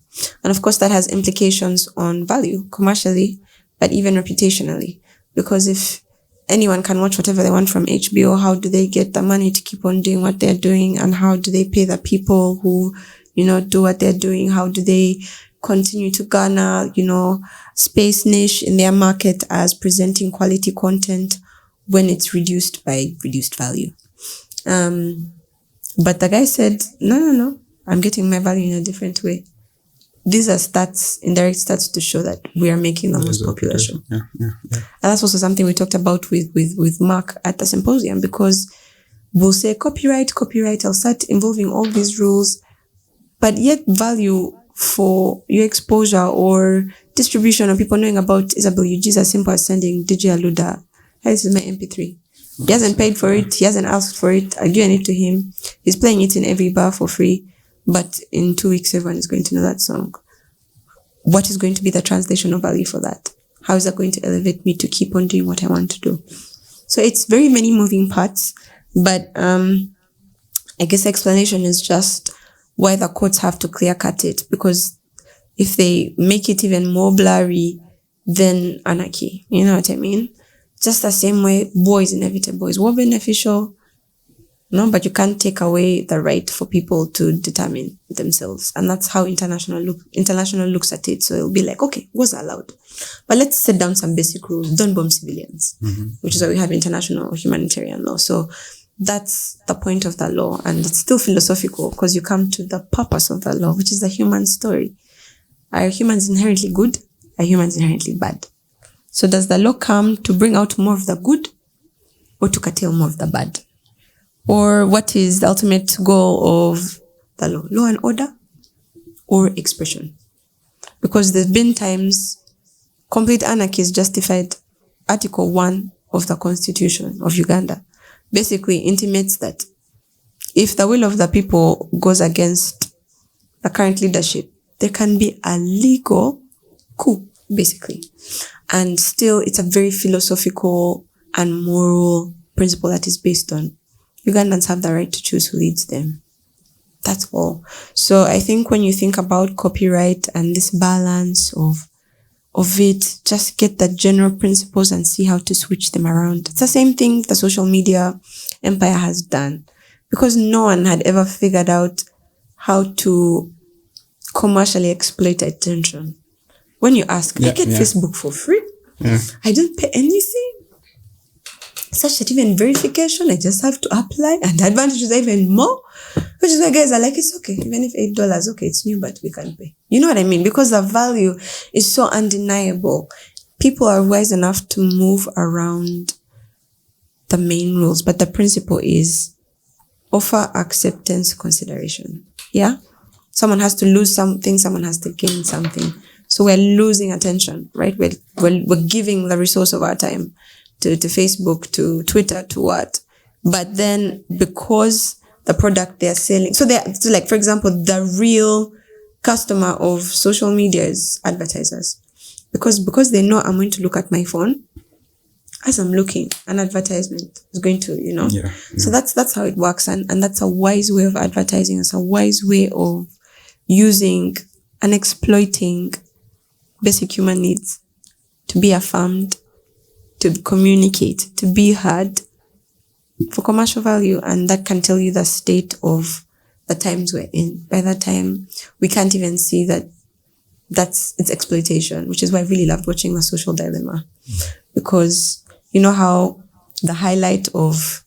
B: And of course, that has implications on value commercially, but even reputationally. Because if anyone can watch whatever they want from HBO, how do they get the money to keep on doing what they're doing? And how do they pay the people who, do what they're doing? How do they continue to garner, space niche in their market as presenting quality content when it's reduced by reduced value? But the guy said, no, I'm getting my value in a different way. These are stats, indirect stats, to show that we are making the most popular show.
A: Yeah.
B: And that's also something we talked about with Mark at the symposium, because we'll say copyright, I'll start involving all these rules, but yet value for your exposure or distribution or people knowing about Isabel UG is as simple as sending DJ Aluda, hey, this is my MP3. He hasn't paid for it. He hasn't asked for it. I given it to him. He's playing it in every bar for free. But in 2 weeks, everyone is going to know that song. What is going to be the translational value for that? How is that going to elevate me to keep on doing what I want to do? So it's very many moving parts. But I guess the explanation is just why the courts have to clear cut it. Because if they make it even more blurry, then anarchy. You know what I mean? Just the same way war is inevitable. Is war beneficial? No, but you can't take away the right for people to determine themselves. And that's how international looks at it. So it'll be like, okay, war's allowed. But let's set down some basic rules. Don't bomb civilians, which is why we have international humanitarian law. So that's the point of the law. And it's still philosophical because you come to the purpose of the law, which is the human story. Are humans inherently good? Are humans inherently bad? So does the law come to bring out more of the good or to curtail more of the bad? Or what is the ultimate goal of the law? Law and order or expression? Because there's been times complete anarchy is justified. Article 1 of the Constitution of Uganda basically intimates that if the will of the people goes against the current leadership, there can be a legal coup, basically. And still, it's a very philosophical and moral principle that is based on Ugandans have the right to choose who leads them. That's all. So I think when you think about copyright and this balance of it, just get the general principles and see how to switch them around. It's the same thing the social media empire has done, because no one had ever figured out how to commercially exploit attention. When you ask, I get Facebook for free. I don't pay anything. Such that even verification, I just have to apply, and the advantages are even more. Which is why guys are like, it's okay. Even if $8, okay, it's new, but we can pay. You know what I mean? Because the value is so undeniable. People are wise enough to move around the main rules, but the principle is offer acceptance, consideration. Yeah? Someone has to lose something, someone has to gain something. So we're losing attention, right? We're giving the resource of our time to Facebook, to Twitter, to what? But then because the product they're selling, so like, for example, the real customer of social media is advertisers. Because they know I'm going to look at my phone, as I'm looking, an advertisement is going to, So that's how it works. And that's a wise way of advertising. It's a wise way of using and exploiting basic human needs to be affirmed, to communicate, to be heard for commercial value. And that can tell you the state of the times we're in. By that time, we can't even see that it's exploitation, which is why I really loved watching The Social Dilemma. Because you know how the highlight of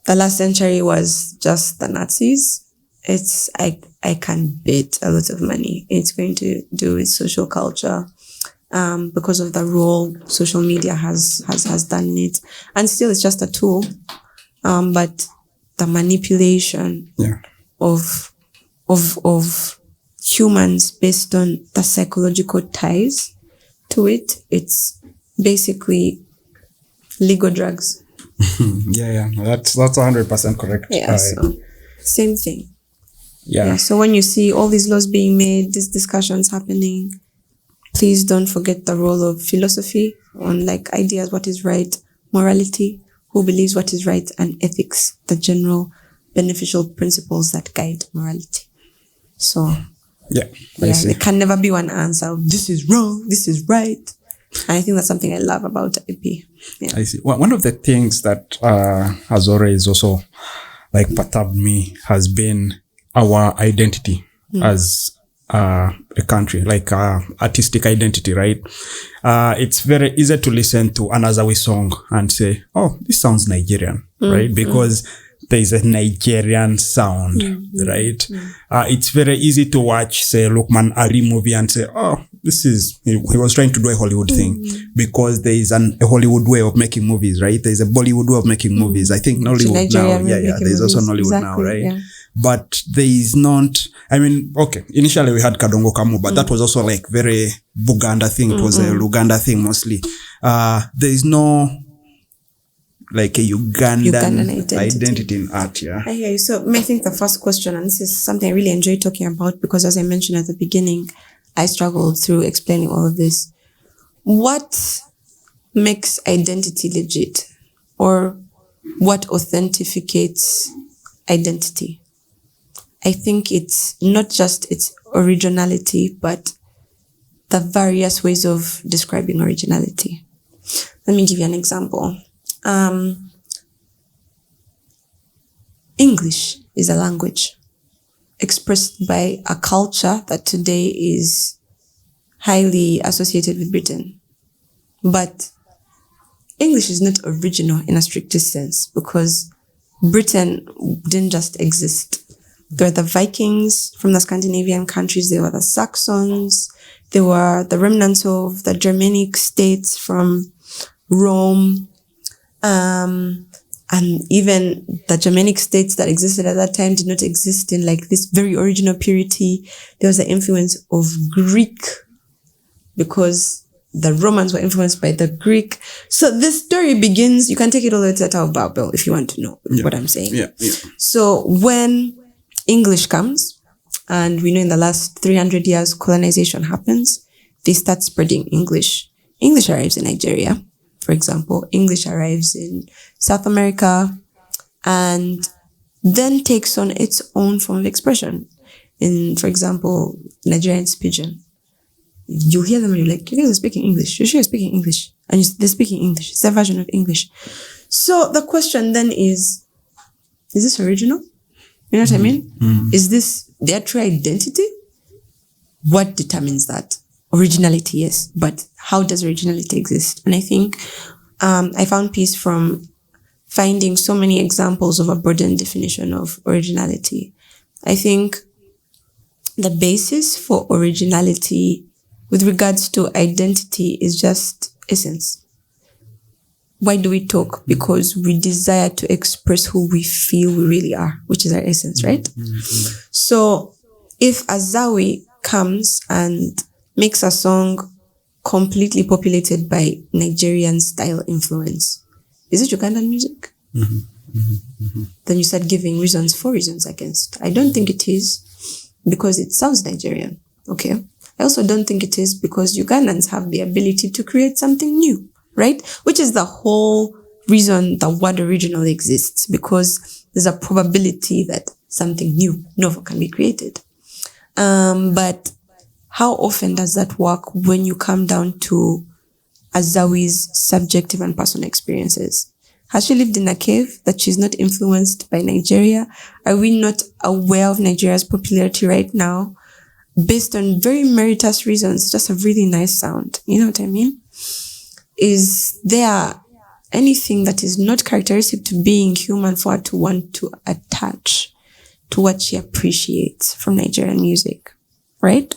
B: the last century was just the Nazis? I can bet a lot of money it's going to do with social culture, because of the role social media has done in it. And still it's just a tool, but the manipulation of humans based on the psychological ties to it, it's basically legal drugs.
A: That's 100% correct.
B: So same thing. So when you see all these laws being made, these discussions happening, please don't forget the role of philosophy on like ideas, what is right, morality, who believes what is right, and ethics, the general beneficial principles that guide morality. So there can never be one answer of this is wrong, this is right. And I think that's something I love about IP.
A: I see. Well, one of the things that has always also like perturbed me has been our identity as a country, like artistic identity, right? It's very easy to listen to an Azawi song and say, oh, this sounds Nigerian, right? Because there is a Nigerian sound, right? It's very easy to watch, say, Lukman Ali movie and say, oh, he was trying to do a Hollywood thing, because there is a Hollywood way of making movies, right? There's a Bollywood way of making movies. I think Nollywood now, there's also Nollywood now, right? Yeah. But there is not, initially we had Kadongo Kamu, but that was also like very Buganda thing. It was a Luganda thing mostly. There is no like a Ugandan
B: Ugandan
A: identity in art. Yeah.
B: I hear you. So I think the first question, and this is something I really enjoy talking about because as I mentioned at the beginning, I struggled through explaining all of this. What makes identity legit? Or what authenticates identity? I think it's not just its originality, but the various ways of describing originality. Let me give you an example. English is a language expressed by a culture that today is highly associated with Britain. But English is not original in a strictest sense because Britain didn't just exist. There were the Vikings from the Scandinavian countries. There were the Saxons. There were the remnants of the Germanic states from Rome. And even the Germanic states that existed at that time did not exist in like this very original purity. There was the influence of Greek because the Romans were influenced by the Greek. So this story begins, you can take it all the way to the Tower of Babel if you want to know what I'm saying.
A: Yeah.
B: So when English comes, and we know in the last 300 years colonization happens, they start spreading English. English arrives in Nigeria, for example. English arrives in South America and then takes on its own form of expression. In, for example, Nigerians pidgin. You hear them and you're like, you guys are speaking English. You're sure you're speaking English. And they're speaking English. It's their version of English. So the question then is this original? You know what I mean? Mm-hmm. Is this their true identity? What determines that? Originality, yes. But how does originality exist? And I think I found peace from finding so many examples of a broadened definition of originality. I think the basis for originality with regards to identity is just essence. Why do we talk? Because we desire to express who we feel we really are, which is our essence, right? Mm-hmm. So if Azawi comes and makes a song completely populated by Nigerian style influence, is it Ugandan music? Mm-hmm. Mm-hmm. Mm-hmm. Then you start giving reasons for reasons against. I don't think it is because it sounds Nigerian. Okay. I also don't think it is because Ugandans have the ability to create something new, right? Which is the whole reason the word original exists, because there's a probability that something new, novel can be created. But how often does that work when you come down to Azawi's subjective and personal experiences? Has she lived in a cave that she's not influenced by Nigeria? Are we not aware of Nigeria's popularity right now? Based on very meritorious reasons, just a really nice sound. You know what I mean? Is there anything that is not characteristic to being human for her to want to attach to what she appreciates from Nigerian music? Right?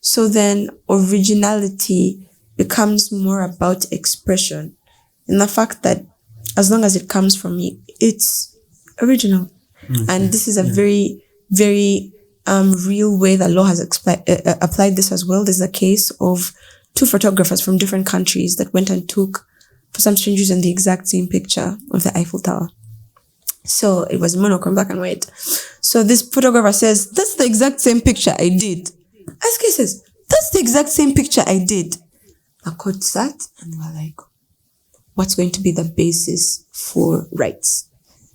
B: So then originality becomes more about expression and the fact that as long as it comes from me, it's original. Okay. And this is a very, very real way that law has applied this as well. There's a case of two photographers from different countries that went and took, for some strange reason, the exact same picture of the Eiffel Tower. So it was monochrome, black and white. So this photographer says, that's the exact same picture I did. Ask says, that's the exact same picture I did. The court sat and they were like, what's going to be the basis for rights?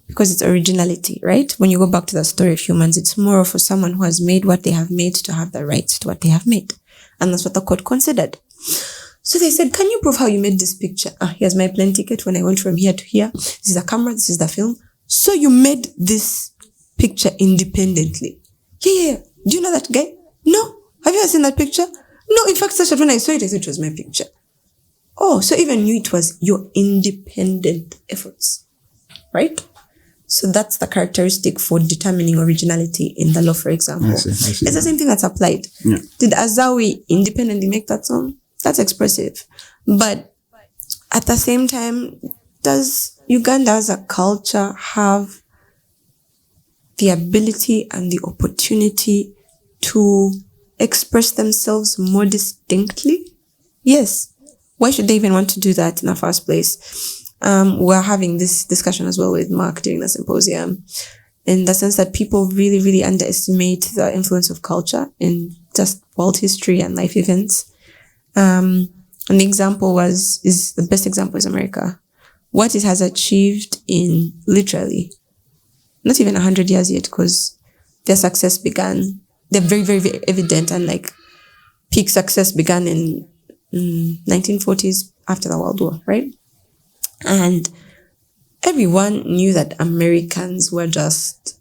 B: Because it's originality, right? When you go back to the story of humans, it's more for someone who has made what they have made to have the rights to what they have made. And that's what the court considered. So they said, can you prove how you made this picture? Here's my plane ticket when I went from here to here. This is the camera, this is the film. So you made this picture independently. Yeah. Do you know that guy? No. Have you ever seen that picture? No, in fact, when I saw it, I thought it was my picture. Oh, so even you, it was your independent efforts, right? So that's the characteristic for determining originality in the law, for example. I see. It's the same thing that's applied. Yeah. Did Azawi independently make that song? That's expressive. But at the same time, does Uganda as a culture have the ability and the opportunity to express themselves more distinctly? Yes. Why should they even want to do that in the first place? we're having this discussion as well with Mark during the symposium, in the sense that people really, really underestimate the influence of culture in just world history and life events. And the example the best example is America. What it has achieved in literally not even 100 years yet, because their success began, they're very, very, very evident, and like peak success began in 1940s after the World War, right? And everyone knew that Americans were just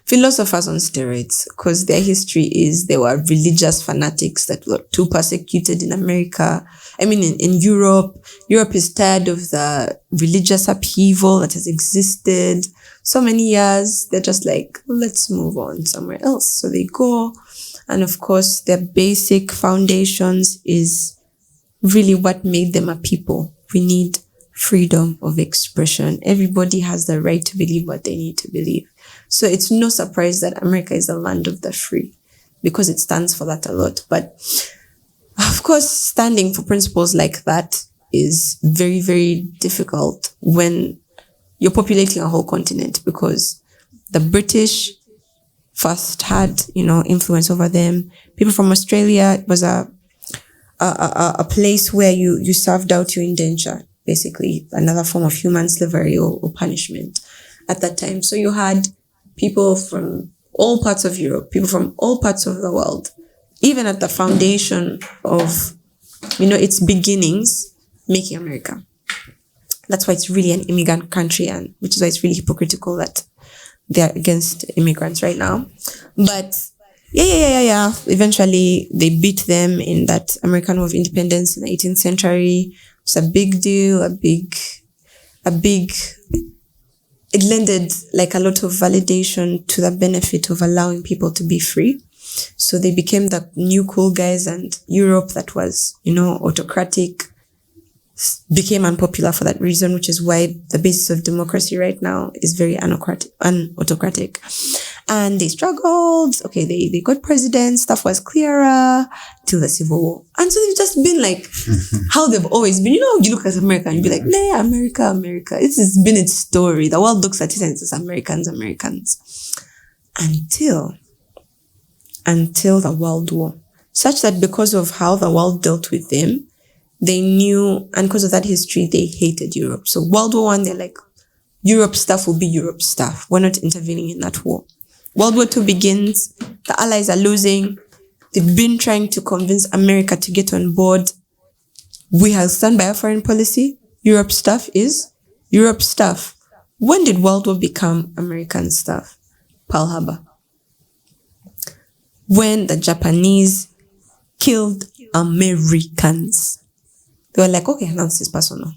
B: philosophers on steroids, because their history is they were religious fanatics that were too persecuted in America. I mean, in Europe. Europe is tired of the religious upheaval that has existed so many years. They're just like, let's move on somewhere else. So they go. And of course, their basic foundations is really what made them a people. We need freedom of expression. Everybody has the right to believe what they need to believe. So it's no surprise that America is the land of the free, because it stands for that a lot. But of course, standing for principles like that is very, very difficult when you're populating a whole continent, because the British first had, influence over them. People from Australia, it was a place where you served out your indenture, basically another form of human slavery or punishment at that time. So you had people from all parts of Europe, people from all parts of the world, even at the foundation of, its beginnings, making America. That's why it's really an immigrant country, and which is why it's really hypocritical that they're against immigrants right now. But yeah. Eventually, they beat them in that American War of Independence in the 18th century. It's a big deal, it lended like a lot of validation to the benefit of allowing people to be free. So they became the new cool guys, and Europe that was, autocratic became unpopular for that reason, which is why the basis of democracy right now is very unautocratic. And they struggled. Okay, they got presidents. Stuff was clearer till the Civil War. And so they've just been like how they've always been. You look at America and you be like, nah, America. This has been its story. The world looks at it and it says Americans. Until the World War. Such that because of how the world dealt with them, they knew, and because of that history, they hated Europe. So World War I, they're like, Europe stuff will be Europe stuff. We're not intervening in that war. World War II begins. The Allies are losing. They've been trying to convince America to get on board. We have stand by our foreign policy. Europe stuff is Europe stuff. When did World War become American stuff? Pearl Harbor. When the Japanese killed Americans. They were like, okay, now this is personal.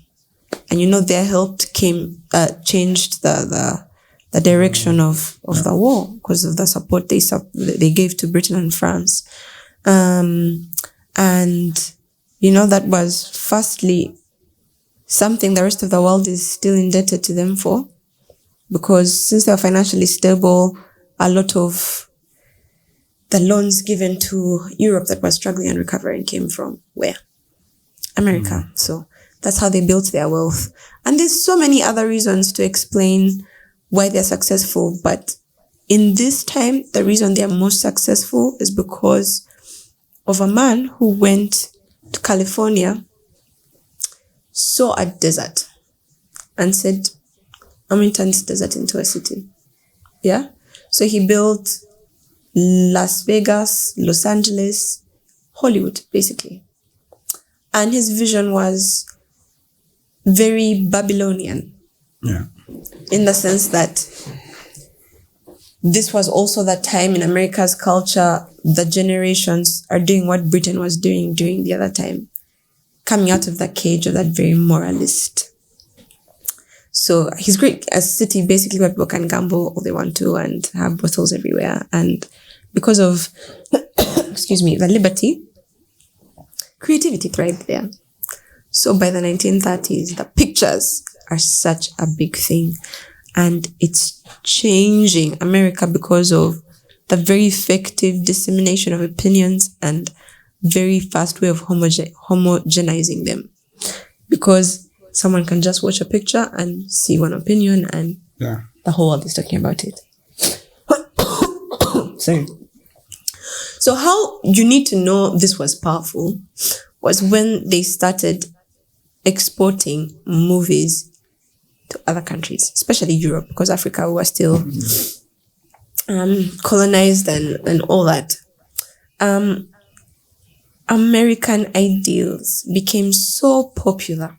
B: And their help changed the direction of the war because of the support they gave to Britain and France. And that was firstly something the rest of the world is still indebted to them for, because since they were financially stable, a lot of the loans given to Europe that was struggling and recovering came from where? America. So that's how they built their wealth. And there's so many other reasons to explain why they're successful. But in this time, the reason they're most successful is because of a man who went to California, saw a desert, and said, I'm going to turn this desert into a city. Yeah? So he built Las Vegas, Los Angeles, Hollywood, basically. And his vision was very Babylonian.
A: Yeah.
B: In the sense that this was also the time in America's culture, the generations are doing what Britain was doing during the other time, coming out of the cage of that very moralist. So he's great. A city basically where people can gamble all they want to and have brothels everywhere. And because of, the liberty, creativity thrived there. So by the 1930s, the pictures are such a big thing. And it's changing America because of the very effective dissemination of opinions and very fast way of homogenizing them. Because someone can just watch a picture and see one opinion, and the whole world is talking about it. Sorry. So how you need to know this was powerful was when they started exporting movies to other countries, especially Europe, because Africa was still colonized and all that. American ideals became so popular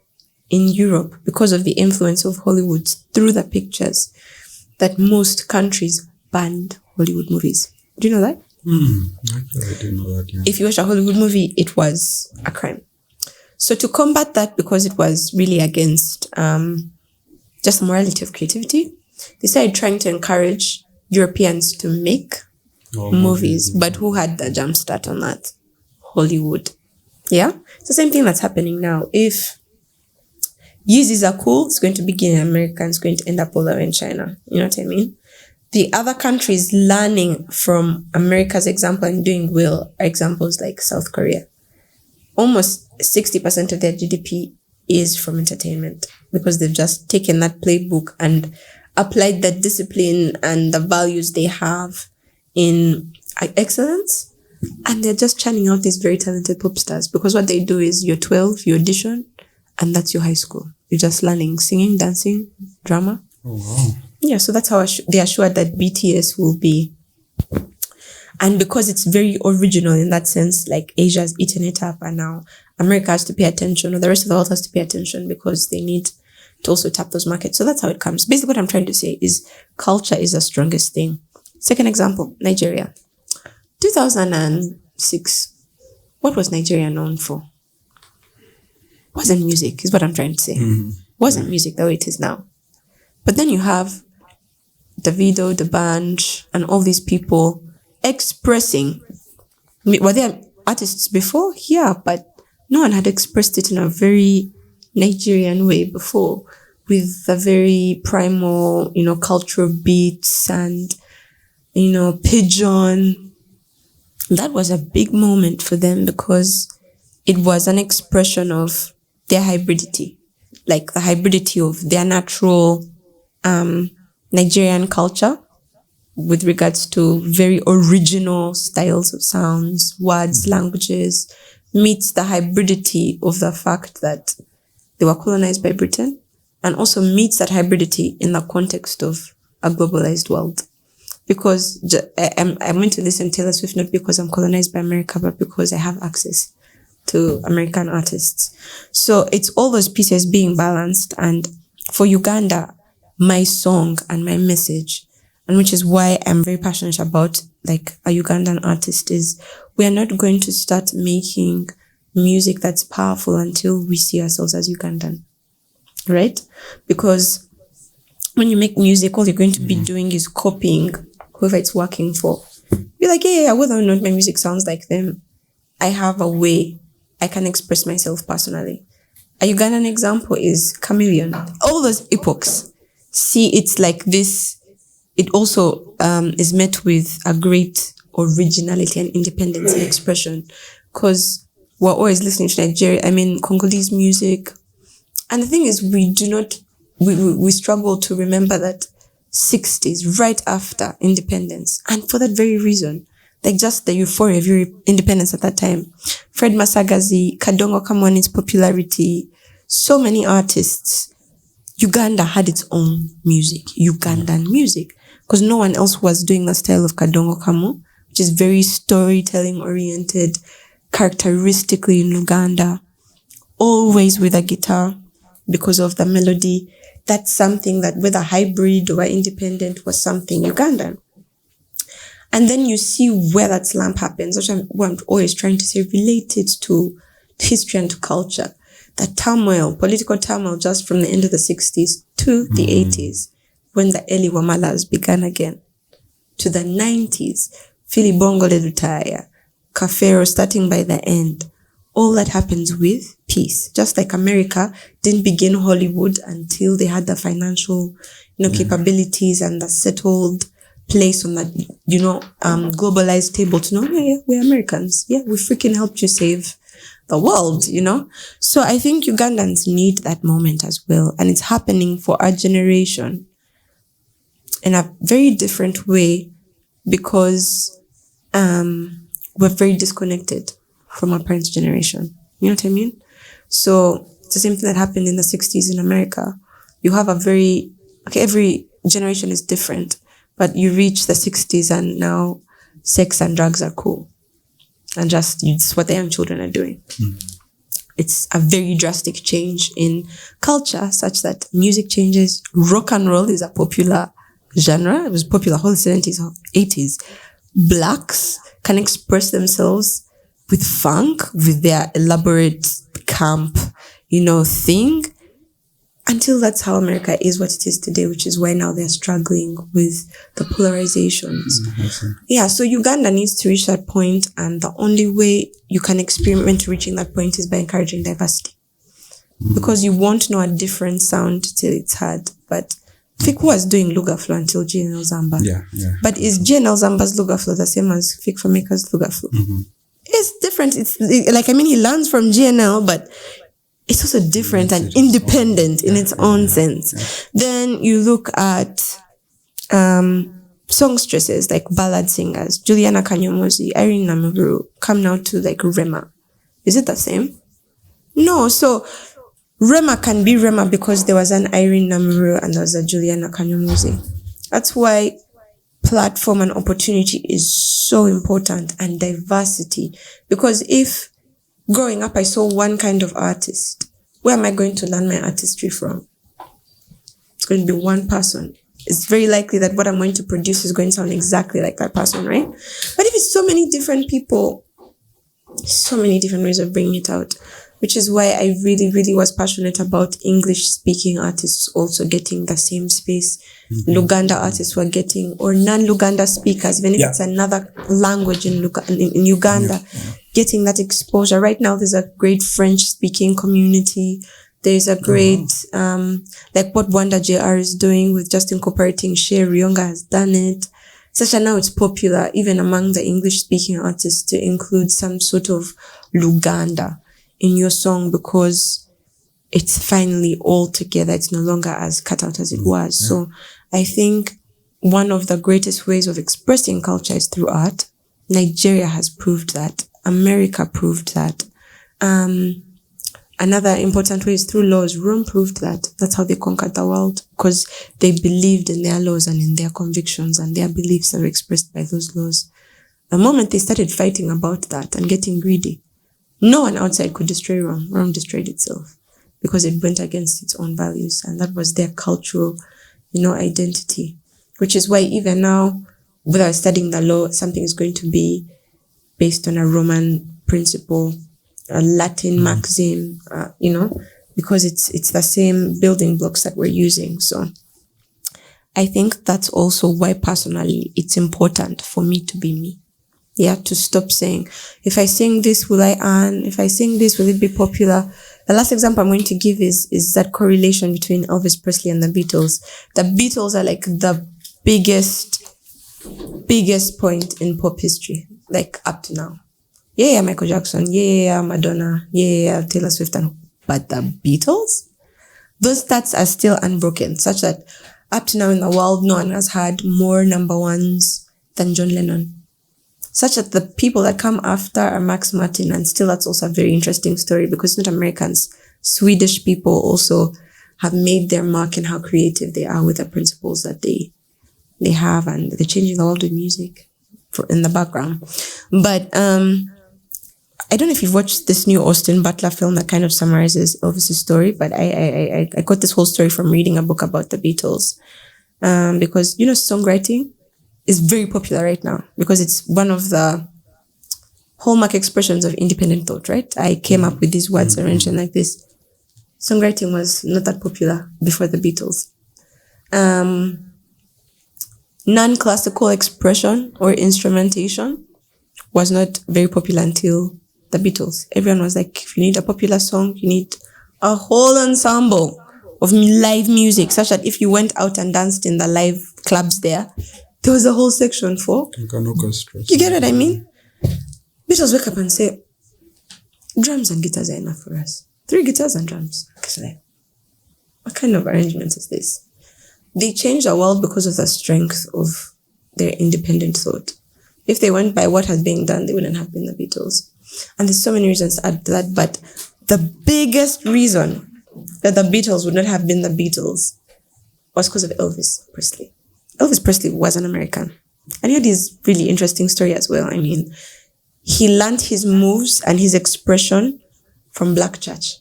B: in Europe because of the influence of Hollywood through the pictures that most countries banned Hollywood movies. Do you know that?
A: Actually, I didn't know that. Yeah.
B: If you watch a Hollywood movie, it was a crime. So to combat that, because it was really against just the morality of creativity, they started trying to encourage Europeans to make movies. But who had the jump start on that? Hollywood. Yeah? It's the same thing that's happening now. If Yeezys are cool, it's going to begin in America and it's going to end up all over in China. You know what I mean? The other countries learning from America's example and doing well are examples like South Korea. Almost 60% of their GDP is from entertainment because they've just taken that playbook and applied that discipline and the values they have in excellence. And they're just churning out these very talented pop stars because what they do is you're 12, you audition, and that's your high school. You're just learning singing, dancing, drama.
A: Oh, wow.
B: Yeah, so that's how they are sure that BTS will be. And because it's very original in that sense, like Asia's eaten it up and now America has to pay attention, or the rest of the world has to pay attention because they need to also tap those markets. So that's how it comes. Basically what I'm trying to say is culture is the strongest thing. Second example, Nigeria. 2006, what was Nigeria known for? Wasn't music, is what I'm trying to say. Wasn't music the way it is now. But then you have Davido, the band, and all these people expressing. Were there artists before? Yeah, but no one had expressed it in a very Nigerian way before, with a very primal, cultural beats and, pidgin. That was a big moment for them because it was an expression of their hybridity, like the hybridity of their natural Nigerian culture with regards to very original styles of sounds, words, languages, meets the hybridity of the fact that they were colonized by Britain, and also meets that hybridity in the context of a globalized world. Because I'm going to listen to Taylor Swift not because I'm colonized by America, but because I have access to American artists. So it's all those pieces being balanced. And for Uganda, my song and my message, and which is why I'm very passionate about like a Ugandan artist, is we are not going to start making music that's powerful until we see ourselves as Ugandan, right? Because when you make music, all you're going to be doing is copying whoever it's working for. Be like, yeah, whether or not my music sounds like them, I have a way I can express myself personally. A Ugandan example is Chameleon. All those epochs, see, it's like this. It also is met with a great originality and independence in expression, because we're always listening to Congolese music. And the thing is, we struggle to remember that 60s, right after independence. And for that very reason, like just the euphoria of your independence at that time. Fred Masagazi, Kadongo Kamwani's popularity, so many artists. Uganda had its own music, Ugandan music, because no one else was doing the style of Kadongo Kamu, which is very storytelling oriented, characteristically in Uganda, always with a guitar because of the melody. That's something that whether hybrid or independent was something Ugandan. And then you see where that slump happens, which I'm always trying to say, related to history and to culture. That turmoil, political turmoil, just from the end of the 60s to the 80s, when the early Wamalas began again, to the 90s, Philly Bongo Ledutaya, Kafero starting by the end. All that happens with peace. Just like America didn't begin Hollywood until they had the financial, capabilities and the settled place on that, globalized table to know, yeah, we're Americans. Yeah, we freaking helped you save the world, So I think Ugandans need that moment as well. And it's happening for our generation in a very different way because we're very disconnected from our parents' generation. You know what I mean? So it's the same thing that happened in the 60s in America. You have every generation is different, but you reach the 60s and now sex and drugs are cool. And it's what the young children are doing. It's a very drastic change in culture such that music changes. Rock and roll is a popular genre. It was popular whole 70s, 80s. Blacks can express themselves with funk, with their elaborate camp, thing. Until that's how America is what it is today, which is why now they're struggling with the polarizations. Yeah, so Uganda needs to reach that point, and the only way you can experiment reaching that point is by encouraging diversity. Because you won't know a different sound till it's heard. But Fiku was doing Lugha Flow until GNL Zamba.
A: Yeah.
B: But is GNL Zamba's Lugha Flow the same as Fik Fameka's Lugha Flow? It's different. He learns from GNL, but it's also different and independent in its own sense. Then you look at songstresses like ballad singers, Juliana Kanyomozi, Irene Namuru, come now to like Rema. Is it the same? No. So Rema can be Rema because there was an Irene Namuru and there was a Juliana Kanyomozi. That's why platform and opportunity is so important, and diversity. Because if growing up I saw one kind of artist, where am I going to learn my artistry from? It's going to be one person. It's very likely that what I'm going to produce is going to sound exactly like that person, right? But if it's so many different people, so many different ways of bringing it out, which is why I really, really was passionate about English-speaking artists also getting the same space. Luganda artists were getting, or non-Luganda speakers, even if it's another language in Uganda, getting that exposure. Right now, there's a great French-speaking community. There's a great, like what Wanda JR is doing with just incorporating Shea Rionga has done it. Such that now it's popular, even among the English-speaking artists, to include some sort of Luganda in your song, because it's finally all together. It's no longer as cut out as it was. So I think one of the greatest ways of expressing culture is through art. Nigeria has proved that. America proved that. Another important way is through laws. Rome proved that. That's how they conquered the world, because they believed in their laws and in their convictions, and their beliefs that were expressed by those laws. The moment they started fighting about that and getting greedy, no one outside could destroy Rome. Rome destroyed itself because it went against its own values, and that was their cultural, identity. Which is why even now, without studying the law, something is going to be based on a Roman principle, a Latin maxim, because it's the same building blocks that we're using. So I think that's also why personally it's important for me to be me. Yeah, to stop saying, if I sing this, will I earn? If I sing this, will it be popular? The last example I'm going to give is that correlation between Elvis Presley and the Beatles. The Beatles are like the biggest point in pop history, like up to now. Yeah, Michael Jackson. Yeah, Madonna. Yeah, Taylor Swift. But the Beatles? Those stats are still unbroken, such that up to now in the world, no one has had more number ones than John Lennon. Such that the people that come after are Max Martin, and still that's also a very interesting story, because not Americans, Swedish people also have made their mark in how creative they are with the principles that they have, and they're changing the world with music in the background. But I don't know if you've watched this new Austin Butler film that kind of summarizes Elvis' story, but I got this whole story from reading a book about the Beatles, because songwriting is very popular right now because it's one of the hallmark expressions of independent thought, right? I came up with these words arranged like this. Songwriting was not that popular before the Beatles. Non-classical expression or instrumentation was not very popular until the Beatles. Everyone was like, if you need a popular song, you need a whole ensemble of live music, such that if you went out and danced in the live clubs there was a whole section for...
A: Like an orchestra.
B: You get what I mean? Beatles wake up and say, drums and guitars are enough for us. 3 guitars and drums. It's like, what kind of arrangement is this? They changed the world because of the strength of their independent thought. If they went by what has been done, they wouldn't have been the Beatles. And there's so many reasons to add to that, but the biggest reason that the Beatles would not have been the Beatles was because of Elvis Presley. Elvis Presley was an American. And he had this really interesting story as well. I mean, he learned his moves and his expression from Black church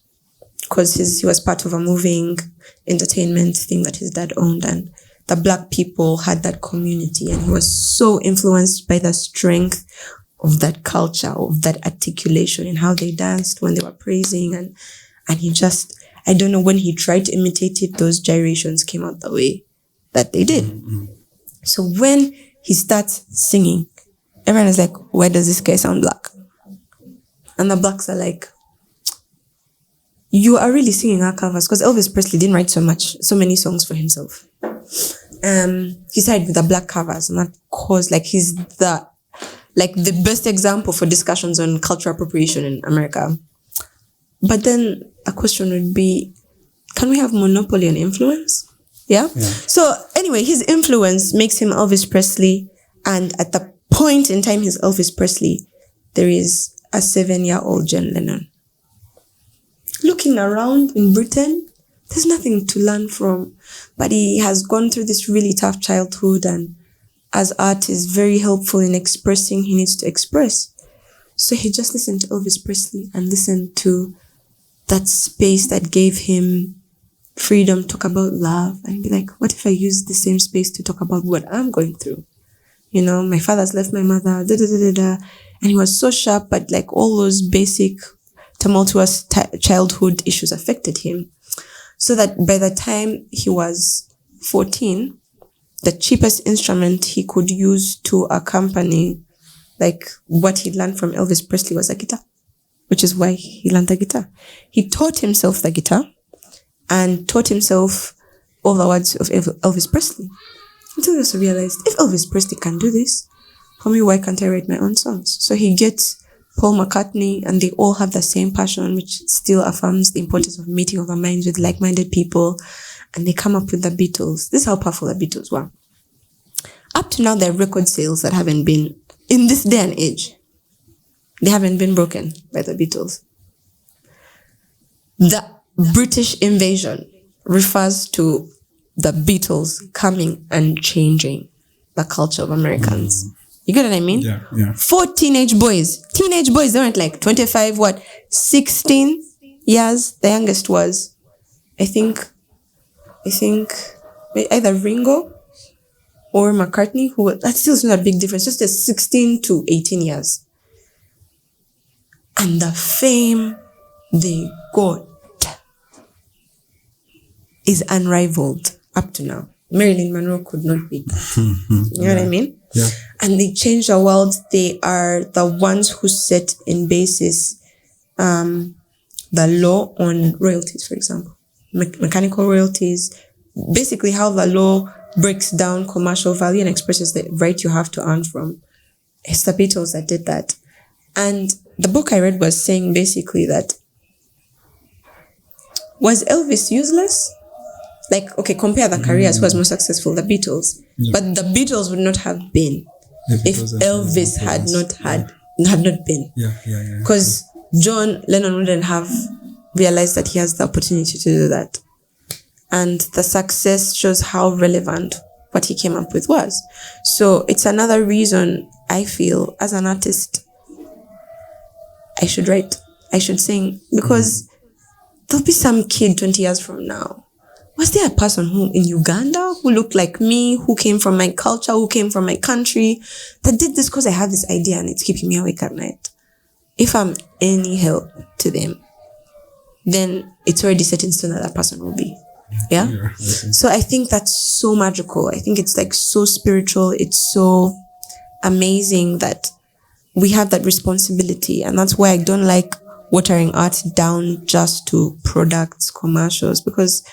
B: because he was part of a moving entertainment thing that his dad owned, and the Black people had that community, and he was so influenced by the strength of that culture, of that articulation and how they danced when they were praising, and he just, I don't know, when he tried to imitate it, those gyrations came out the way that they did. Mm-hmm. So when he starts singing, everyone is like, why does this guy sound Black? And the Blacks are like, you are really singing our covers, because Elvis Presley didn't write so many songs for himself. He started with the Black covers, and that caused, like, he's the best example for discussions on cultural appropriation in America. But then a question would be, can we have monopoly on influence? Yeah? So anyway, his influence makes him Elvis Presley, and at the point in time he's Elvis Presley, there is a 7-year-old John Lennon. Looking around in Britain, there's nothing to learn from, but he has gone through this really tough childhood, and as art is very helpful in expressing, he needs to express. So he just listened to Elvis Presley and listened to that space that gave him freedom to talk about love, and be like, what if I use the same space to talk about what I'm going through? You know, my father's left my mother, and he was so sharp, but like all those basic tumultuous childhood issues affected him. So that by the time he was 14, the cheapest instrument he could use to accompany like what he learned from Elvis Presley was a guitar, which is why he learned the guitar. He taught himself the guitar and taught himself all the words of Elvis Presley. Until he also realized, if Elvis Presley can do this, for me, why can't I write my own songs? So he gets Paul McCartney, and they all have the same passion, which still affirms the importance of meeting of our minds with like-minded people, and they come up with the Beatles. This is how powerful the Beatles were. Up to now, there are record sales that haven't been, in this day and age, they haven't been broken by the Beatles. The British invasion refers to the Beatles coming and changing the culture of Americans. You get what I mean?
A: Yeah.
B: 4 teenage boys. Teenage boys, they weren't like 25, 16 years. The youngest was, I think either Ringo or McCartney, that still is not a big difference, just a 16 to 18 years. And the fame they got is unrivaled up to now. Marilyn Monroe could not beat that. You know what I mean?
A: Yeah.
B: And they change the world. They are the ones who set in basis the law on royalties, for example. Mechanical royalties. Basically how the law breaks down commercial value and expresses the right you have to earn from. It's the Beatles that did that. And the book I read was saying basically that, was Elvis useless? Like, okay, compare the careers, who was more successful, the Beatles. Yeah. But the Beatles would not have been if Elvis had not been.
A: Yeah.
B: Because John Lennon wouldn't have realized that he has the opportunity to do that. And the success shows how relevant what he came up with was. So it's another reason I feel, as an artist, I should write, I should sing. Because there'll be some kid 20 years from now. Was there a person in Uganda who looked like me, who came from my culture, who came from my country, that did this because I have this idea and it's keeping me awake at night? If I'm any help to them, then it's already set in stone that that person will be. Yeah? So I think that's so magical. I think it's like so spiritual. It's so amazing that we have that responsibility. And that's why I don't like watering art down just to products, commercials, because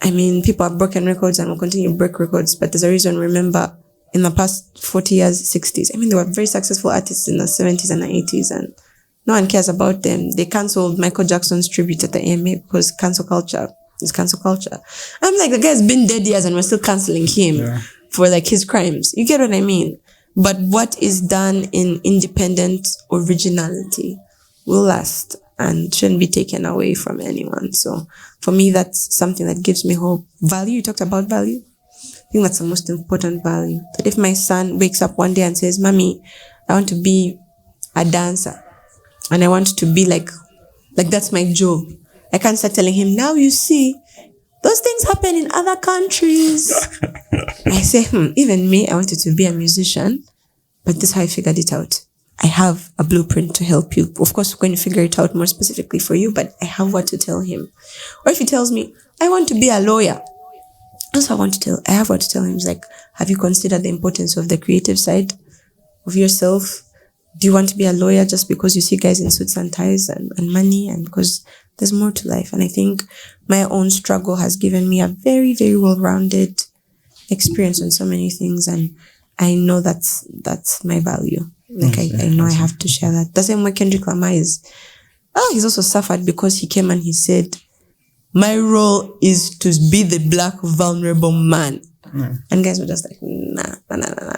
B: I mean, people have broken records and will continue to break records, but there's a reason. Remember, in the past 40 years, 60s, I mean, there were very successful artists in the 70s and the 80s, and No one cares about them. They cancelled Michael Jackson's tribute at the AMA because cancel culture is cancel culture. I'm like, the guy's been dead years and we're still cancelling him for like his crimes. You get what I mean? But what is done in independent originality will last and shouldn't be taken away from anyone. So for me, that's something that gives me hope. Value, you talked about value. I think that's the most important value. That if my son wakes up one day and says, Mommy, I want to be a dancer and I want to be like that's my job. I can't start telling him, now you see, those things happen in other countries. I say, even me, I wanted to be a musician, but this is how I figured it out. I have a blueprint to help you. Of course, we're going to figure it out more specifically for you, but I have what to tell him. Or if he tells me, I want to be a lawyer, that's what I have what to tell him. It's like, have you considered the importance of the creative side of yourself? Do you want to be a lawyer just because you see guys in suits and ties and money, and because there's more to life? And I think my own struggle has given me a very, very well-rounded experience on so many things, and I know that's my value. Like I know I have to share that. The same way Kendrick Lamar is. He's also suffered because he came and he said, my role is to be the black vulnerable man. And guys were just like, nah.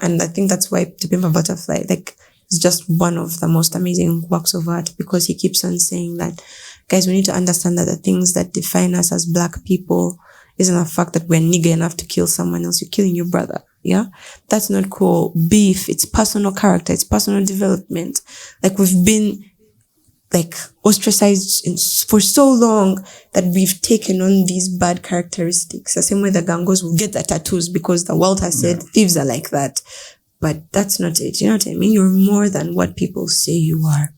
B: And I think that's why To Pimp a Butterfly, like, it's just one of the most amazing works of art, because he keeps on saying that, guys, we need to understand that the things that define us as black people isn't the fact that we're nigger enough to kill someone else. You're killing your brother. Yeah. That's not cool. Beef. It's personal character. It's personal development. Like, we've been like ostracized for so long that we've taken on these bad characteristics. The same way the gangos will get their tattoos because the world has said thieves are like that. But that's not it. You know what I mean? You're more than what people say you are.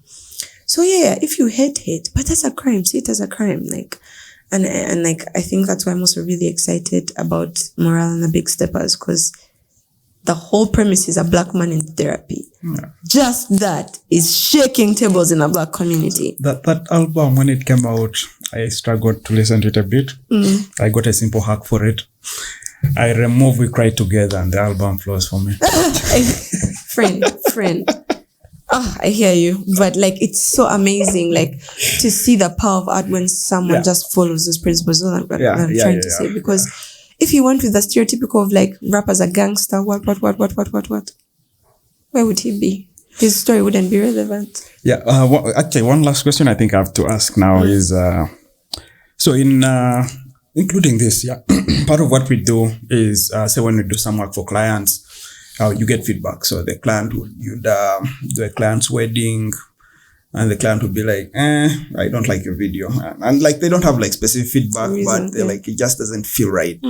B: So yeah, if you hate, but that's a crime. See it as a crime. Like, and like, I think that's why I'm also really excited about Morale and the Big Steppers, because the whole premise is a black man in therapy. Just that is shaking tables in a black community.
A: That album, when it came out, I struggled to listen to it a bit. I got a simple hack for it. I removed We Cry Together and the album flows for me. Friend.
B: I hear you. But like, it's so amazing, like, to see the power of art when someone just follows those principles. That's what I'm trying to say. Because if you went with the stereotypical of like rappers a gangster, what, where would he be? His story wouldn't be relevant.
A: Yeah. Actually, one last question I think I have to ask now is, so in including this, part of what we do is, say when we do some work for clients, you get feedback. So the client would do the client's wedding, and the client would be like, I don't like your video. And like, they don't have like specific feedback, but they're like, it just doesn't feel right.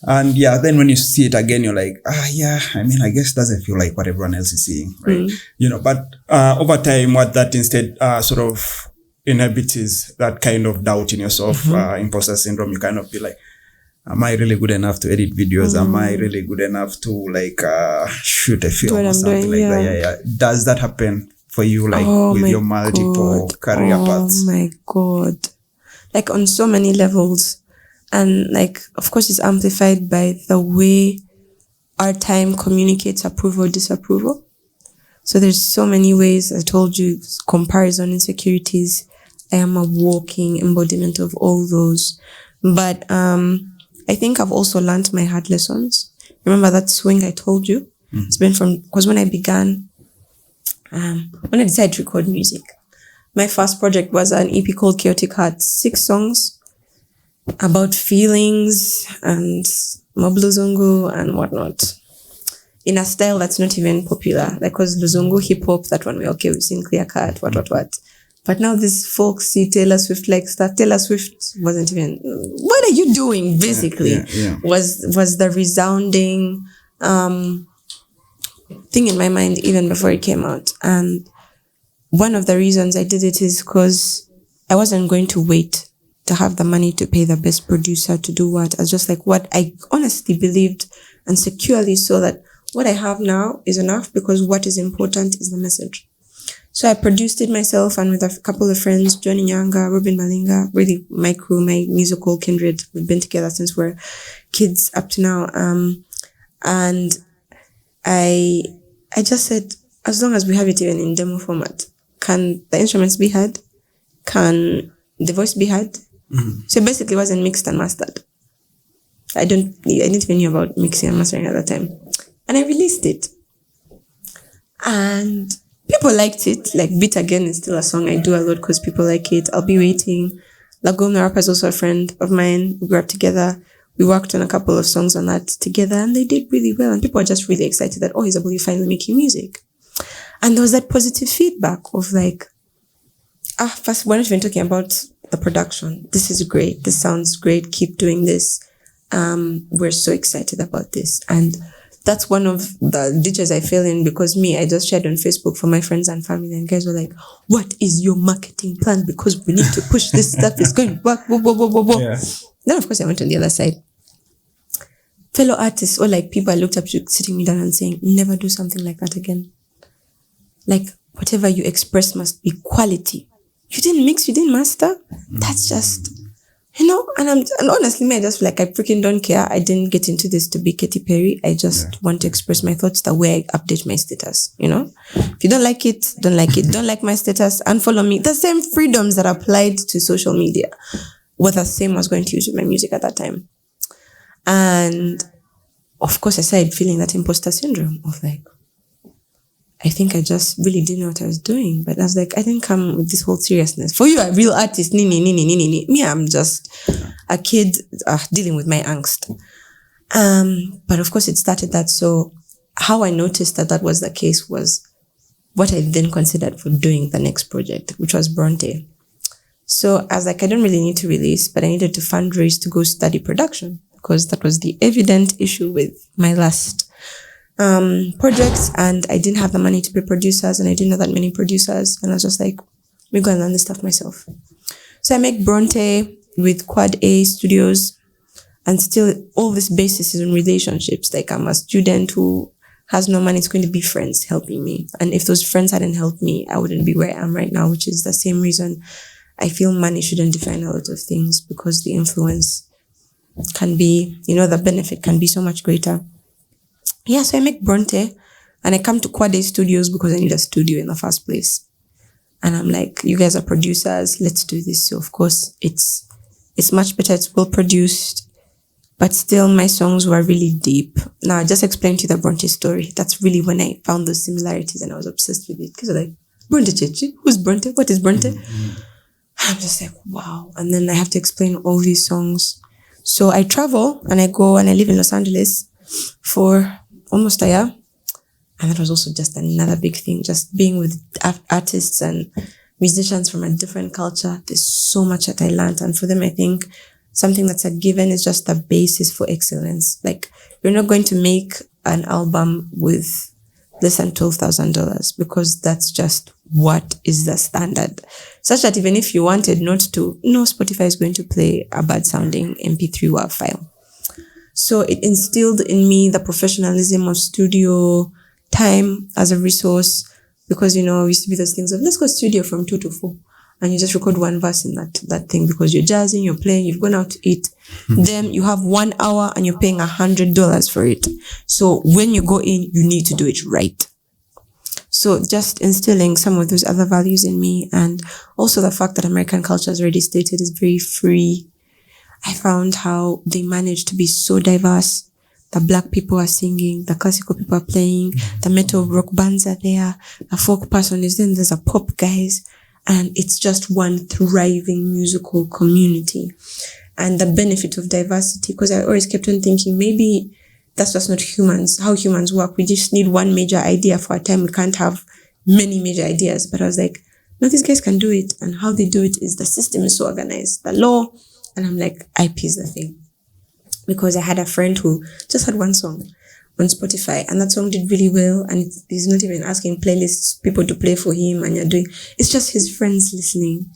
A: And then when you see it again, you're like, I mean, I guess it doesn't feel like what everyone else is seeing, right? You know, but over time, what that instead sort of inhibits is that kind of doubt in yourself, imposter syndrome. You kind of be like, am I really good enough to edit videos? Am I really good enough to like shoot a film or something like that? Does that happen for you, like with your multiple career paths?
B: Oh my God. Like, on so many levels. And like, of course, it's amplified by the way our time communicates approval, disapproval. So there's so many ways. I told you, comparison, insecurities. I am a walking embodiment of all those. But I think I've also learned my hard lessons. Remember that swing I told you? It's been because when I began, when I decided to record music, my first project was an EP called Chaotic Hearts, 6 songs about feelings and mob luzungu and whatnot, in a style that's not even popular. Like, because luzungu, hip hop, that one, we've seen clear cut, what. But now this folksy Taylor Swift like stuff. Taylor Swift wasn't even, what are you doing, basically? Was the resounding thing in my mind even before it came out. And one of the reasons I did it is because I wasn't going to wait to have the money to pay the best producer to do what. I was just like, what I honestly believed and securely saw that what I have now is enough, because what is important is the message. So I produced it myself, and with a couple of friends, Johnny Nyanga, Robin Malinga, really my crew, my musical kindred. We've been together since we're kids up to now. And I just said, as long as we have it even in demo format, can the instruments be heard? Can the voice be heard? So basically it wasn't mixed and mastered. I didn't even know about mixing and mastering at that time. And I released it. And people liked it. Like Beat Again is still a song I do a lot because people like it. I'll Be Waiting. Lagom the rapper is also a friend of mine. We grew up together. We worked on a couple of songs on that together and they did really well. And people are just really excited that, oh, Isabel, you're finally making music. And there was that positive feedback of like, first, we're not even talking about the production. This is great. This sounds great. Keep doing this. We're so excited about this. And that's one of the ditches I fell in because I just shared on Facebook for my friends and family and guys were like, what is your marketing plan? Because we need to push this stuff. It's going to work. Yeah. Then of course I went on the other side. Fellow artists or like people I looked up to sitting me down and saying, never do something like that again. Like whatever you express must be quality. You didn't mix, you didn't master. That's just, and honestly, I just like, I freaking don't care. I didn't get into this to be Katy Perry. I just want to express my thoughts the way I update my status, If you don't like it, don't like it. Don't like my status, unfollow me. The same freedoms that applied to social media were the same I was going to use with my music at that time. And of course, I started feeling that imposter syndrome of like, I think I just really didn't know what I was doing. But I was like, I didn't come with this whole seriousness. For you, a real artist, me, I'm just a kid dealing with my angst. But of course, it started that. So how I noticed that was the case was what I then considered for doing the next project, which was Brontë. So I was like, I don't really need to release, but I needed to fundraise to go study production because that was the evident issue with my last projects, and I didn't have the money to pay producers, and I didn't know that many producers, and I was just like, let me go and learn this stuff myself. So I make Brontë with Quad A Studios, and still all this basis is in relationships. Like I'm a student who has no money. It's going to be friends helping me, and if those friends hadn't helped me, I wouldn't be where I am right now, which is the same reason I feel money shouldn't define a lot of things, because the influence can be, the benefit can be so much greater. Yeah, so I make Brontë and I come to Quad A Studios because I need a studio in the first place. And I'm like, you guys are producers, let's do this. So of course it's much better, it's well produced, but still my songs were really deep. Now I just explained to you the Brontë story. That's really when I found those similarities and I was obsessed with it. Because I'm like, Brontë Chechi, who's Brontë? What is Brontë? Mm-hmm. I'm just like, wow. And then I have to explain all these songs. So I travel and I go and I live in Los Angeles for almost a year. And that was also just another big thing, just being with artists and musicians from a different culture. There's so much that I learned. And for them, I think something that's a given is just the basis for excellence. Like, you're not going to make an album with less than $12,000 because that's just what is the standard. Such that even if you wanted not to, no, Spotify is going to play a bad sounding MP3 WAV file. So it instilled in me the professionalism of studio time as a resource, because, it used to be those things of, let's go studio from 2 to 4 and you just record one verse in that thing because you're jazzing, you're playing, you've gone out to eat. Then you have 1 hour and you're paying $100 for it. So when you go in, you need to do it right. So just instilling some of those other values in me, and also the fact that American culture, as already stated, is very free. I found how they managed to be so diverse. The black people are singing, the classical people are playing, the metal rock bands are there, the folk person is then there's a pop guys, and it's just one thriving musical community. And the benefit of diversity, because I always kept on thinking, maybe that's just not how humans work. We just need one major idea for a time. We can't have many major ideas. But I was like, no, these guys can do it. And how they do it is the system is so organized, the law. And I'm like, IP is the thing. Because I had a friend who just had one song on Spotify, and that song did really well. And he's not even asking playlists, people to play for him, and it's just his friends listening.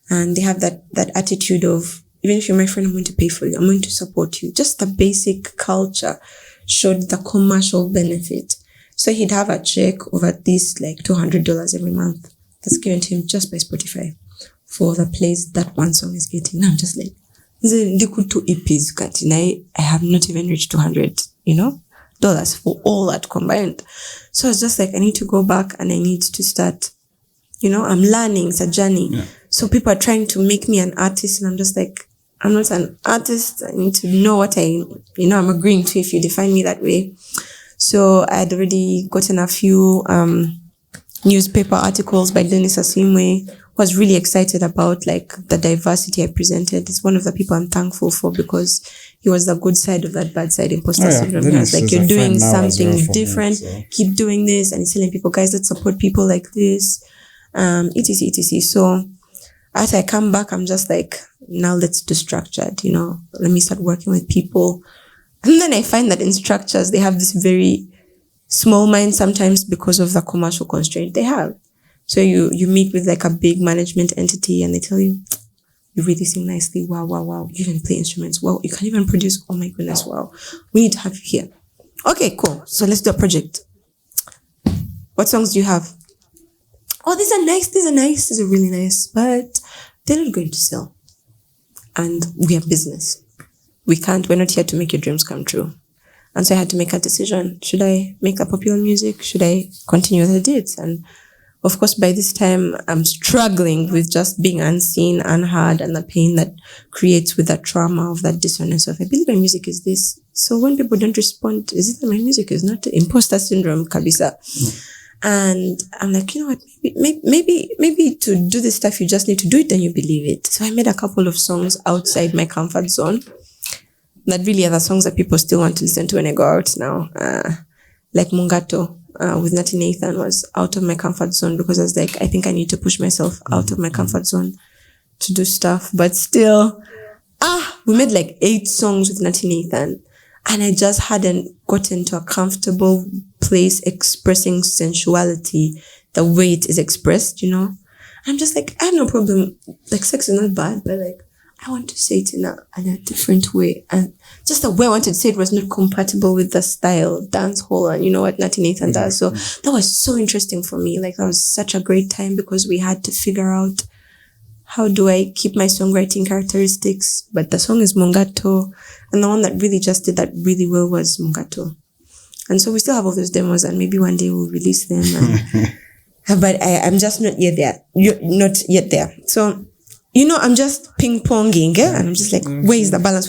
B: And they have that attitude of, even if you're my friend, I'm going to pay for you. I'm going to support you. Just the basic culture showed the commercial benefit. So he'd have a check of at least like $200 every month that's given to him just by Spotify for the plays that one song is getting. Now I'm just like, they could 2 EPs, I have not even reached $200, dollars for all that combined. So I was just like, I need to go back and I need to start I'm learning. It's a journey. Yeah. So people are trying to make me an artist, and I'm just like, I'm not an artist. I need to know what I'm agreeing to if you define me that way. So I had already gotten a few newspaper articles by Dennis Asimwe. Was really excited about like the diversity I presented. It's one of the people I'm thankful for, because he was the good side of that bad side imposter syndrome. He was like, you're doing something different. Me, so. Keep doing this. And he's telling people, guys, let's support people like this. etc. So after I come back, I'm just like, now let's do structured, let me start working with people. And then I find that in structures, they have this very small mind sometimes because of the commercial constraint they have. So you meet with like a big management entity and they tell you, you really sing nicely. Wow, wow, wow. You can play instruments. Wow. You can even produce. Oh my goodness. Wow. We need to have you here. Okay, cool. So let's do a project. What songs do you have? Oh, these are nice. These are really nice, but they're not going to sell. And we have business. We're not here to make your dreams come true. And so I had to make a decision. Should I make the popular music? Should I continue as I did? And of course, by this time, I'm struggling with just being unseen, unheard, and the pain that creates with that trauma of that dissonance of, I believe my music is this. So when people don't respond, is it that my music is not imposter syndrome, kabisa? And I'm like, you know what, maybe to do this stuff, you just need to do it, then you believe it. So I made a couple of songs outside my comfort zone that really are the songs that people still want to listen to when I go out now. Like Mungato. With Natty Nathan was out of my comfort zone, because I was like, I think I need to push myself out of my comfort zone to do stuff. But still, we made like 8 songs with Natty Nathan, and I just hadn't gotten to a comfortable place expressing sensuality the way it is expressed, I'm just like, I have no problem. Like, sex is not bad, but like, I want to say it in a different way. And just the way I wanted to say it was not compatible with the style, dance hall, and what Natty Nathan does. So that was so interesting for me. Like, that was such a great time, because we had to figure out, how do I keep my songwriting characteristics? But the song is Mungato. And the one that really just did that really well was Mungato. And so we still have all those demos, and maybe one day we'll release them. But I'm just not yet there. You're not yet there. So, I'm just ping-ponging, and I'm just like, where's the balance?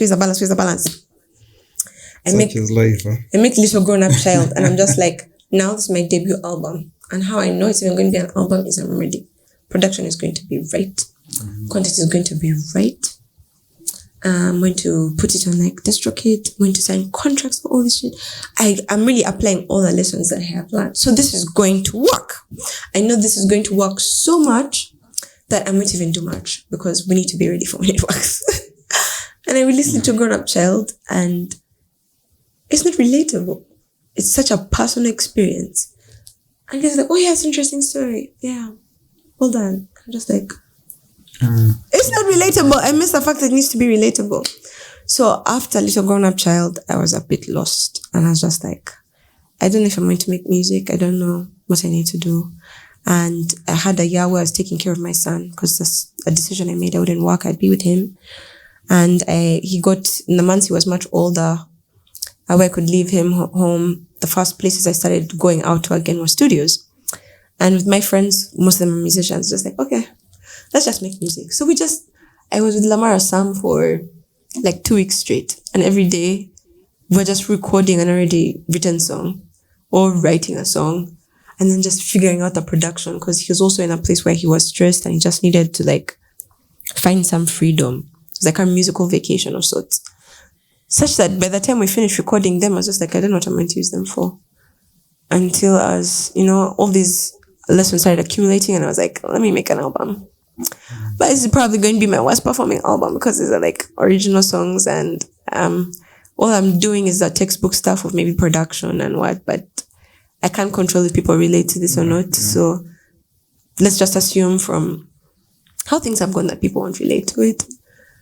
B: I make Little Grown Up Child, and I'm just like, now this is my debut album. And how I know it's even going to be an album is I'm ready. Production is going to be right. Content is going to be right. I'm going to put it on like DistroKid. I'm going to sign contracts for all this shit. I'm really applying all the lessons that I have learned. So this is going to work. I know this is going to work so much that I won't even do much, because we need to be ready for when it works. And I released Little Grown Up Child, and it's not relatable. It's such a personal experience. And he's like, oh yeah, it's an interesting story. Yeah. Hold on. I'm just like, it's not relatable. I miss the fact that it needs to be relatable. So after Little Grown Up Child, I was a bit lost. And I was just like, I don't know if I'm going to make music. I don't know what I need to do. And I had a year where I was taking care of my son, because that's a decision I made. I wouldn't work. I'd be with him. And he got, in the months he was much older, where I could leave him home. The first places I started going out to again were studios. And with my friends, most of them are musicians, just like, okay, let's just make music. So I was with Lamar Assam for like 2 weeks straight. And every day we're just recording an already written song or writing a song. And then just figuring out the production, because he was also in a place where he was stressed and he just needed to like find some freedom. It was like a musical vacation of sorts. Such that by the time we finished recording them, I was just like, I don't know what I'm going to use them for. Until all these lessons started accumulating, and I was like, let me make an album. But this is probably going to be my worst performing album, because these are like original songs, and all I'm doing is the textbook stuff of maybe production and what, but I can't control if people relate to this or not. Yeah. So let's just assume from how things have gone that people won't relate to it.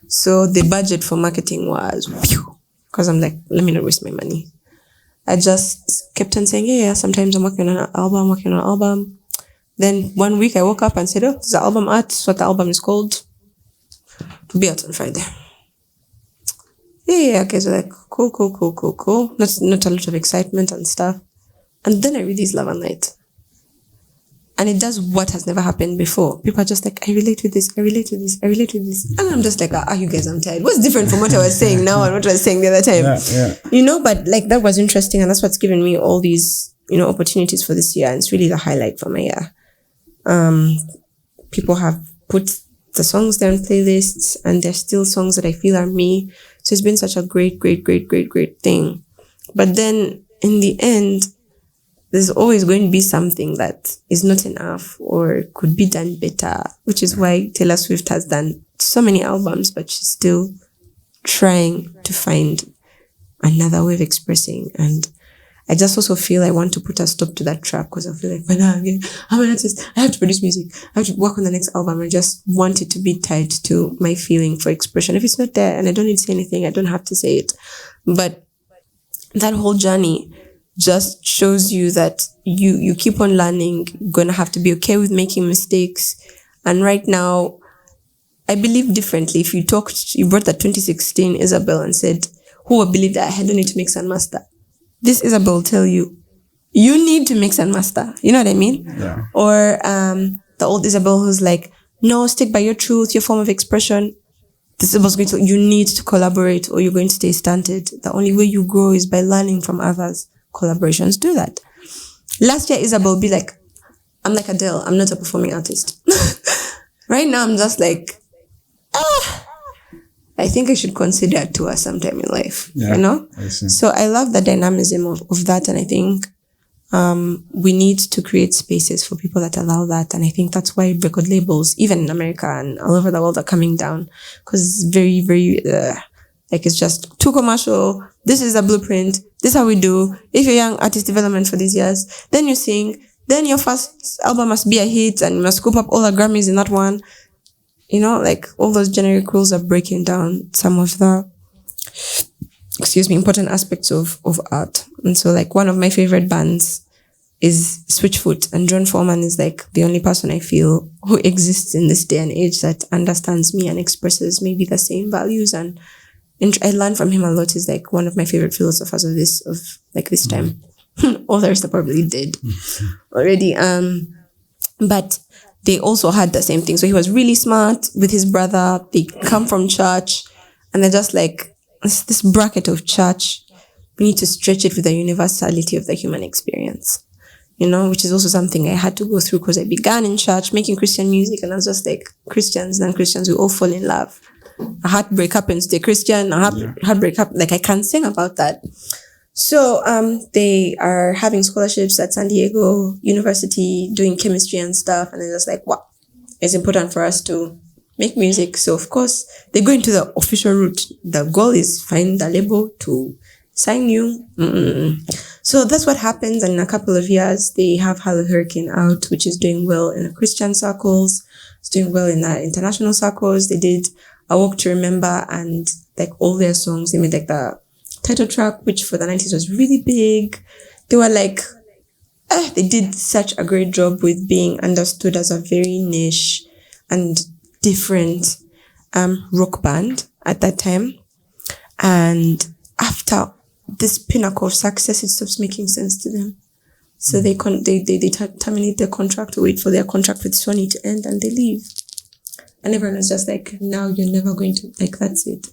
B: So the budget for marketing was, because I'm like, let me not waste my money. I just kept on saying, yeah, sometimes I'm working on an album. Then one week I woke up and said, oh, this is album art. This is what the album is called. To be out on Friday. Yeah, okay. So like, cool. Not a lot of excitement and stuff. And then I released Love and Light. And it does what has never happened before. People are just like, I relate with this, I relate with this, I relate with this. And I'm just like, you guys, I'm tired. What's different from what I was saying now and what I was saying the other time? But like that was interesting, and that's what's given me all these, opportunities for this year. And it's really the highlight for my year. People have put the songs there on playlists, and they're still songs that I feel are me. So it's been such a great, great, great, great, great thing. But then in the end, there's always going to be something that is not enough or could be done better, which is why Taylor Swift has done so many albums, but she's still trying to find another way of expressing. And I just also feel I want to put a stop to that trap, because I feel like, I'm an artist, I have to produce music, I have to work on the next album. I just want it to be tied to my feeling for expression. If it's not there and I don't need to say anything, I don't have to say it. But that whole journey just shows you that you keep on learning. You're going to have to be okay with making mistakes. And right now, I believe differently. If you brought that 2016 Isabel and said, who would believe that I don't need to mix and master? This Isabel will tell you, you need to mix and master. You know what I mean?
A: Yeah.
B: Or the old Isabel who's like, no, stick by your truth, your form of expression. This Isabel's going to, you need to collaborate or you're going to stay stunted. The only way you grow is by learning from others. Collaborations do that. Last year, Isabel would be like, I'm like Adele, I'm not a performing artist. Right now, I'm just like, I think I should consider a tour sometime in life,
A: I see.
B: So I love the dynamism of that. And I think we need to create spaces for people that allow that. And I think that's why record labels, even in America and all over the world, are coming down, because it's very, very, it's just too commercial. This is a blueprint. This is how we do. If you're young, artist development for these years, then you sing, then your first album must be a hit and you must scoop up all the Grammys in that one. All those generic rules are breaking down some of the, important aspects of art. And so one of my favorite bands is Switchfoot, and John Foreman is the only person I feel who exists in this day and age that understands me and expresses maybe the same values. And I learned from him a lot. He's one of my favorite philosophers of this time. All the rest are probably dead already. But they also had the same thing. So he was really smart with his brother. They come from church, and they're just this bracket of church. We need to stretch it with the universality of the human experience, which is also something I had to go through, because I began in church making Christian music, and I was just Christians and non-Christians, we all fall in love. A heartbreak happens to a Christian, heartbreak happens. I can't sing about that. So, they are having scholarships at San Diego University, doing chemistry and stuff. And they're just wow, it's important for us to make music. So, of course, they go into the official route. The goal is find the label to sign you. So that's what happens. And in a couple of years, they have Hello Hurricane out, which is doing well in the Christian circles. It's doing well in the international circles. They did A Walk to Remember, and all their songs, they made the title track, which for the 90s was really big. They were they did such a great job with being understood as a very niche and different rock band at that time. And after this pinnacle of success, it stops making sense to them. So they terminate their contract, or wait for their contract with Sony to end, and they leave. And everyone was just now you're never going to, that's it.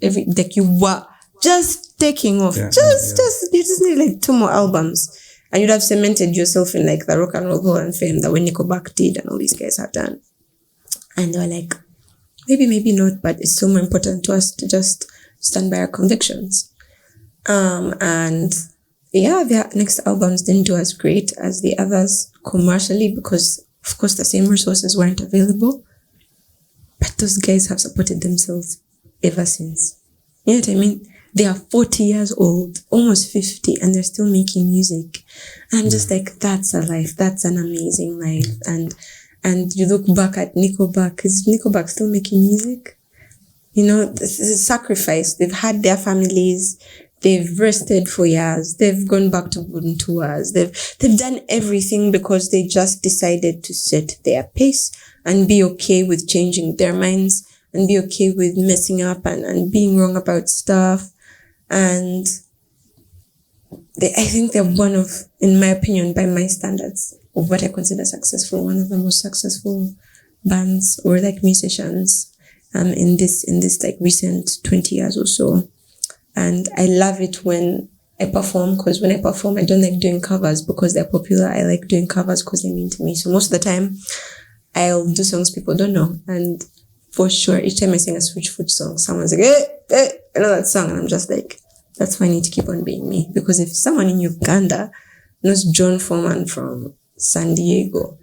B: You were just taking off. You just need 2 more albums. And you'd have cemented yourself in the rock and roll hall and fame that when Nickelback did and all these guys have done. And they were maybe not, but it's so more important to us to just stand by our convictions. And their next albums didn't do as great as the others commercially, because of course the same resources weren't available. But those guys have supported themselves ever since. You know what I mean? They are 40 years old, almost 50, and they're still making music. And I'm just that's a life. That's an amazing life. And you look back at Nickelback. Is Nickelback still making music? This is a sacrifice. They've had their families. They've rested for years. They've gone back to wooden tours. They've done everything because they just decided to set their pace and be okay with changing their minds and be okay with messing up and being wrong about stuff. And I think they're in my opinion, by my standards, of what I consider successful, one of the most successful bands or like musicians in this like recent 20 years or so. And I love it when I perform, because when I perform, I don't like doing covers because they're popular. I like doing covers because they mean to me. So most of the time, I'll do songs people don't know. And for sure, each time I sing a Switchfoot song, someone's like, I know that song. And I'm just like, that's why I need to keep on being me. Because if someone in Uganda knows John Foreman from San Diego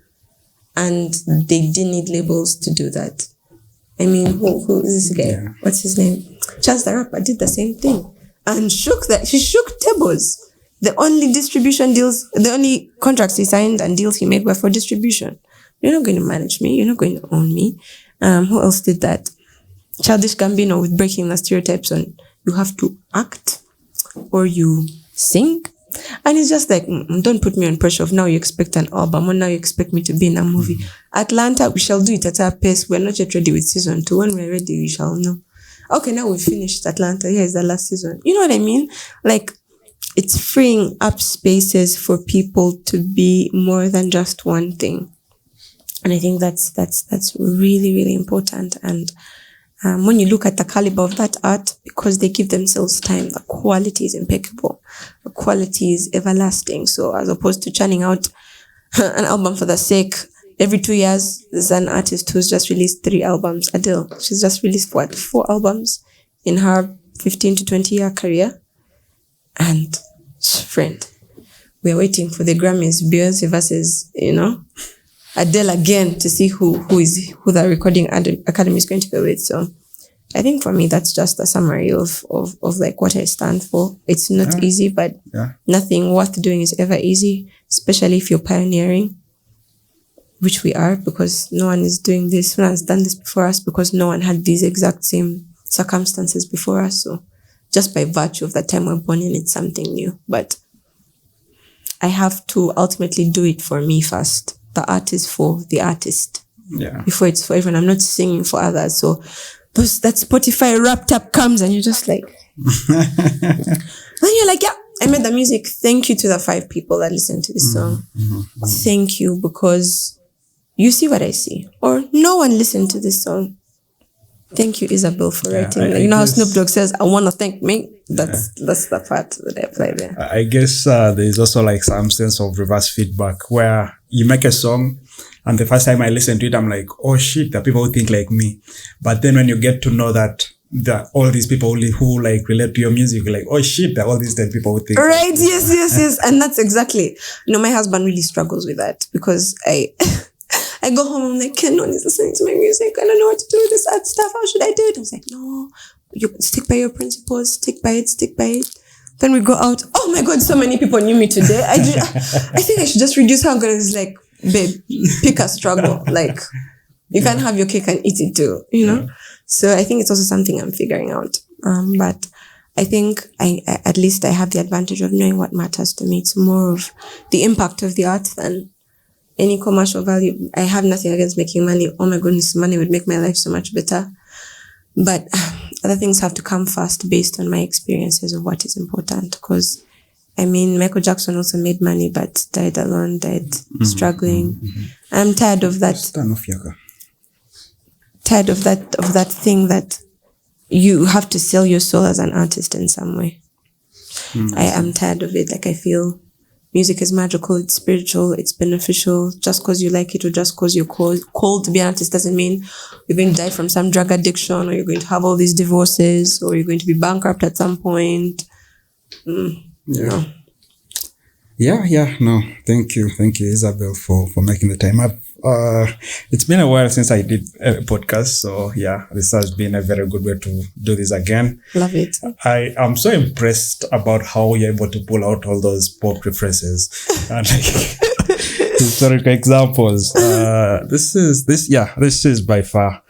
B: and they didn't need labels to do that, I mean, who is this guy? Yeah. What's his name? Chance the Rapper did the same thing. And he shook tables. The only distribution deals, the only contracts he signed and deals he made were for distribution. You're not going to manage me. You're not going to own me. Who else did that? Childish Gambino with breaking the stereotypes on you have to act or you sing. And it's just like, don't put me on pressure of now you expect an album or now you expect me to be in a movie. Atlanta, we shall do it at our pace. We're not yet ready with season 2. When we're ready, we shall know. Okay, now we've finished Atlanta. Here's the last season. You know what I mean? Like, it's freeing up spaces for people to be more than just one thing. And I think that's really, really important. And when you look at the caliber of that art, because they give themselves time, the quality is impeccable. The quality is everlasting. So as opposed to churning out an album for the sake, every 2 years, there's an artist who's just released 3 albums. Adele, she's just released 4 albums in her 15 to 20 year career. And friend, we're waiting for the Grammys, Beyonce versus, Adele again to see who the Recording Academy is going to go with. So I think for me, that's just a summary of like what I stand for. It's not easy, but nothing worth doing is ever easy, especially if you're pioneering, which we are, because no one is doing this. No one has done this before us because no one had these exact same circumstances before us. So just by virtue of the time we're born in, it's something new. But I have to ultimately do it for me first. The art is for the artist. Yeah. Before it's for everyone. I'm not singing for others. So that Spotify wrapped up comes and you're just like, then you're like, yeah, I made the music. Thank you to the 5 people that listened to this song. Thank you, because you see what I see. Or no one listened to this song. Thank you, Isabel, for writing. You know how Snoop Dogg says, I want to thank me? That's the part that I apply there.
A: I guess there's also like some sense of reverse feedback where you make a song and the first time I listen to it, I'm like, oh shit, there are people who think like me. But then when you get to know that there are all these people who like relate to your music, you're like, oh shit, there are all these 10 people who think.
B: Right, like yes. And that's exactly, my husband really struggles with that because I go home, I'm like, Ken, no one is listening to my music. I don't know what to do with this art stuff. How should I do it? I was like, no, you stick by your principles, stick by it. Then we go out. Oh my God, so many people knew me today. I think I should just reduce how I'm going to. It's like, babe, pick a struggle. Like, you can't have your cake and eat it too, Yeah. So I think it's also something I'm figuring out. But I think at least I have the advantage of knowing what matters to me. It's more of the impact of the art than any commercial value. I have nothing against making money. Oh my goodness, money would make my life so much better. But other things have to come first based on my experiences of what is important. Because, Michael Jackson also made money, but died alone, struggling. I'm tired of that. Tired of that thing that you have to sell your soul as an artist in some way. I am tired of it. Like, I feel music is magical, it's spiritual, it's beneficial. Just because you like it or just because you're called to be an artist doesn't mean you're going to die from some drug addiction or you're going to have all these divorces or you're going to be bankrupt at some point. No. No. Thank you, Isabel, for making the time up. It's been a while since I did a podcast, so this has been a very good way to do this again. Love it.
A: I am so impressed about how you're able to pull out all those pop references and historical examples. This is by far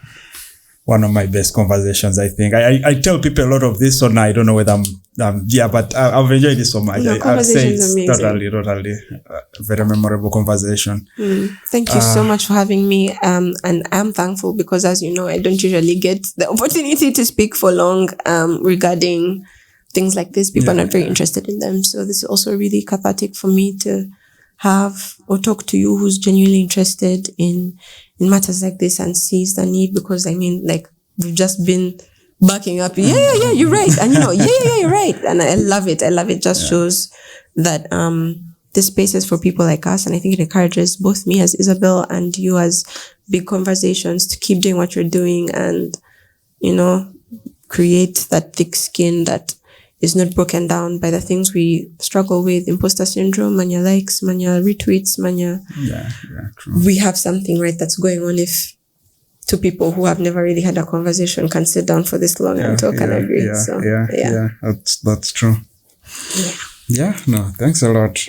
A: one of my best conversations, I think. I tell people a lot of this, so now I don't know whether but I've enjoyed it so much. I'd say it's totally a very memorable conversation.
B: Thank you so much for having me. And I'm thankful because, as you know, I don't usually get the opportunity to speak for long regarding things like this. People are not very interested in them. So this is also really cathartic for me to have or talk to you who's genuinely interested in matters like this and sees the need, because I mean, like, we've just been backing up. Yeah, you're right. And you're right. And I love it. It just shows that, this space is for people like us. And I think it encourages both me as Isabel and you as big conversations to keep doing what you're doing and, create that thick skin that is not broken down by the things we struggle with, imposter syndrome, mania likes, mania retweets, mania.
A: Yeah, true.
B: We have something, right, that's going on if two people who have never really had a conversation can sit down for this long and talk and agree.
A: That's true. Yeah, no, thanks a lot.